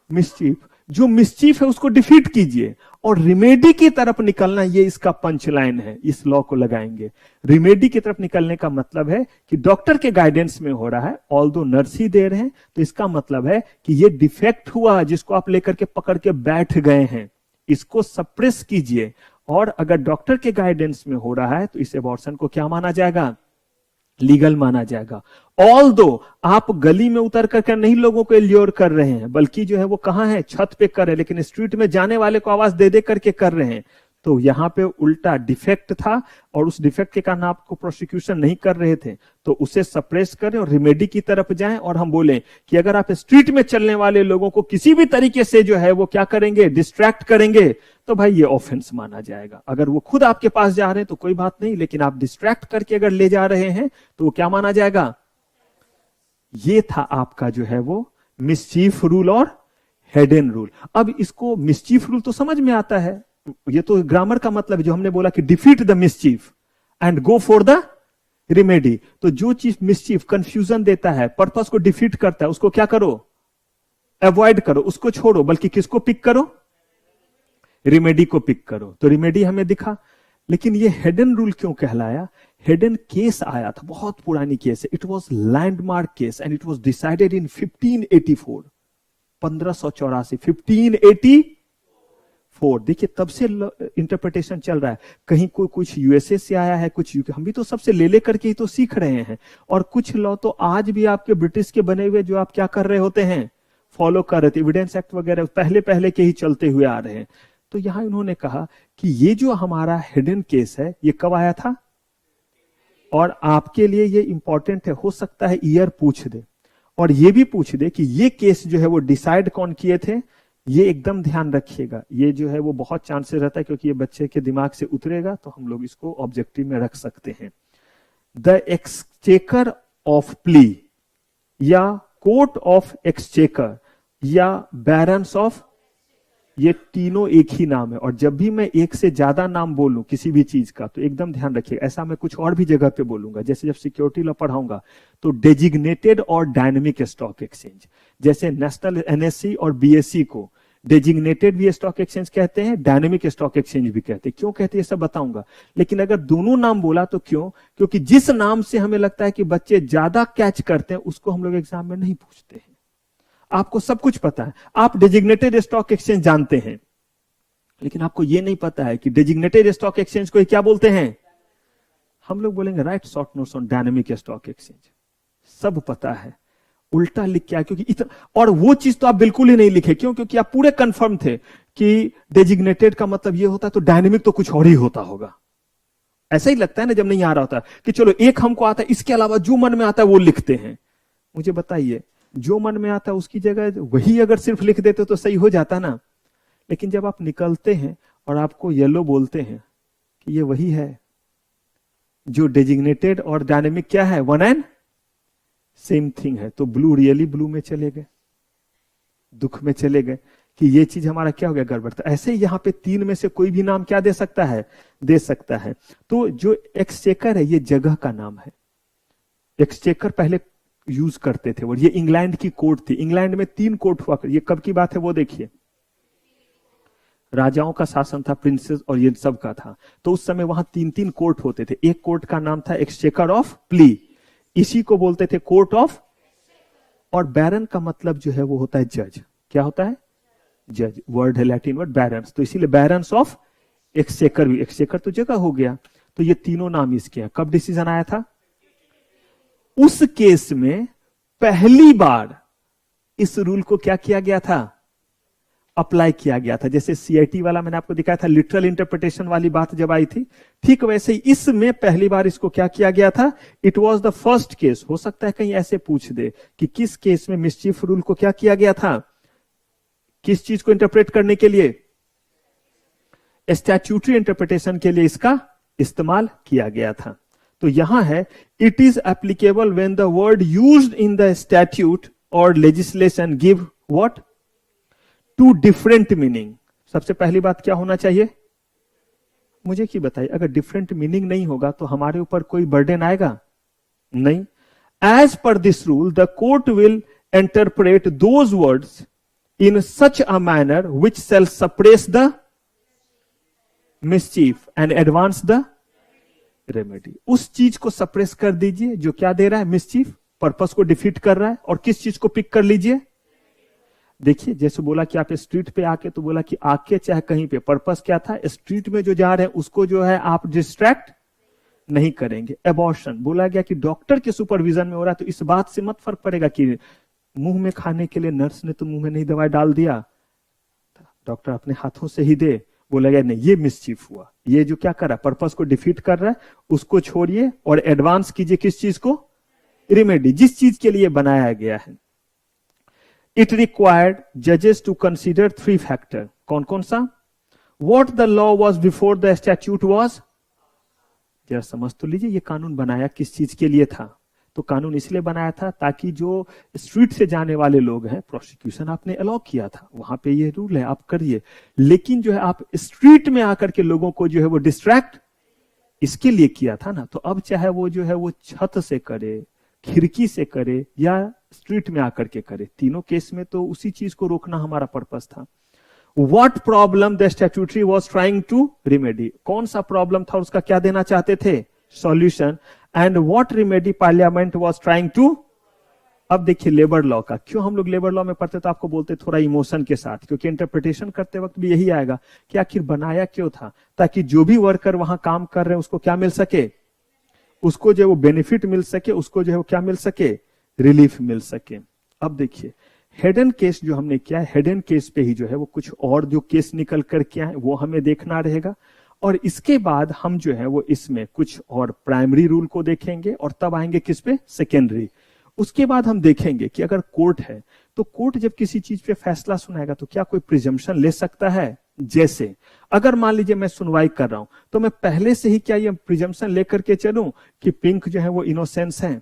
mischief, जो मिसचीफ है उसको डिफीट कीजिए, और रिमेडी की तरफ निकलना, ये इसका पंच लाइन है, इस लॉ को लगाएंगे। रिमेडी की तरफ निकलने का मतलब है कि डॉक्टर के गाइडेंस में हो रहा है, ऑल्दो नर्स ही दे रहे हैं, तो इसका मतलब है कि ये डिफेक्ट हुआ जिसको आप लेकर के पकड़ के बैठ गए हैं, इसको सप्रेस कीजिए। और अगर डॉक्टर के गाइडेंस में हो रहा है तो इस अबॉर्शन को क्या माना जाएगा, लीगल माना जाएगा। ऑल्दो आप गली में उतर करके नहीं लोगों को इल्योर कर रहे हैं, बल्कि जो है वो कहां है, छत पे कर रहे हैं, लेकिन स्ट्रीट में जाने वाले को आवाज दे दे करके कर रहे हैं। तो यहां पे उल्टा डिफेक्ट था, और उस डिफेक्ट के कारण आपको प्रोसिक्यूशन नहीं कर रहे थे, तो उसे सप्रेस करें और रिमेडी की तरफ जाएं। और हम बोलें कि अगर आप स्ट्रीट में चलने वाले लोगों को किसी भी तरीके से जो है वो क्या करेंगे, डिस्ट्रैक्ट करेंगे, तो भाई ये ऑफेंस माना जाएगा। अगर वो खुद आपके पास जा रहे हैं तो कोई बात नहीं, लेकिन आप डिस्ट्रैक्ट करके अगर ले जा रहे हैं तो वो क्या माना जाएगा? ये था आपका जो है वो मिसचीफ रूल और हेडेन रूल। अब इसको मिसचीफ रूल तो समझ में आता है, ये तो ग्रामर का मतलब जो हमने बोला कि defeat the mischief and go for the remedy. तो जो चीज मिसचीफ कंफ्यूजन देता है, पर्पस को डिफीट करता है, उसको क्या करो, अवॉइड करो, उसको छोड़ो, बल्कि किसको पिक करो, रिमेडी को पिक करो। तो रिमेडी हमें दिखा। लेकिन ये हेडन रूल क्यों कहलाया? हेडन केस आया था, बहुत पुरानी केस है, it was landmark case and it was decided in 1584, 1584, 1584। देखिए तब से इंटरप्रिटेशन चल रहा है, कहीं कोई कुछ यूएसए से आया है, कुछ यूके, हम भी तो सबसे ले लेकर के ही तो सीख रहे हैं। और कुछ लॉ तो आज भी आपके ब्रिटिश के बने हुए जो आप क्या कर रहे होते हैं, फॉलो कर रहे थे, एविडेंस एक्ट वगैरह पहले पहले के ही चलते हुए आ रहे हैं। तो यहां इन्होंने कहा कि ये जो हमारा हिडन केस है ये कब आया था, और आपके लिए ये इंपॉर्टेंट है, हो सकता है ईयर पूछ दे और ये भी पूछ दे कि ये केस जो है वो डिसाइड कौन किए थे। ये एकदम ध्यान रखिएगा, ये जो है वो बहुत चांसेस रहता है, क्योंकि ये बच्चे के दिमाग से उतरेगा, तो हम लोग इसको ऑब्जेक्टिव में रख सकते हैं। द एक्सचेकर ऑफ प्ली या कोर्ट ऑफ एक्सचेकर या बैरन्स ऑफ, ये तीनों एक ही नाम है। और जब भी मैं एक से ज्यादा नाम बोलूं किसी भी चीज का, तो एकदम ध्यान रखिए, ऐसा मैं कुछ और भी जगह पे बोलूंगा। जैसे जब सिक्योरिटी लॉ पढ़ाऊंगा तो डेजिग्नेटेड और डायनेमिक स्टॉक एक्सचेंज, जैसे नेशनल एनएससी और बीएससी को डेजिग्नेटेड भी स्टॉक एक्सचेंज कहते हैं, डायनेमिक स्टॉक एक्सचेंज भी कहते हैं। क्यों कहते हैं ये सब बताऊंगा। लेकिन अगर दोनों नाम बोला तो क्यों? क्योंकि जिस नाम से हमें लगता है कि बच्चे ज्यादा कैच करते हैं उसको हम लोग एग्जाम में नहीं पूछते हैं। आपको सब कुछ पता है, आप डेजिग्नेटेड स्टॉक एक्सचेंज जानते हैं, लेकिन आपको यह नहीं पता है कि डेजिग्नेटेड स्टॉक एक्सचेंज को क्या बोलते हैं। हम लोग बोलेंगे right short notes on dynamic stock exchange, सब पता है, उल्टा लिख के आए क्योंकि इतना। और वो चीज तो आप बिल्कुल ही नहीं लिखे, क्यों? क्योंकि आप पूरे कंफर्म थे कि डेजिग्नेटेड का मतलब ये होता है, तो डायनेमिक तो कुछ और ही होता होगा। ऐसा ही लगता है ना जब नहीं आ रहा होता कि चलो एक हमको आता है, इसके अलावा जो मन में आता है वो लिखते हैं। मुझे बताइए, जो मन में आता है उसकी जगह वही अगर सिर्फ लिख देते तो सही हो जाता ना। लेकिन जब आप निकलते हैं और आपको येलो बोलते हैं कि ये वही है जो डेजिग्नेटेड और डायनेमिक क्या है, वन एंड सेम थिंग है, तो ब्लू रियली ब्लू में चले गए, दुख में चले गए कि ये चीज हमारा क्या हो गया, गड़बड़। तो ऐसे ही यहां पे तीन में से कोई भी नाम क्या दे सकता है, दे सकता है। तो जो एक्सचेकर है ये जगह का नाम है। एक्सचेकर पहले यूज करते थे, और ये इंग्लैंड की कोर्ट थी। इंग्लैंड में 3 कोर्ट हुआ। ये कब की बात है वो देखिए, राजाओं का शासन था, प्रिंसेस और ये सब का था। तो उस समय वहां 3 कोर्ट होते थे। एक कोर्ट का नाम था एक्सचेकर ऑफ प्ली, इसी को बोलते थे कोर्ट ऑफ। और बैरन का मतलब जो है वो होता है जज। क्या होता है, जज। वर्ड है लैटिन वर्ड बैरन्स, तो इसीलिए बैरन्स ऑफ एक्सचेकर भी, एक्सचेकर तो जगह हो गया। तो ये तीनों नाम इसके हैं। कब डिसीजन आया था? उस केस में पहली बार इस रूल को क्या किया गया था, अप्लाई किया गया था। जैसे सीआईटी वाला मैंने आपको दिखाया था, लिटरल इंटरप्रिटेशन वाली बात जब आई थी, ठीक वैसे ही इसमें पहली बार इसको क्या किया गया था, it was the first case. हो सकता है कहीं ऐसे पूछ दे कि किस केस में मिसचीफ रूल को क्या किया गया था, किस चीज को इंटरप्रेट करने के लिए, स्टैट्यूटरी इंटरप्रिटेशन के लिए इसका इस्तेमाल किया गया था। तो यहां है, it is applicable when the word used in the statute or legislation give what, two different meaning. सबसे पहली बात क्या होना चाहिए, मुझे क्या बताइए, अगर डिफरेंट मीनिंग नहीं होगा तो हमारे ऊपर कोई बर्डन आएगा नहीं। As per this rule the court will interpret those words in such a manner which shall suppress the mischief and advance the remedy. उस चीज को सप्रेस कर दीजिए जो क्या दे रहा है, मिसचीफ, पर्पस को डिफीट कर रहा है। और किस चीज को पिक कर लीजिए, देखिए जैसे बोला कि आप स्ट्रीट पे आके, तो बोला कि आके चाहे कहीं पे, पर्पस क्या था, स्ट्रीट में जो जा रहे हैं उसको जो है आप डिस्ट्रैक्ट नहीं करेंगे। एबॉर्शन बोला गया कि डॉक्टर के सुपरविजन में हो रहा है, तो इस बात से मत फर्क पड़ेगा कि मुंह में खाने के लिए नर्स ने तो मुंह में नहीं दवाई डाल दिया, डॉक्टर अपने हाथों से ही दे। बोला गया नहीं, ये मिसचीफ हुआ, ये जो क्या कर रहा है, पर्पस को डिफीट कर रहा है, उसको छोड़िए और एडवांस कीजिए किस चीज को, रेमेडी, जिस चीज के लिए बनाया गया है। इट रिक्वायर्ड जजेस टू कंसीडर 3 फैक्टर। कौन कौन सा, what the law was before the statute was, जरा समझ तो लीजिए, ये कानून बनाया किस चीज के लिए था। तो कानून इसलिए बनाया था ताकि जो स्ट्रीट से जाने वाले लोग हैं, प्रोसिक्यूशन आपने अलाउ किया था, वहां पे ये रूल है आप करिए, लेकिन जो है आप स्ट्रीट में आकर के लोगों को जो है वो डिस्ट्रैक्ट इसके लिए किया था ना। तो अब चाहे वो जो है वो छत से करे, खिड़की से करे या स्ट्रीट में आकर के करे, तीनों केस में तो उसी चीज को रोकना हमारा पर्पस था। What problem the statutory was trying to remedy, कौन सा प्रॉब्लम था, उसका क्या देना चाहते थे, solution. And what remedy parliament was trying to. अब देखिए लेबर लॉ का, क्यों हम लोग लेबर लॉ में पढ़ते तो आपको बोलते थोड़ा इमोशन के साथ, क्योंकि इंटरप्रिटेशन करते वक्त भी यही आएगा कि आखिर बनाया क्यों था, ताकि जो भी वर्कर वहां काम कर रहे हैं उसको क्या मिल सके, उसको जो है वो बेनिफिट मिल सके, उसको जो है वो क्या मिल सके, रिलीफ मिल सके। अब देखिए हेडन केस जो हमने किया है, हेडन केस पे ही जो है वो कुछ और जो केस निकल कर क्या है वो हमें देखना रहेगा। और इसके बाद हम जो है वो इसमें कुछ और प्राइमरी रूल को देखेंगे और तब आएंगे किस पे, सेकेंडरी। उसके बाद हम देखेंगे कि अगर कोर्ट है तो कोर्ट जब किसी चीज पे फैसला सुनाएगा तो क्या कोई प्रिजम्पशन ले सकता है। जैसे अगर मान लीजिए मैं सुनवाई कर रहा हूं तो मैं पहले से ही क्या ये प्रिजम्पशन लेकर के चलूं कि पिंक जो है वो इनोसेंस है,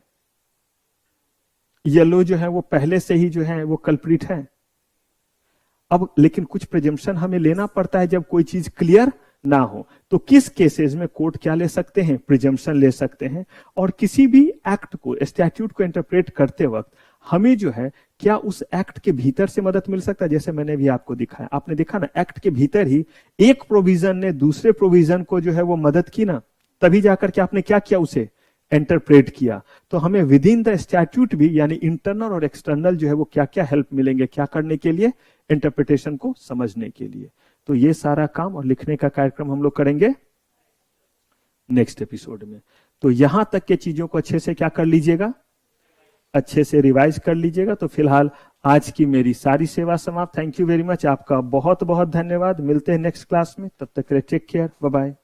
येलो जो है वो पहले से ही जो है वो कल्प्रिट है। अब लेकिन कुछ प्रिजम्पशन हमें लेना पड़ता है जब कोई चीज क्लियर ना हो, तो किस केसेस में कोर्ट क्या ले सकते हैं, प्रिजम्पशन ले सकते हैं। और किसी भी एक्ट को, स्टैट्यूट को इंटरप्रेट करते वक्त हमें जो है क्या उस एक्ट के भीतर से मदद मिल सकता है। जैसे मैंने भी आपको दिखाया, आपने देखा ना, एक्ट के भीतर ही एक प्रोविजन ने दूसरे प्रोविजन को जो है वो मदद की ना, तभी जाकर के आपने क्या किया, उसे इंटरप्रेट किया। तो हमें विद इन द स्टैट्यूट भी यानी इंटरनल और एक्सटर्नल जो है वो क्या क्या हेल्प मिलेंगे, क्या करने के लिए, इंटरप्रिटेशन को समझने के लिए। तो ये सारा काम और लिखने का कार्यक्रम हम लोग करेंगे नेक्स्ट एपिसोड में। तो यहां तक के चीजों को अच्छे से क्या कर लीजिएगा, अच्छे से रिवाइज कर लीजिएगा। तो फिलहाल आज की मेरी सारी सेवा समाप्त। थैंक यू वेरी मच, आपका बहुत बहुत धन्यवाद। मिलते हैं नेक्स्ट क्लास में, तब तक टेक केयर, बाय बाय।